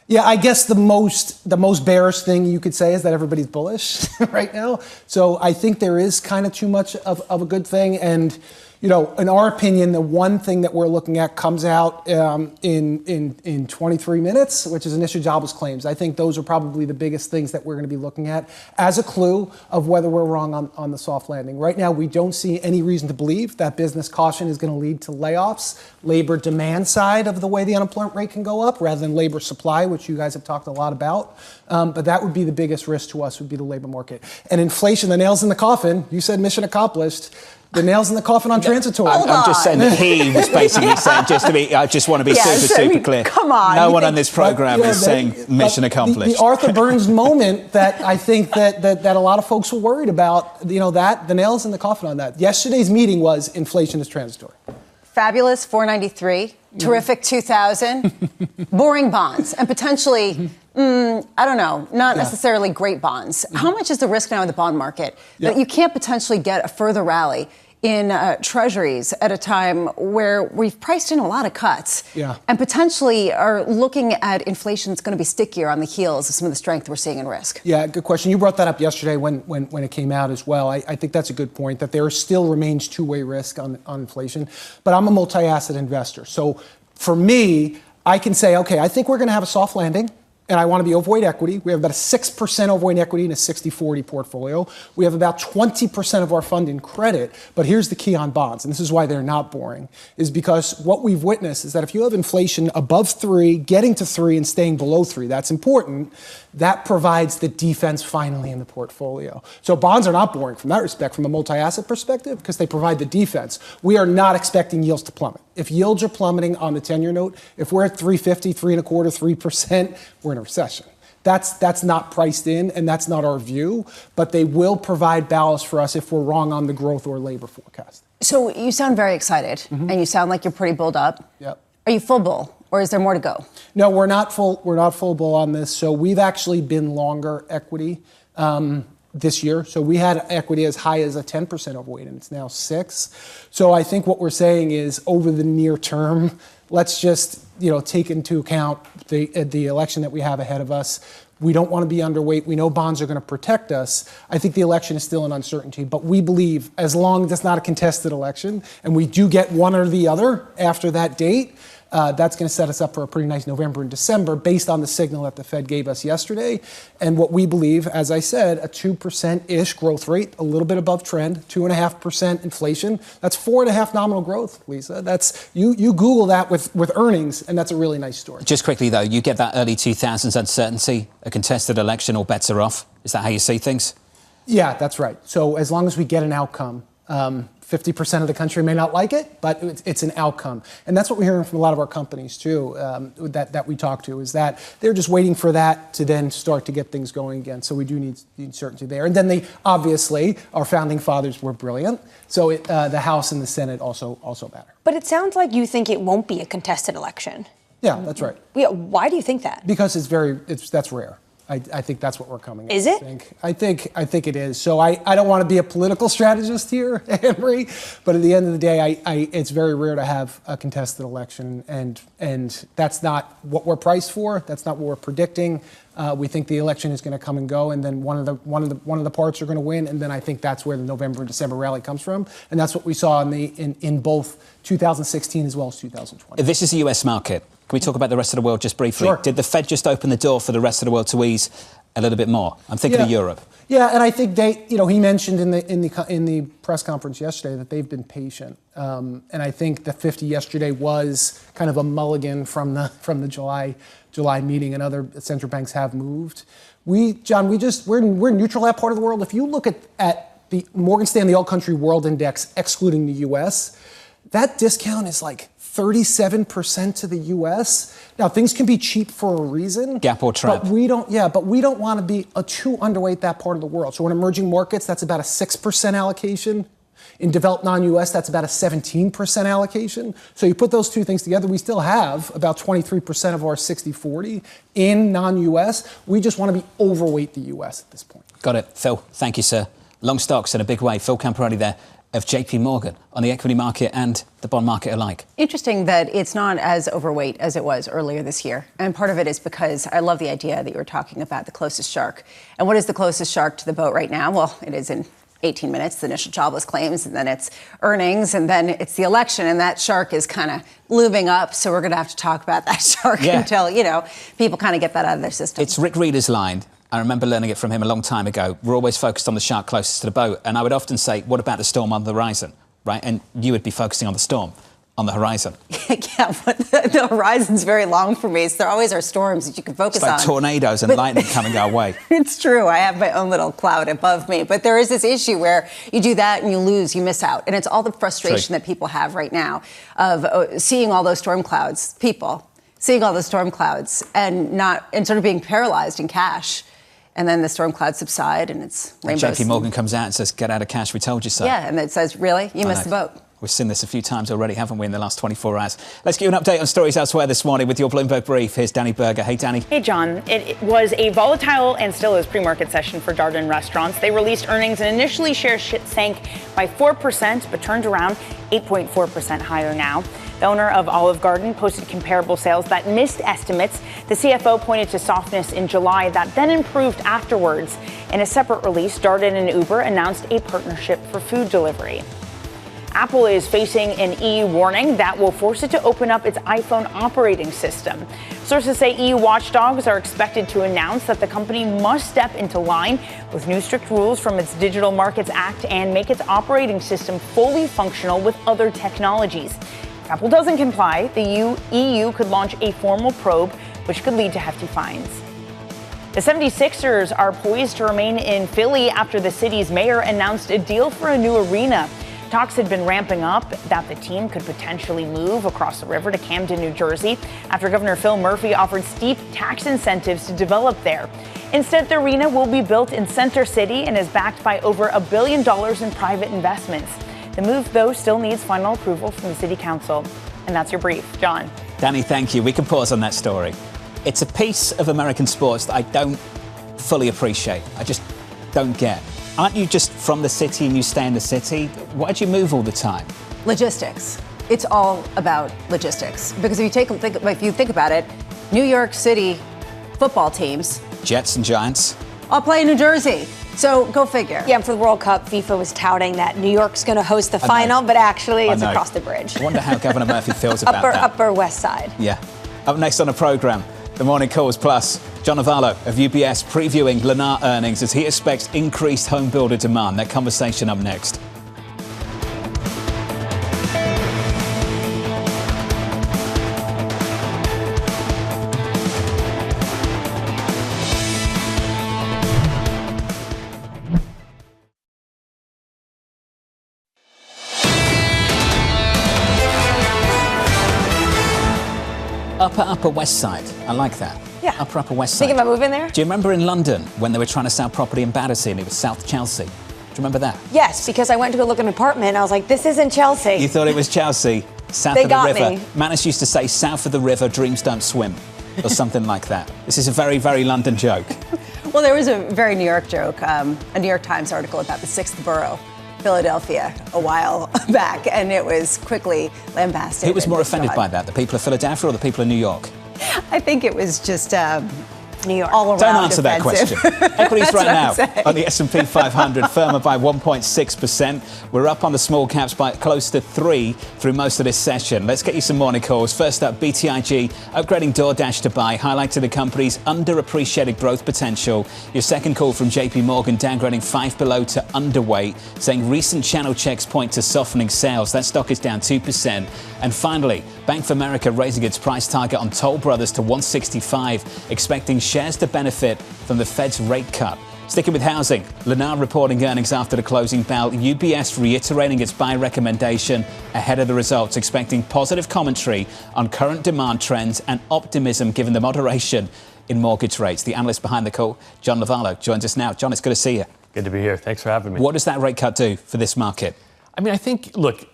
Yeah, I guess the most bearish thing you could say is that everybody's bullish right now. So I think there is kind of too much of a good thing. And, in our opinion, the one thing that we're looking at comes out in 23 minutes, which is initial jobless claims. I think those are probably the biggest things that we're going to be looking at as a clue of whether we're wrong on the soft landing. Right now, we don't see any reason to believe that business caution is going to lead to layoffs. Labor demand side of the way the unemployment rate can go up rather than labor supply, which you guys have talked a lot about. But that would be the biggest risk to us, would be the labor market. And inflation, the nails in the coffin, you said mission accomplished. The nails in the coffin on transitory. I'm just saying that he was basically saying, I just want to be super clear. Come on. No one on this program is saying mission accomplished. The Arthur Burns moment that I think that a lot of folks were worried about, that the nails in the coffin on that. Yesterday's meeting was inflation is transitory. Fabulous 493, terrific 2000, boring bonds, and potentially, I don't know, not necessarily great bonds. How much is the risk now in the bond market that you can't potentially get a further rally in treasuries at a time where we've priced in a lot of cuts and potentially are looking at inflation that's going to be stickier on the heels of some of the strength we're seeing in risk? Yeah, good question. You brought that up yesterday when it came out as well. I think that's a good point, that there still remains two-way risk on inflation. But I'm a multi-asset investor. So for me, I can say, okay, I think we're going to have a soft landing. And I want to be overweight equity. We have about a 6% overweight equity in a 60-40 portfolio. We have about 20% of our fund in credit. But here's the key on bonds, and this is why they're not boring, is because what we've witnessed is that if you have inflation above 3, getting to 3, and staying below 3, that's important. That provides the defense finally in the portfolio. So bonds are not boring from that respect, from a multi-asset perspective, because they provide the defense. We are not expecting yields to plummet. If yields are plummeting on the 10-year note, if we're at 3.50, 3.25%, 3%, we're in a recession. That's not priced in, and that's not our view, but they will provide ballast for us if we're wrong on the growth or labor forecast. So you sound very excited, and you sound like you're pretty bulled up. Yep. Are you full bull, or is there more to go? No, we're not full bull on this. So we've actually been longer equity this year. So we had equity as high as a 10% overweight, and it's now 6. So I think what we're saying is over the near term, let's just take into account the election that we have ahead of us. We don't want to be underweight. We know bonds are going to protect us. I think the election is still an uncertainty, but we believe as long as it's not a contested election and we do get one or the other after that date, that's going to set us up for a pretty nice November and December based on the signal that the Fed gave us yesterday. And what we believe, as I said, a 2%-ish growth rate, a little bit above trend, 2.5% inflation. That's 4.5 nominal growth, Lisa. That's you Google that with earnings, and that's a really nice story. Just quickly, though, you get that early 2000s uncertainty, a contested election, all bets are off. Is that how you see things? Yeah, that's right. So as long as we get an outcome, 50% of the country may not like it, but it's an outcome. And that's what we're hearing from a lot of our companies, too, that we talk to, is that they're just waiting for that to then start to get things going again. So we do need certainty there. And then obviously, our founding fathers were brilliant. So the House and the Senate also matter. But it sounds like you think it won't be a contested election. Yeah, that's right. Yeah, why do you think that? Because that's rare. I think that's what we're coming at. Is it? I think it is. So I don't want to be a political strategist here, Annmarie, but at the end of the day, it's very rare to have a contested election, and that's not what we're priced for. That's not what we're predicting. We think the election is going to come and go, and then one of the parts are going to win, and then I think that's where the November and December rally comes from, and that's what we saw in both 2016 as well as 2020. This is the U.S. market. Can we talk about the rest of the world just briefly? Sure. Did the Fed just open the door for the rest of the world to ease a little bit more? I'm thinking of Europe. Yeah, and I think he mentioned in the press conference yesterday that they've been patient, and I think the 50 yesterday was kind of a mulligan from the July meeting, and other central banks have moved. We're neutral that part of the world. If you look at the Morgan Stanley All Country World Index, excluding the U.S., that discount is like 37% to the U.S. Now, things can be cheap for a reason. Gap or trap. But we don't want to be too underweight that part of the world. So in emerging markets, that's about a 6% allocation. In developed non-U.S., that's about a 17% allocation. So you put those two things together, we still have about 23% of our 60-40 in non-U.S. We just want to be overweight the U.S. at this point. Got it. Phil, thank you, sir. Long stocks in a big way. Phil Camporeale there of JPMorgan on the equity market and the bond market alike. Interesting that it's not as overweight as it was earlier this year. And part of it is because I love the idea that you were talking about the closest shark. And what is the closest shark to the boat right now? Well, it is in 18 minutes, the initial jobless claims, and then it's earnings, and then it's the election, and that shark is kind of looming up. So we're going to have to talk about that shark until, people kind of get that out of their system. It's Rick Reeder's line. I remember learning it from him a long time ago. We're always focused on the shark closest to the boat. And I would often say, what about the storm on the horizon, right? And you would be focusing on the storm on the horizon. Yeah, but the horizon's very long for me. So there always are storms that you can focus on. It's like tornadoes and lightning coming our way. It's true. I have my own little cloud above me. But there is this issue where you do that and you lose, you miss out. And it's all the frustration that people have right now of seeing all those storm clouds, seeing all those storm clouds and sort of being paralyzed in cash. And then the storm clouds subside and it's rainbows. JPMorgan comes out and says, get out of cash, we told you so. Yeah, and it says, really? You missed the boat. We've seen this a few times already, haven't we, in the last 24 hours? Let's give you an update on stories elsewhere this morning with your Bloomberg Brief. Here's Danny Berger. Hey, Danny. Hey, John. It was a volatile and still is pre-market session for Darden restaurants. They released earnings and initially shares sank by 4%, but turned around 8.4% higher now. The owner of Olive Garden posted comparable sales that missed estimates. The CFO pointed to softness in July that then improved afterwards. In a separate release, Darden and Uber announced a partnership for food delivery. Apple is facing an EU warning that will force it to open up its iPhone operating system. Sources say EU watchdogs are expected to announce that the company must step into line with new strict rules from its Digital Markets Act and make its operating system fully functional with other technologies. If Apple doesn't comply, the EU could launch a formal probe, which could lead to hefty fines. The 76ers are poised to remain in Philly after the city's mayor announced a deal for a new arena. Talks had been ramping up that the team could potentially move across the river to Camden, New Jersey, after Governor Phil Murphy offered steep tax incentives to develop there. Instead, the arena will be built in Center City and is backed by over $1 billion in private investments. The move, though, still needs final approval from the city council. And that's your brief. John. Danny, thank you. We can pause on that story. It's a piece of American sports that I don't fully appreciate. I just don't get. Aren't you just from the city and you stay in the city? Why do you move all the time? Logistics. It's all about logistics. Because if you think about it, New York City football teams, Jets and Giants, all play in New Jersey. So go figure. Yeah, and for the World Cup, FIFA was touting that New York's going to host the final, but actually it's across the bridge. I wonder how Governor Murphy feels about that. Upper West Side. Yeah. Up next on the programme, the Morning Calls Plus. John Lovallo of UBS previewing Lennar earnings as he expects increased home builder demand. That conversation up next. Upper West Side. I like that. Yeah. Upper West Side. Thinking about moving there? Do you remember in London when they were trying to sell property in Battersea and it was South Chelsea? Do you remember that? Yes, because I went to go look at an apartment and I was like, this isn't Chelsea. You thought it was Chelsea, south They of the got river. me. Manus used to say, south of the river, dreams don't swim, or something like that. This is a very, very London joke. Well, there was a very New York joke, a New York Times article about the 6th borough, Philadelphia, a while back, and it was quickly lambasted. Who was more offended by that, the people of Philadelphia or the people of New York? I think it was just New York. All around Don't answer that offensive. question. Equities That's right what now I'm saying. on the S&P 500, firmer by 1.6%. We're up on the small caps by close to 3 through most of this session. Let's get you some morning calls. First up, BTIG upgrading DoorDash to buy, highlighting the company's underappreciated growth potential. Your second call from JPMorgan downgrading 5 below to underweight, saying recent channel checks point to softening sales. That stock is down 2%. And finally, Bank of America raising its price target on Toll Brothers to 165, expecting shares to benefit from the Fed's rate cut. Sticking with housing, Lennar reporting earnings after the closing bell. UBS reiterating its buy recommendation ahead of the results, expecting positive commentary on current demand trends and optimism given the moderation in mortgage rates. The analyst behind the call, John Lovallo, joins us now. John, it's good to see you. Good to be here. Thanks for having me. What does that rate cut do for this market? I mean, I think, look,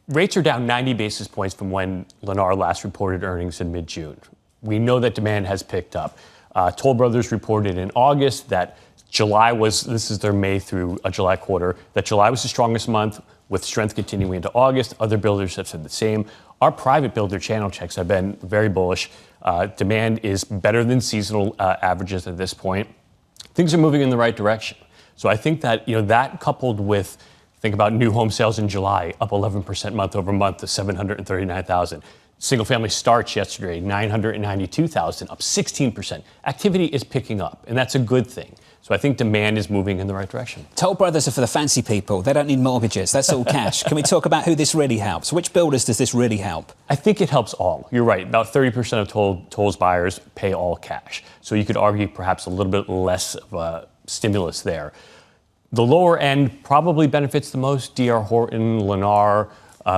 rates are down 90 basis points from when Lennar last reported earnings in mid-June. We know that demand has picked up. Toll Brothers reported in August that July was, this is their May through July quarter, that July was the strongest month with strength continuing into August. Other builders have said the same. Our private builder channel checks have been very bullish. Demand is better than seasonal averages at this point. Things are moving in the right direction. So I think that, that coupled with, think about new home sales in July, up 11% month over month to 739,000. Single-family starts yesterday, 992,000, up 16%. Activity is picking up, and that's a good thing. So I think demand is moving in the right direction. Toll Brothers are for the fancy people. They don't need mortgages. That's all cash. Can we talk about who this really helps? Which builders does this really help? I think it helps all. You're right. About 30% of Toll's buyers pay all cash. So you could argue perhaps a little bit less of a stimulus there. The lower end probably benefits the most. D.R. Horton, Lennar,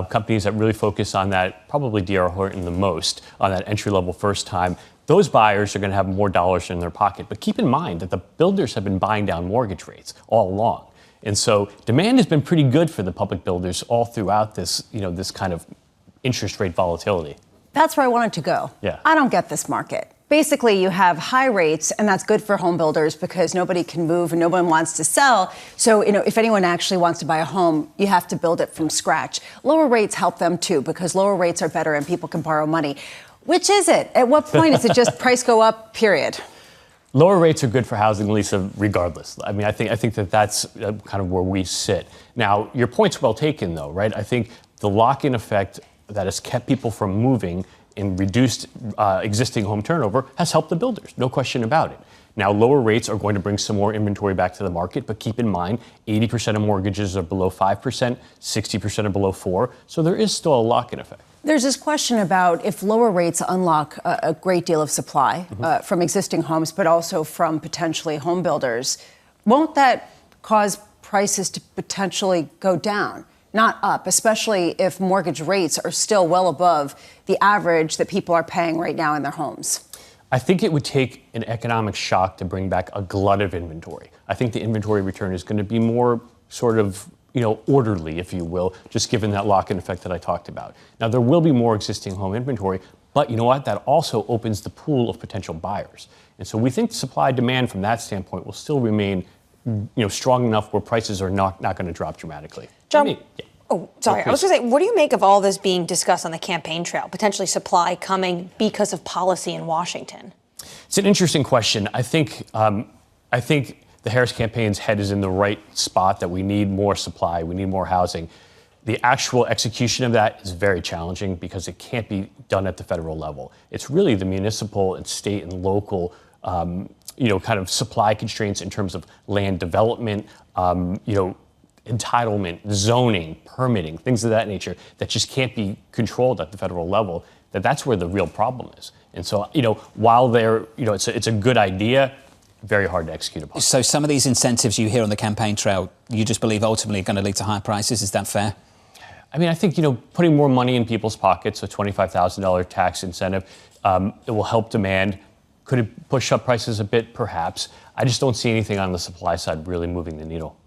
companies that really focus on that, probably D.R. Horton the most, on that entry-level first time. Those buyers are going to have more dollars in their pocket. But keep in mind that the builders have been buying down mortgage rates all along. And so demand has been pretty good for the public builders all throughout this, this kind of interest rate volatility. That's where I wanted to go. Yeah. I don't get this market. Basically, you have high rates, and that's good for home builders because nobody can move and no one wants to sell. So, if anyone actually wants to buy a home, you have to build it from scratch. Lower rates help them too because lower rates are better and people can borrow money. Which is it? At what point is it just price go up, period? Lower rates are good for housing, Lisa, regardless. I mean, I think that that's kind of where we sit. Now, your point's well taken, though, right? I think the lock-in effect that has kept people from moving and reduced existing home turnover has helped the builders, no question about it. Now, lower rates are going to bring some more inventory back to the market, but keep in mind, 80% of mortgages are below 5%, 60% are below 4%, so there is still a lock-in effect. There's this question about if lower rates unlock a great deal of supply from existing homes, but also from potentially home builders, won't that cause prices to potentially go down, not up, especially if mortgage rates are still well above the average that people are paying right now in their homes? I think it would take an economic shock to bring back a glut of inventory. I think the inventory return is going to be more sort of orderly, if you will, just given that lock-in effect that I talked about. Now, there will be more existing home inventory, but you know what? That also opens the pool of potential buyers. And so we think supply-demand from that standpoint will still remain, strong enough where prices are not going to drop dramatically. John, oh, sorry. I was going to say, what do you make of all this being discussed on the campaign trail, potentially supply coming because of policy in Washington? It's an interesting question. I think the Harris campaign's head is in the right spot, that we need more supply, we need more housing. The actual execution of that is very challenging because it can't be done at the federal level. It's really the municipal and state and local, kind of supply constraints in terms of land development, entitlement, zoning, permitting, things of that nature that just can't be controlled at the federal level. That's where the real problem is. And so, while it's a good idea, very hard to execute upon. So some of these incentives you hear on the campaign trail, you just believe ultimately are going to lead to higher prices. Is that fair? I mean, I think, putting more money in people's pockets, a $25,000 tax incentive, it will help demand. Could it push up prices a bit? Perhaps. I just don't see anything on the supply side really moving the needle.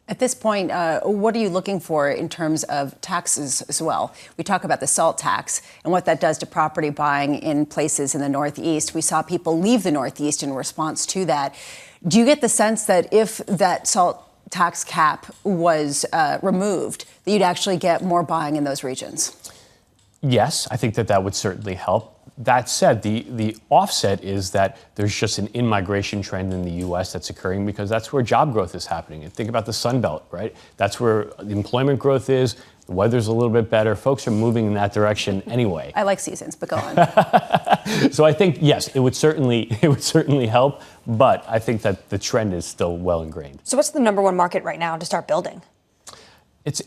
At this point, what are you looking for in terms of taxes as well? We talk about the SALT tax and what that does to property buying in places in the Northeast. We saw people leave the Northeast in response to that. Do you get the sense that if that SALT tax cap was removed, that you'd actually get more buying in those regions? Yes, I think that would certainly help. That said, the offset is that there's just an in-migration trend in the U.S. that's occurring because that's where job growth is happening. And think about the Sun Belt, right? That's where the employment growth is. The weather's a little bit better. Folks are moving in that direction anyway. I like seasons, but go on. So I think, yes, it would certainly help, but I think that the trend is still well ingrained. So what's the number one market right now to start building?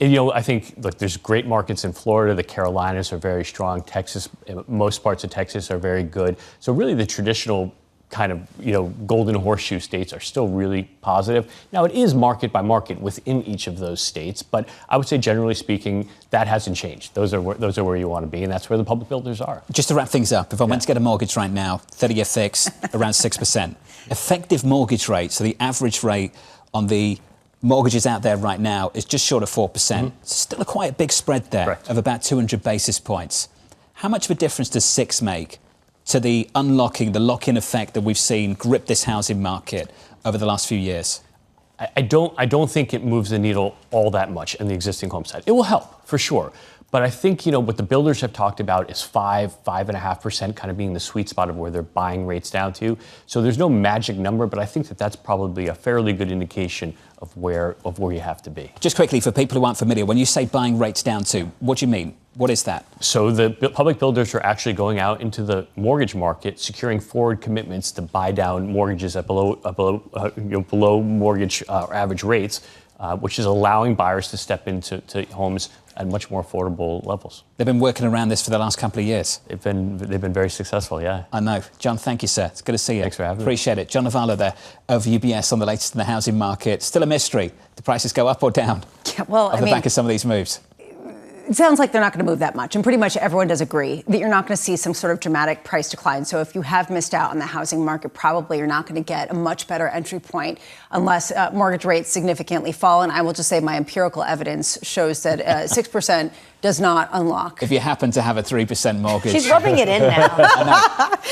I think, look, there's great markets in Florida. The Carolinas are very strong. Texas, most parts of Texas are very good. So really the traditional kind of, golden horseshoe states are still really positive. Now, it is market by market within each of those states, but I would say generally speaking, that hasn't changed. Those are where you want to be, and that's where the public builders are. Just to wrap things up, if I went to get a mortgage right now, 30-year fix, around 6%. Effective mortgage rate, so the average rate on the mortgages out there right now is just short of 4%. Mm-hmm. Still quite a big spread there. Correct. Of about 200 basis points. How much of a difference does 6 make to the unlocking, the lock-in effect that we've seen grip this housing market over the last few years? I don't think it moves the needle all that much in the existing home side. It will help, for sure. But I think, what the builders have talked about is 5.5% kind of being the sweet spot of where they're buying rates down to. So there's no magic number, but I think that's probably a fairly good indication of where you have to be. Just quickly, for people who aren't familiar, when you say buying rates down to, what do you mean? What is that? So the public builders are actually going out into the mortgage market, securing forward commitments to buy down mortgages at below mortgage average rates, which is allowing buyers to step into homes at much more affordable levels. They've been working around this for the last couple of years. They've been very successful, yeah. I know. John, thank you, sir. It's good to see you. Thanks for having me. Appreciate it. John Lovallo there of UBS on the latest in the housing market. Still a mystery. Do prices go up or down? Yeah, well, off the back of some of these moves? it sounds like they're not going to move that much. And pretty much everyone does agree that you're not going to see some sort of dramatic price decline. So if you have missed out on the housing market, probably you're not going to get a much better entry point unless mortgage rates significantly fall. And I will just say my empirical evidence shows that 6% does not unlock. If you happen to have a 3% mortgage. She's rubbing it in now.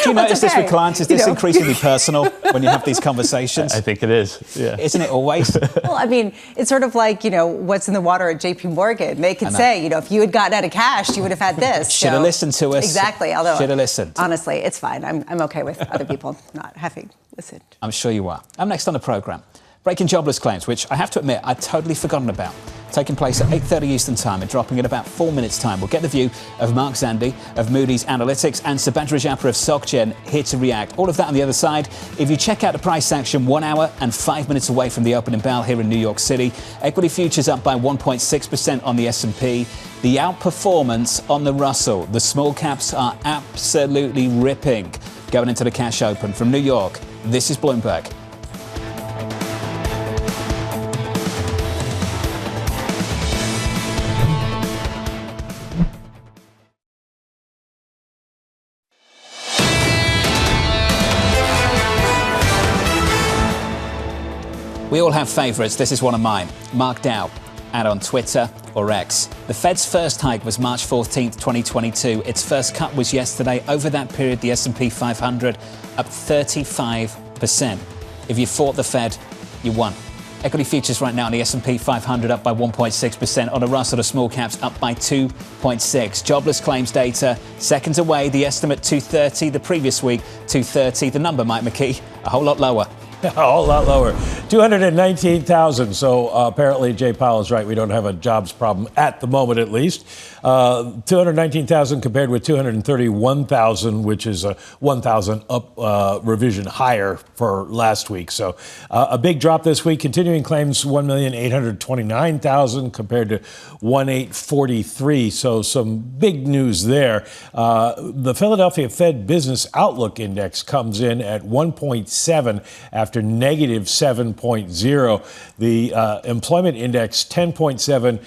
Do you notice this with clients? Is this increasingly personal when you have these conversations? I think it is, yeah. Isn't it always? Well, I mean, it's sort of like, what's in the water at JPMorgan. They could say, if you had gotten out of cash, you would have had this. Should have listened to us. Exactly. Although, should have listened. Honestly, it's fine. I'm okay with other people not having listened. I'm sure you are. I'm next on the programme. Breaking jobless claims, which I have to admit I'd totally forgotten about. Taking place at 8:30 Eastern Time and dropping in about 4 minutes' time. We'll get the view of Mark Zandi of Moody's Analytics and Subadra Rajappa of SocGen here to react. All of that on the other side. If you check out the price action 1 hour and 5 minutes away from the opening bell here in New York City, equity futures up by 1.6% on the S&P. The outperformance on the Russell. The small caps are absolutely ripping. Going into the cash open from New York, this is Bloomberg. We all have favourites. This is one of mine. Mark Dow, out on Twitter or X. The Fed's first hike was March 14th, 2022. Its first cut was yesterday. Over that period, the S&P 500 up 35%. If you fought the Fed, you won. Equity futures right now on the S&P 500 up by 1.6%. On the Russell, the small caps up by 2.6%. Jobless claims data seconds away. The estimate 230. The previous week 230. The number, Mike McKee, a whole lot lower. A whole lot lower. 219,000. So apparently Jay Powell is right. We don't have a jobs problem at the moment, at least. 219,000 compared with 231,000, which is a 1,000 up revision higher for last week. So a big drop this week. Continuing claims 1,829,000 compared to 1,843. So some big news there. The Philadelphia Fed Business Outlook Index comes in at 1.7 after negative 7.0. The employment index 10.7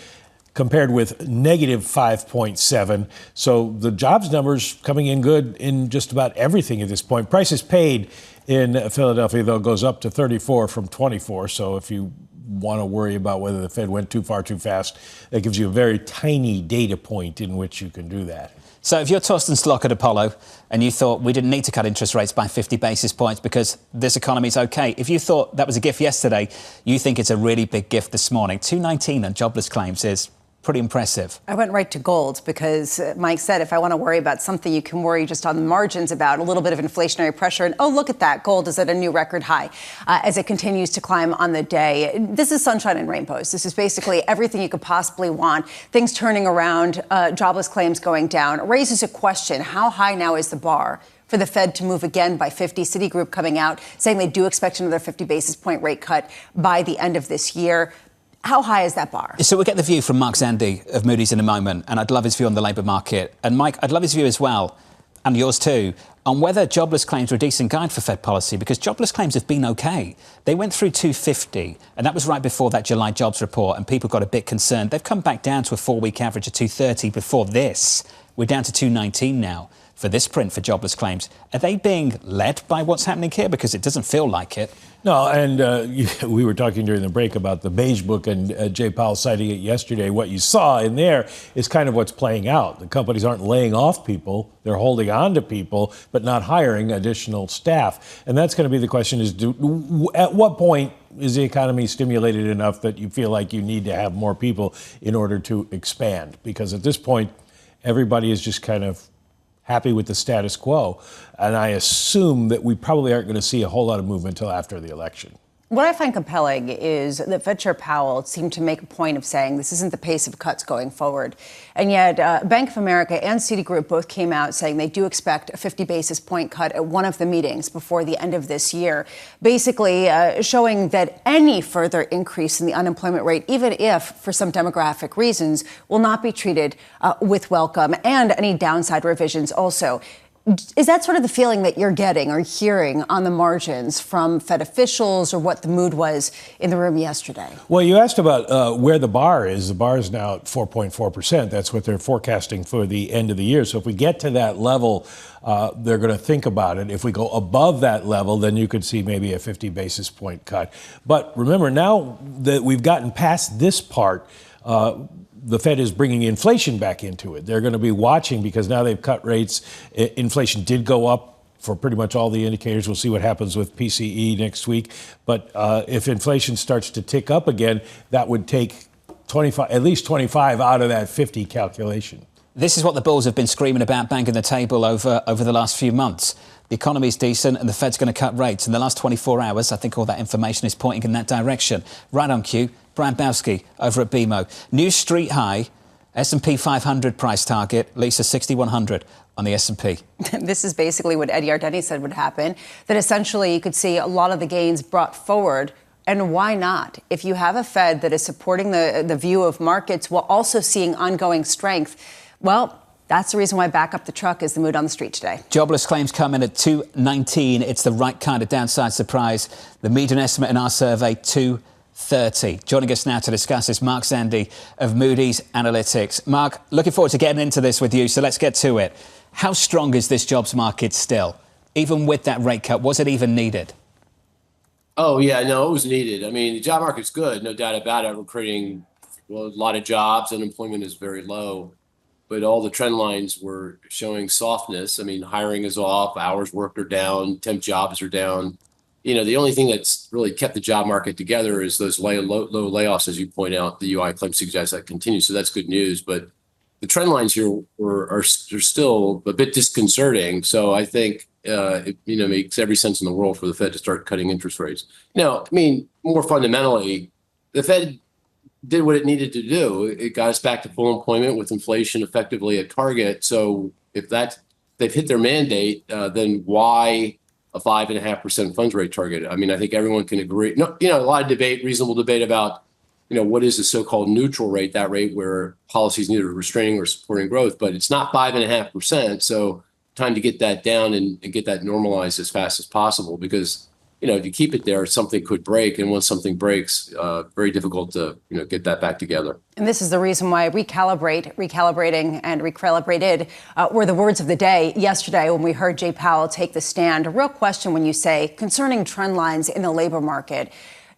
compared with negative 5.7. So the jobs numbers coming in good in just about everything at this point. Prices paid in Philadelphia, though, goes up to 34 from 24. So if you want to worry about whether the Fed went too far too fast, that gives you a very tiny data point in which you can do that. So if you're Torsten Slock at Apollo and you thought we didn't need to cut interest rates by 50 basis points because this economy is okay, if you thought that was a gift yesterday, you think it's a really big gift this morning. 219 on jobless claims is pretty impressive. I went right to gold because Mike said if I want to worry about something, you can worry just on the margins about a little bit of inflationary pressure. And, oh, look at that. Gold is at a new record high as it continues to climb on the day. This is sunshine and rainbows. This is basically everything you could possibly want. Things turning around, jobless claims going down. It raises a question. How high now is the bar for the Fed to move again by 50? Citigroup coming out saying they do expect another 50 basis point rate cut by the end of this year. How high is that bar? So we'll get the view from Mark Zandi of Moody's in a moment, and I'd love his view on the labour market. And Mike, I'd love his view as well, and yours too, on whether jobless claims are a decent guide for Fed policy, because jobless claims have been okay. They went through 250, and that was right before that July jobs report, and people got a bit concerned. They've come back down to a 4-week average of 230 before this. We're down to 219 now for this print for jobless claims. Are they being led by what's happening here? Because it doesn't feel like it. No, and we were talking during the break about the Beige Book and Jay Powell citing it yesterday. What you saw in there is kind of what's playing out. The companies aren't laying off people. They're holding on to people, but not hiring additional staff. And that's going to be the question is, at what point is the economy stimulated enough that you feel like you need to have more people in order to expand? Because at this point, everybody is just kind of happy with the status quo. And I assume that we probably aren't going to see a whole lot of movement until after the election. What I find compelling is that Fed Chair Powell seemed to make a point of saying this isn't the pace of cuts going forward. And yet Bank of America and Citigroup both came out saying they do expect a 50 basis point cut at one of the meetings before the end of this year, basically showing that any further increase in the unemployment rate, even if for some demographic reasons, will not be treated with welcome, and any downside revisions also. Is that sort of the feeling that you're getting or hearing on the margins from Fed officials, or what the mood was in the room yesterday? Well, you asked about where the bar is. The bar is now at 4.4%. That's what they're forecasting for the end of the year. So if we get to that level, they're going to think about it. If we go above that level, then you could see maybe a 50 basis point cut. But remember, now that we've gotten past this part, the Fed is bringing inflation back into it. They're going to be watching because now they've cut rates. Inflation did go up for pretty much all the indicators. We'll see what happens with PCE next week. But if inflation starts to tick up again, that would take at least 25 out of that 50 calculation. This is what the bulls have been screaming about, banging the table over the last few months. The economy's decent and the Fed's going to cut rates. In the last 24 hours, I think all that information is pointing in that direction. Right on cue, Brian Bowski over at BMO. New street high, S&P 500 price target, Lisa, 6,100 on the S&P. This is basically what Eddie Ardeni said would happen, that essentially you could see a lot of the gains brought forward. And why not? If you have a Fed that is supporting the view of markets while also seeing ongoing strength, well, that's the reason why back up the truck is the mood on the street today. Jobless claims come in at 219. It's the right kind of downside surprise. The median estimate in our survey, 230. Joining us now to discuss is Mark Zandi of Moody's Analytics. Mark, looking forward to getting into this with you, so let's get to it. How strong is this jobs market still? Even with that rate cut, was it even needed? Oh, yeah, no, it was needed. I mean, the job market's good, no doubt about it. We're creating a lot of jobs. Unemployment is very low. But all the trend lines were showing softness. I mean, hiring is off, hours worked are down, temp jobs are down. You know, the only thing that's really kept the job market together is those low layoffs, as you point out. The UI claim suggests that continues, so that's good news. But the trend lines here are still a bit disconcerting. So I think it makes every sense in the world for the Fed to start cutting interest rates. Now, I mean, more fundamentally, the Fed did what it needed to do. It got us back to full employment with inflation effectively at target. So if they've hit their mandate, then why a 5.5% funds rate target? I mean, I think everyone can agree. No, a lot of debate, reasonable debate about, what is the so-called neutral rate, that rate where policy is neither restraining or supporting growth, but it's not 5.5%. So time to get that down and get that normalized as fast as possible, because if you keep it there, something could break. And once something breaks, very difficult to, get that back together. And this is the reason why recalibrating, and recalibrated were the words of the day yesterday when we heard Jay Powell take the stand. A real question when you say concerning trend lines in the labor market.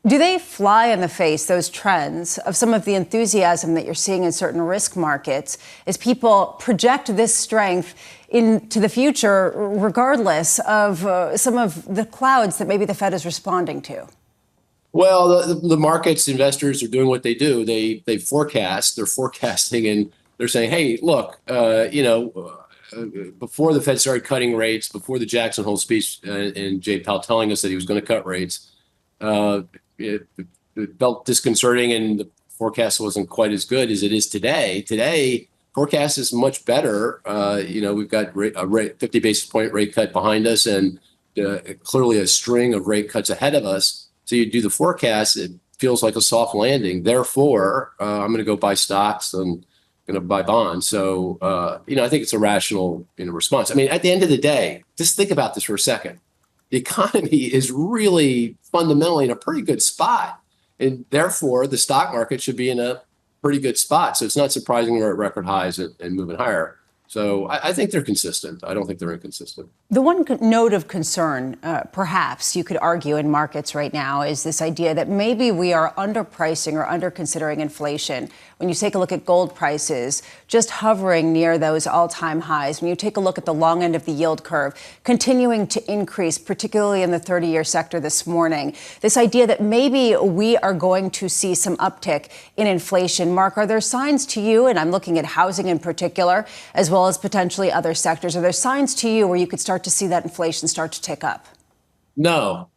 Do they fly in the face, those trends, of some of the enthusiasm that you're seeing in certain risk markets as people project this strength into the future, regardless of some of the clouds that maybe the Fed is responding to? Well, the markets, investors are doing what they do. They forecast. They're forecasting, and they're saying, "Hey, look, before the Fed started cutting rates, before the Jackson Hole speech, and Jay Powell telling us that he was going to cut rates, it felt disconcerting, and the forecast wasn't quite as good as it is today. Today, forecast is much better. We've got a 50 basis point rate cut behind us, and clearly a string of rate cuts ahead of us. So you do the forecast, it feels like a soft landing. Therefore, I'm going to go buy stocks and going to buy bonds. So, I think it's a rational response. I mean, at the end of the day, just think about this for a second. The economy is really fundamentally in a pretty good spot, and therefore the stock market should be in a pretty good spot. So it's not surprising we're at record highs and moving higher. So I think they're consistent. I don't think they're inconsistent. The one note of concern, perhaps you could argue in markets right now, is this idea that maybe we are underpricing or under-considering inflation. When you take a look at gold prices, just hovering near those all-time highs, when you take a look at the long end of the yield curve, continuing to increase, particularly in the 30-year sector this morning, this idea that maybe we are going to see some uptick in inflation. Mark, are there signs to you, and I'm looking at housing in particular, as well as potentially other sectors, are there signs to you where you could start to see that inflation start to tick up? No.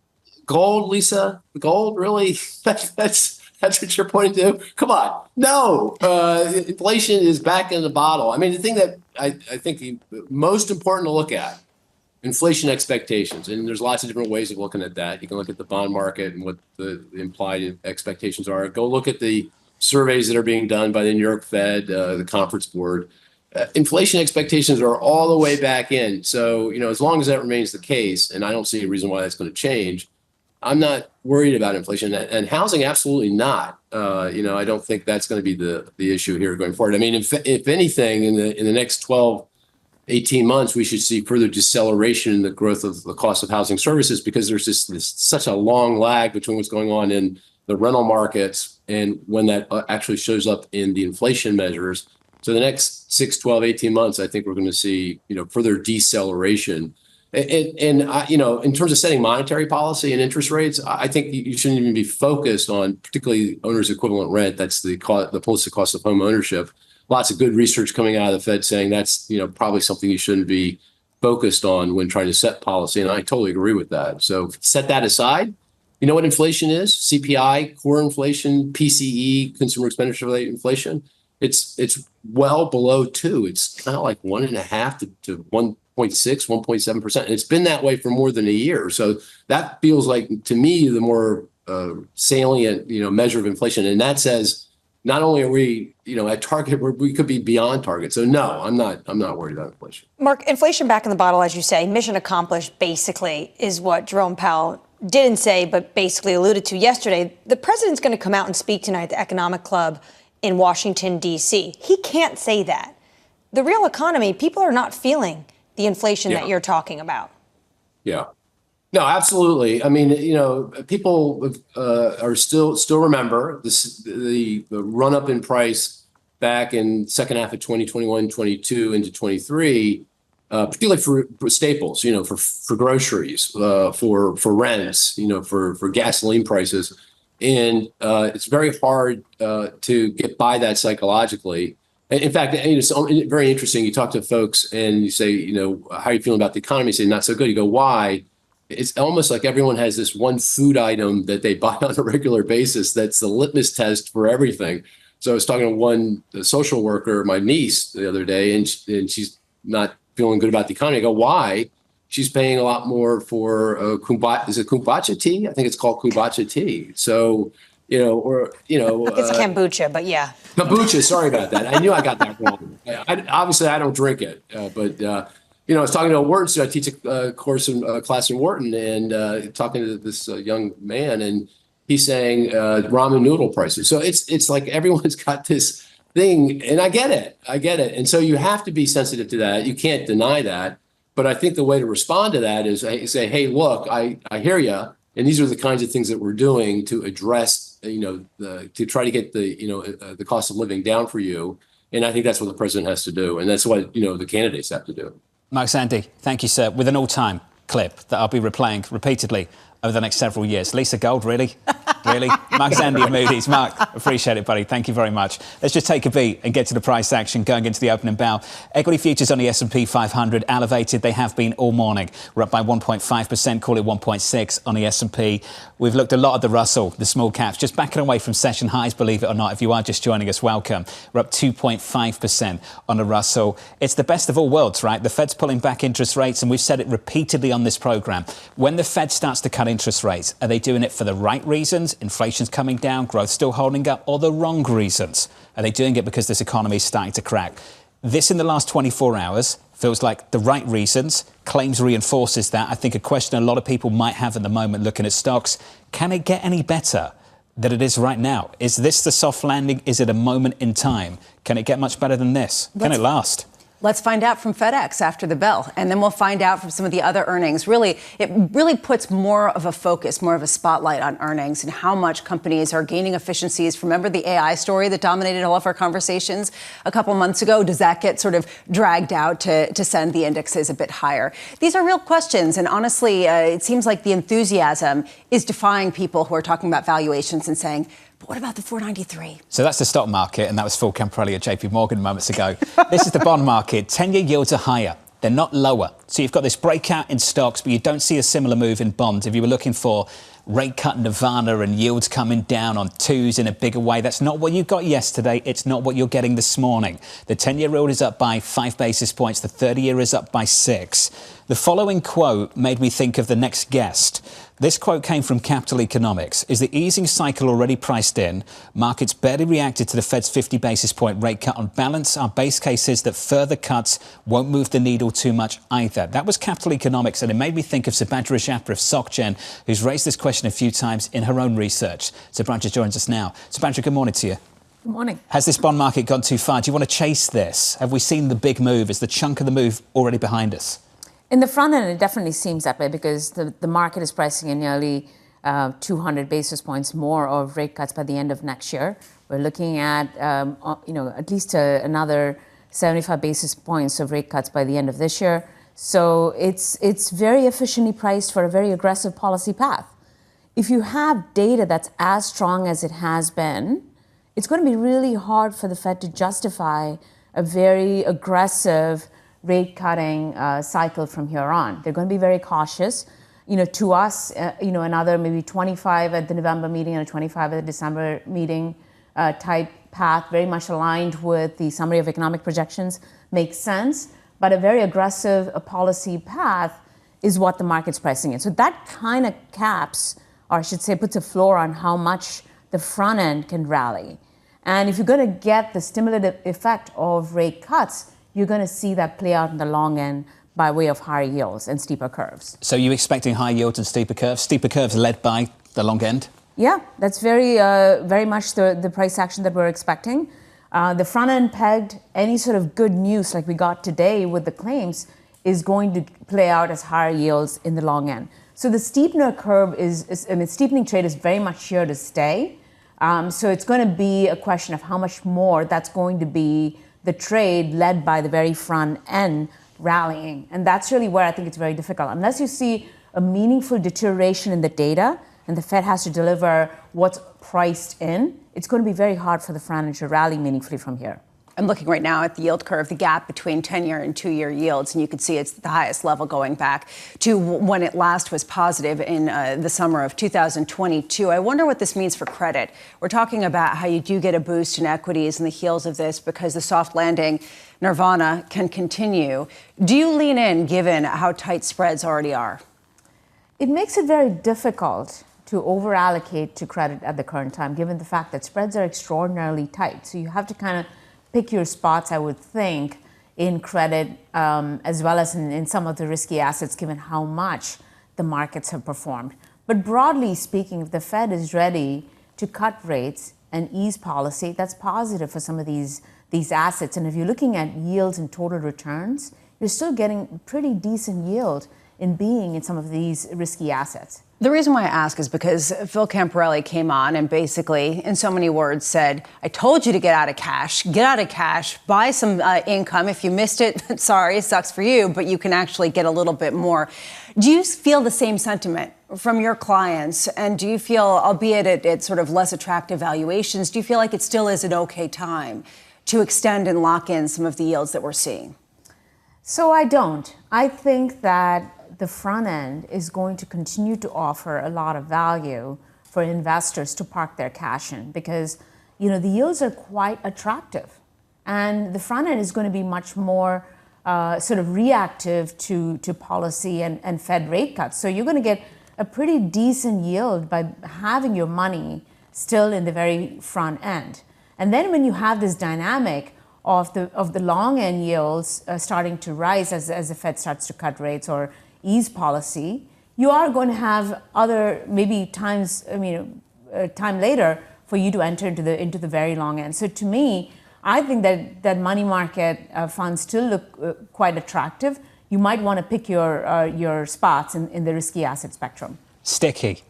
Gold, Lisa? Gold, really? That's what you're pointing to? Come on. No. Inflation is back in the bottle. I mean, the thing that I think the most important to look at, inflation expectations. And there's lots of different ways of looking at that. You can look at the bond market and what the implied expectations are. Go look at the surveys that are being done by the New York Fed, the Conference Board. inflation expectations are all the way back in. So, as long as that remains the case, and I don't see a reason why that's going to change, I'm not worried about inflation. And housing, absolutely not. I don't think that's going to be the issue here going forward. I mean, if anything, in the next 12, 18 months, we should see further deceleration in the growth of the cost of housing services, because there's such a long lag between what's going on in the rental markets and when that actually shows up in the inflation measures. So the next 6, 12, 18 months, I think we're going to see, further deceleration. And in terms of setting monetary policy and interest rates, I think you shouldn't even be focused on particularly owner's equivalent rent. That's the implicit cost of home ownership. Lots of good research coming out of the Fed saying that's, probably something you shouldn't be focused on when trying to set policy. And I totally agree with that. So set that aside. You know what inflation is? CPI, core inflation, PCE, consumer expenditure related inflation. It's well below 2. It's kind of like 1.5 to 1.6, 1.7%. And it's been that way for more than a year. So that feels like, to me, the more salient, measure of inflation. And that says, not only are we, at target, we could be beyond target. So no, I'm not worried about inflation. Mark, inflation back in the bottle, as you say, mission accomplished, basically, is what Jerome Powell didn't say, but basically alluded to yesterday. The president's going to come out and speak tonight at the Economic Club in Washington, D.C. He can't say that. The real economy, people are not feeling the inflation that you're talking about. Yeah. No, absolutely. I mean, people are still remember the run up in price back in second half of 2021, 22 into 23, particularly for staples, for groceries, for rents, for gasoline prices. And it's very hard to get by that psychologically. In fact, it's very interesting. You talk to folks and you say, how are you feeling about the economy? You say, not so good. You go, why? It's almost like everyone has this one food item that they buy on a regular basis that's the litmus test for everything. So I was talking to one social worker, my niece, the other day, and she's not feeling good about the economy. I go, why? She's paying a lot more for kombucha tea? I think it's called kombucha tea. So, it's kombucha, but yeah. Kombucha, sorry about that. I knew I got that wrong. Obviously, I don't drink it, but I was talking to a Wharton student. I teach a class in Wharton, and talking to this young man, and he's saying ramen noodle prices. So it's like everyone's got this thing, and I get it. And so you have to be sensitive to that. You can't deny that. But I think the way to respond to that is say, hey, look, I hear you, and these are the kinds of things that we're doing to address, to try to get the cost of living down for you. And I think that's what the president has to do, and that's what the candidates have to do. Mark Zandi, thank you, sir, with an all-time clip that I'll be replaying repeatedly over the next several years. Lisa Gold, really? Really? Mark Zandi of Moody's. Mark, appreciate it, buddy. Thank you very much. Let's just take a beat and get to the price action going into the opening bell. Equity futures on the S&P 500 elevated. They have been all morning. We're up by 1.5%, call it 1.6 on the S&P. We've looked a lot at the Russell, the small caps, just backing away from session highs, believe it or not. If you are just joining us, welcome. We're up 2.5% on the Russell. It's the best of all worlds, right? The Fed's pulling back interest rates, and we've said it repeatedly on this programme. When the Fed starts to cut interest rates, are they doing it for the right reasons? Inflation's coming down, growth still holding up, or the wrong reasons? Are they doing it because this economy is starting to crack? This in the last 24 hours feels like the right reasons. Claims reinforces that. I think a question a lot of people might have at the moment looking at stocks, can it get any better than it is right now? Is this the soft landing? Is it a moment in time? Can it get much better than this? Can it last? Let's find out from FedEx after the bell, and then we'll find out from some of the other earnings. Really, it really puts more of a focus, more of a spotlight on earnings and how much companies are gaining efficiencies. Remember the AI story that dominated all of our conversations a couple months ago? Does that get sort of dragged out to send the indexes a bit higher? These are real questions, and honestly, it seems like the enthusiasm is defying people who are talking about valuations and saying, but what about the 493? So that's the stock market, and that was Phil Camporeale at JPMorgan moments ago. This is the bond market. 10-year yields are higher. They're not lower. So you've got this breakout in stocks, but you don't see a similar move in bonds. If you were looking for rate cut nirvana and yields coming down on twos in a bigger way, that's not what you got yesterday. It's not what you're getting this morning. The 10-year yield is up by 5 basis points. The 30-year is up by 6. The following quote made me think of the next guest. This quote came from Capital Economics. Is the easing cycle already priced in? Markets barely reacted to the Fed's 50 basis point rate cut. On balance, our base case is that further cuts won't move the needle too much either. That was Capital Economics, and it made me think of Subadra of SocGen, who's raised this question a few times in her own research. Subadra joins us now. Subadra, good morning to you. Good morning. Has this bond market gone too far? Do you want to chase this? Have we seen the big move? Is the chunk of the move already behind us? In the front end, it definitely seems that way because the market is pricing in nearly 200 basis points more of rate cuts by the end of next year. We're looking at, at least another 75 basis points of rate cuts by the end of this year. So it's very efficiently priced for a very aggressive policy path. If you have data that's as strong as it has been, it's going to be really hard for the Fed to justify a very aggressive rate cutting cycle from here on. They're going to be very cautious. To us, another maybe 25 at the November meeting and a 25 at the December meeting type path, very much aligned with the summary of economic projections, makes sense. But a very aggressive policy path is what the market's pricing in. So that kind of caps, or I should say puts a floor on how much the front end can rally. And if you're going to get the stimulative effect of rate cuts, you're going to see that play out in the long end by way of higher yields and steeper curves. So you're expecting high yields and steeper curves led by the long end? Yeah, that's very much the price action that we're expecting. The front end pegged, any sort of good news like we got today with the claims is going to play out as higher yields in the long end. So the steepener curve steepening trade is very much here to stay. So it's going to be a question of how much more that's going to be the trade led by the very front end rallying. And that's really where I think it's very difficult. Unless you see a meaningful deterioration in the data and the Fed has to deliver what's priced in, it's going to be very hard for the front end to rally meaningfully from here. I'm looking right now at the yield curve, the gap between 10-year and 2-year yields, and you can see it's the highest level going back to when it last was positive in the summer of 2022. I wonder what this means for credit. We're talking about how you do get a boost in equities in the heels of this because the soft landing nirvana can continue. Do you lean in given how tight spreads already are? It makes it very difficult to over-allocate to credit at the current time, given the fact that spreads are extraordinarily tight. So you have to kind of pick your spots, I would think, in credit as well as in some of the risky assets, given how much the markets have performed. But broadly speaking, if the Fed is ready to cut rates and ease policy, that's positive for some of these assets. And if you're looking at yields and total returns, you're still getting pretty decent yield in being in some of these risky assets. The reason why I ask is because Phil Camporeale came on and basically, in so many words, said, I told you to get out of cash, buy some income. If you missed it, sorry, it sucks for you, but you can actually get a little bit more. Do you feel the same sentiment from your clients? And do you feel, albeit at sort of less attractive valuations, do you feel like it still is an okay time to extend and lock in some of the yields that we're seeing? So I don't. I think that the front end is going to continue to offer a lot of value for investors to park their cash in because, the yields are quite attractive. And the front end is going to be much more sort of reactive to policy and Fed rate cuts. So you're going to get a pretty decent yield by having your money still in the very front end. And then when you have this dynamic of the long end yields starting to rise as the Fed starts to cut rates or ease policy, you are going to have other maybe time later for you to enter into the very long end. So to me, I think that money market funds still look quite attractive. You might want to pick your spots in the risky asset spectrum. Sticky.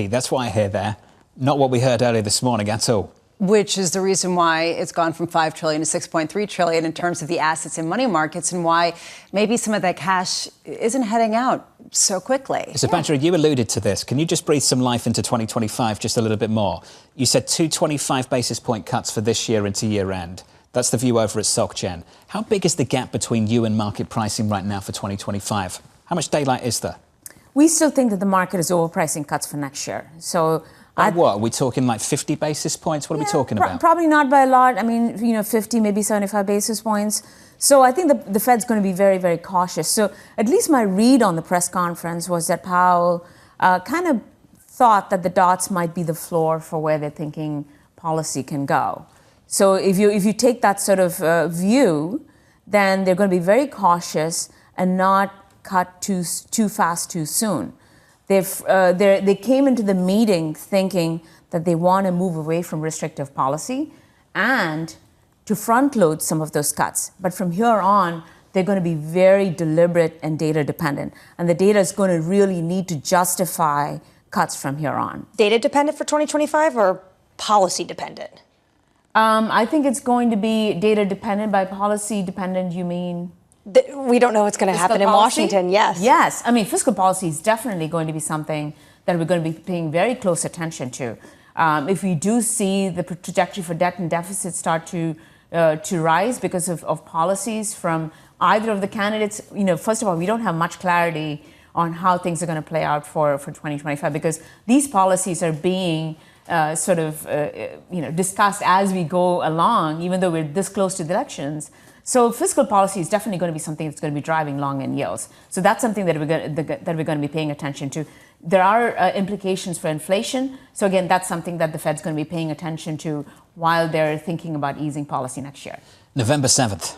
That's what I hear there. Not what we heard earlier this morning at all. Which is the reason why it's gone from $5 trillion to $6.3 trillion in terms of the assets in money markets and why maybe some of that cash isn't heading out so quickly. Subadra, you alluded to this. Can you just breathe some life into 2025 just a little bit more? You said 225 basis point cuts for this year into year end. That's the view over at SocGen. How big is the gap between you and market pricing right now for 2025? How much daylight is there? We still think that the market is overpricing cuts for next year. So what? Are we talking like 50 basis points? What are we talking about? Probably not by a lot. I mean, 50, maybe 75 basis points. So I think the Fed's going to be very, very cautious. So at least my read on the press conference was that Powell kind of thought that the dots might be the floor for where they're thinking policy can go. So if you take that sort of view, then they're going to be very cautious and not cut too fast too soon. They came into the meeting thinking that they want to move away from restrictive policy and to front load some of those cuts. But from here on, they're going to be very deliberate and data dependent. And the data is going to really need to justify cuts from here on. Data dependent for 2025 or policy dependent? I think it's going to be data dependent. By policy dependent, you mean? We don't know what's going to happen in Washington, yes. Yes. I mean, fiscal policy is definitely going to be something that we're going to be paying very close attention to. If we do see the trajectory for debt and deficit start to rise because of policies from either of the candidates, first of all, we don't have much clarity on how things are going to play out for 2025 because these policies are being discussed as we go along, even though we're this close to the elections. So fiscal policy is definitely going to be something that's going to be driving long-end yields. So that's something that we're going to be paying attention to. There are implications for inflation. So again, that's something that the Fed's going to be paying attention to while they're thinking about easing policy next year. November 7th,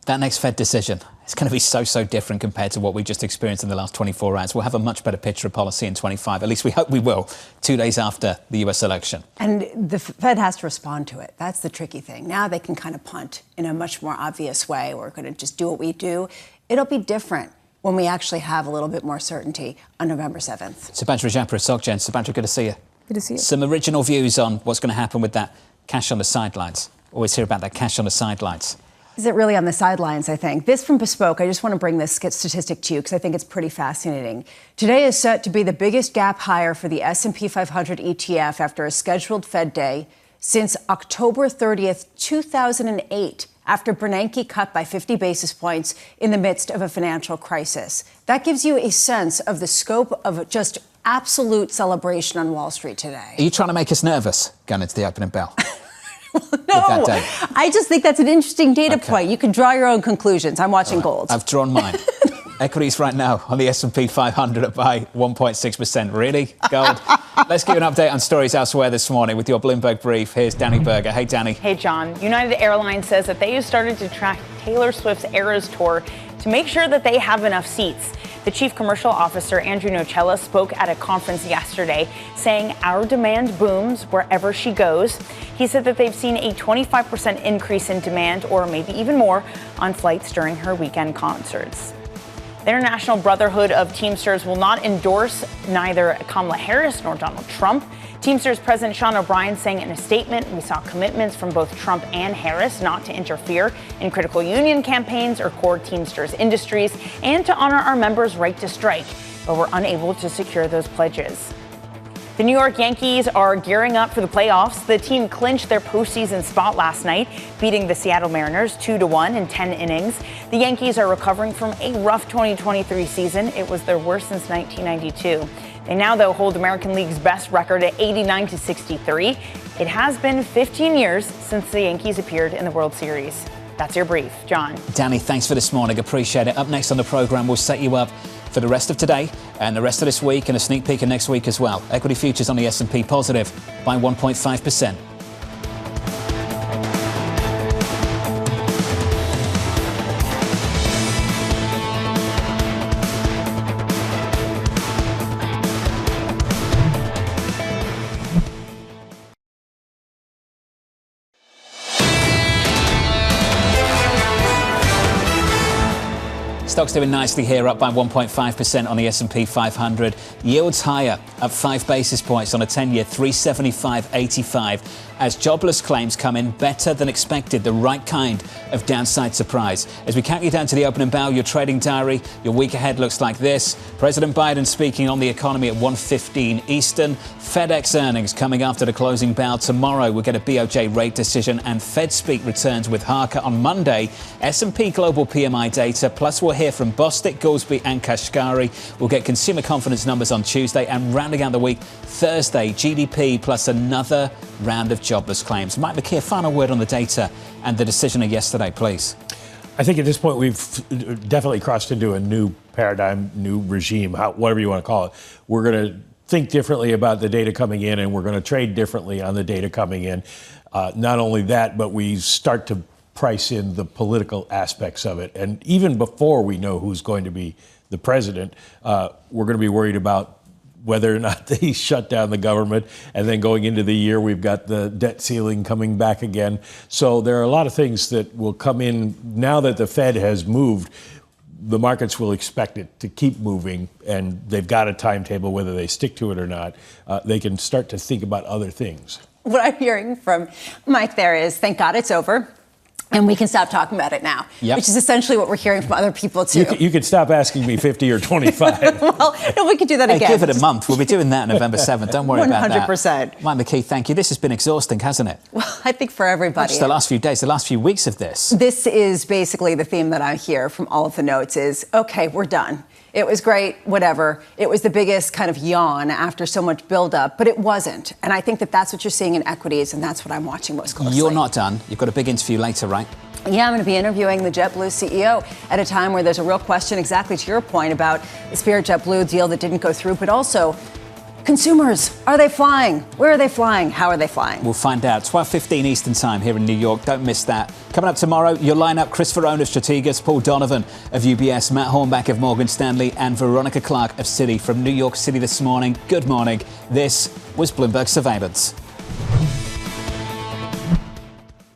that next Fed decision is going to be so different compared to what we just experienced in the last 24 hours. We'll have a much better picture of policy in 25. At least we hope we will, 2 days after the US election. And the Fed has to respond to it. That's the tricky thing. Now they can kind of punt in a much more obvious way. We're going to just do what we do. It'll be different when we actually have a little bit more certainty on November 7th. Subadra Rajappa of SocGen. Subadra, good to see you. Good to see you. Some original views on what's going to happen with that cash on the sidelines. Always hear about that cash on the sidelines. Is it really on the sidelines, I think? This from Bespoke, I just want to bring this statistic to you because I think it's pretty fascinating. Today is set to be the biggest gap higher for the S&P 500 ETF after a scheduled Fed day since October 30th, 2008, after Bernanke cut by 50 basis points in the midst of a financial crisis. That gives you a sense of the scope of just absolute celebration on Wall Street today. Are you trying to make us nervous going into the opening bell? No, I just think that's an interesting data point. You can draw your own conclusions. I'm watching gold. I've drawn mine. Equities right now on the S&P 500 up by 1.6%. Really? Gold? Let's give you an update on stories elsewhere this morning with your Bloomberg Brief. Here's Danny Berger. Hey, Danny. Hey, John. United Airlines says that they have started to track Taylor Swift's Eras Tour to make sure that they have enough seats. The chief commercial officer, Andrew Nocella, spoke at a conference yesterday saying our demand booms wherever she goes. He said that they've seen a 25% increase in demand, or maybe even more, on flights during her weekend concerts. The International Brotherhood of Teamsters will not endorse neither Kamala Harris nor Donald Trump. Teamsters President Sean O'Brien saying in a statement, we saw commitments from both Trump and Harris not to interfere in critical union campaigns or core Teamsters industries and to honor our members' right to strike, but were unable to secure those pledges. The New York Yankees are gearing up for the playoffs. The team clinched their postseason spot last night, beating the Seattle Mariners 2-1 in 10 innings. The Yankees are recovering from a rough 2023 season. It was their worst since 1992. They now, though, hold the American League's best record at 89-63. It has been 15 years since the Yankees appeared in the World Series. That's your brief. John. Danny, thanks for this morning. Appreciate it. Up next on the program, we'll set you up for the rest of today and the rest of this week and a sneak peek of next week as well. Equity futures on the S&P positive by 1.5%. Stocks doing nicely here, up by 1.5% on the S&P 500. Yields higher, up 5 basis points on a 10-year, 375.85, as jobless claims come in better than expected, the right kind of downside surprise. As we count you down to the opening bell, your trading diary, your week ahead looks like this. President Biden speaking on the economy at 1:15 Eastern. FedEx earnings coming after the closing bell tomorrow. We'll get a BOJ rate decision, and Fed speak returns with Harker on Monday. S&P global PMI data, plus we'll hear from Bostic, Goolsby and Kashkari. We'll get consumer confidence numbers on Tuesday, and rounding out the week, Thursday, GDP plus another round of jobless claims. Mike McKeer, final word on the data and the decision of yesterday, please. I think at this point we've definitely crossed into a new paradigm, new regime, whatever you want to call it. We're going to think differently about the data coming in, and we're going to trade differently on the data coming in. Not only that, but we start to price in the political aspects of it. And even before we know who's going to be the president, we're going to be worried about whether or not they shut down the government. And then going into the year, we've got the debt ceiling coming back again. So there are a lot of things that will come in now that the Fed has moved. The markets will expect it to keep moving, and they've got a timetable, whether they stick to it or not. They can start to think about other things. What I'm hearing from Mike there is, thank God it's over. And we can stop talking about it now, which is essentially what we're hearing from other people, too. You could stop asking me 50 or 25. Well, no, we could do that again. Give it a month. We'll be doing that November 7th. Don't worry about that. 100%. Mike McKee, thank you. This has been exhausting, hasn't it? Well, I think for everybody. Just the last few days, the last few weeks of this. This is basically the theme that I hear from all of the notes is, okay, we're done. It was great, whatever. It was the biggest kind of yawn after so much buildup, but it wasn't. And I think that that's what you're seeing in equities, and that's what I'm watching most closely. You're not done. You've got a big interview later, right? Yeah, I'm going to be interviewing the JetBlue CEO at a time where there's a real question, exactly to your point, about the Spirit JetBlue deal that didn't go through, but also consumers. Are they flying? Where are they flying? How are they flying? We'll find out. 12:15 Eastern Time here in New York. Don't miss that. Coming up tomorrow, your lineup: Chris Verone of Strategas, Paul Donovan of UBS, Matt Hornback of Morgan Stanley, and Veronica Clark of Citi from New York City this morning. Good morning. This was Bloomberg Surveillance.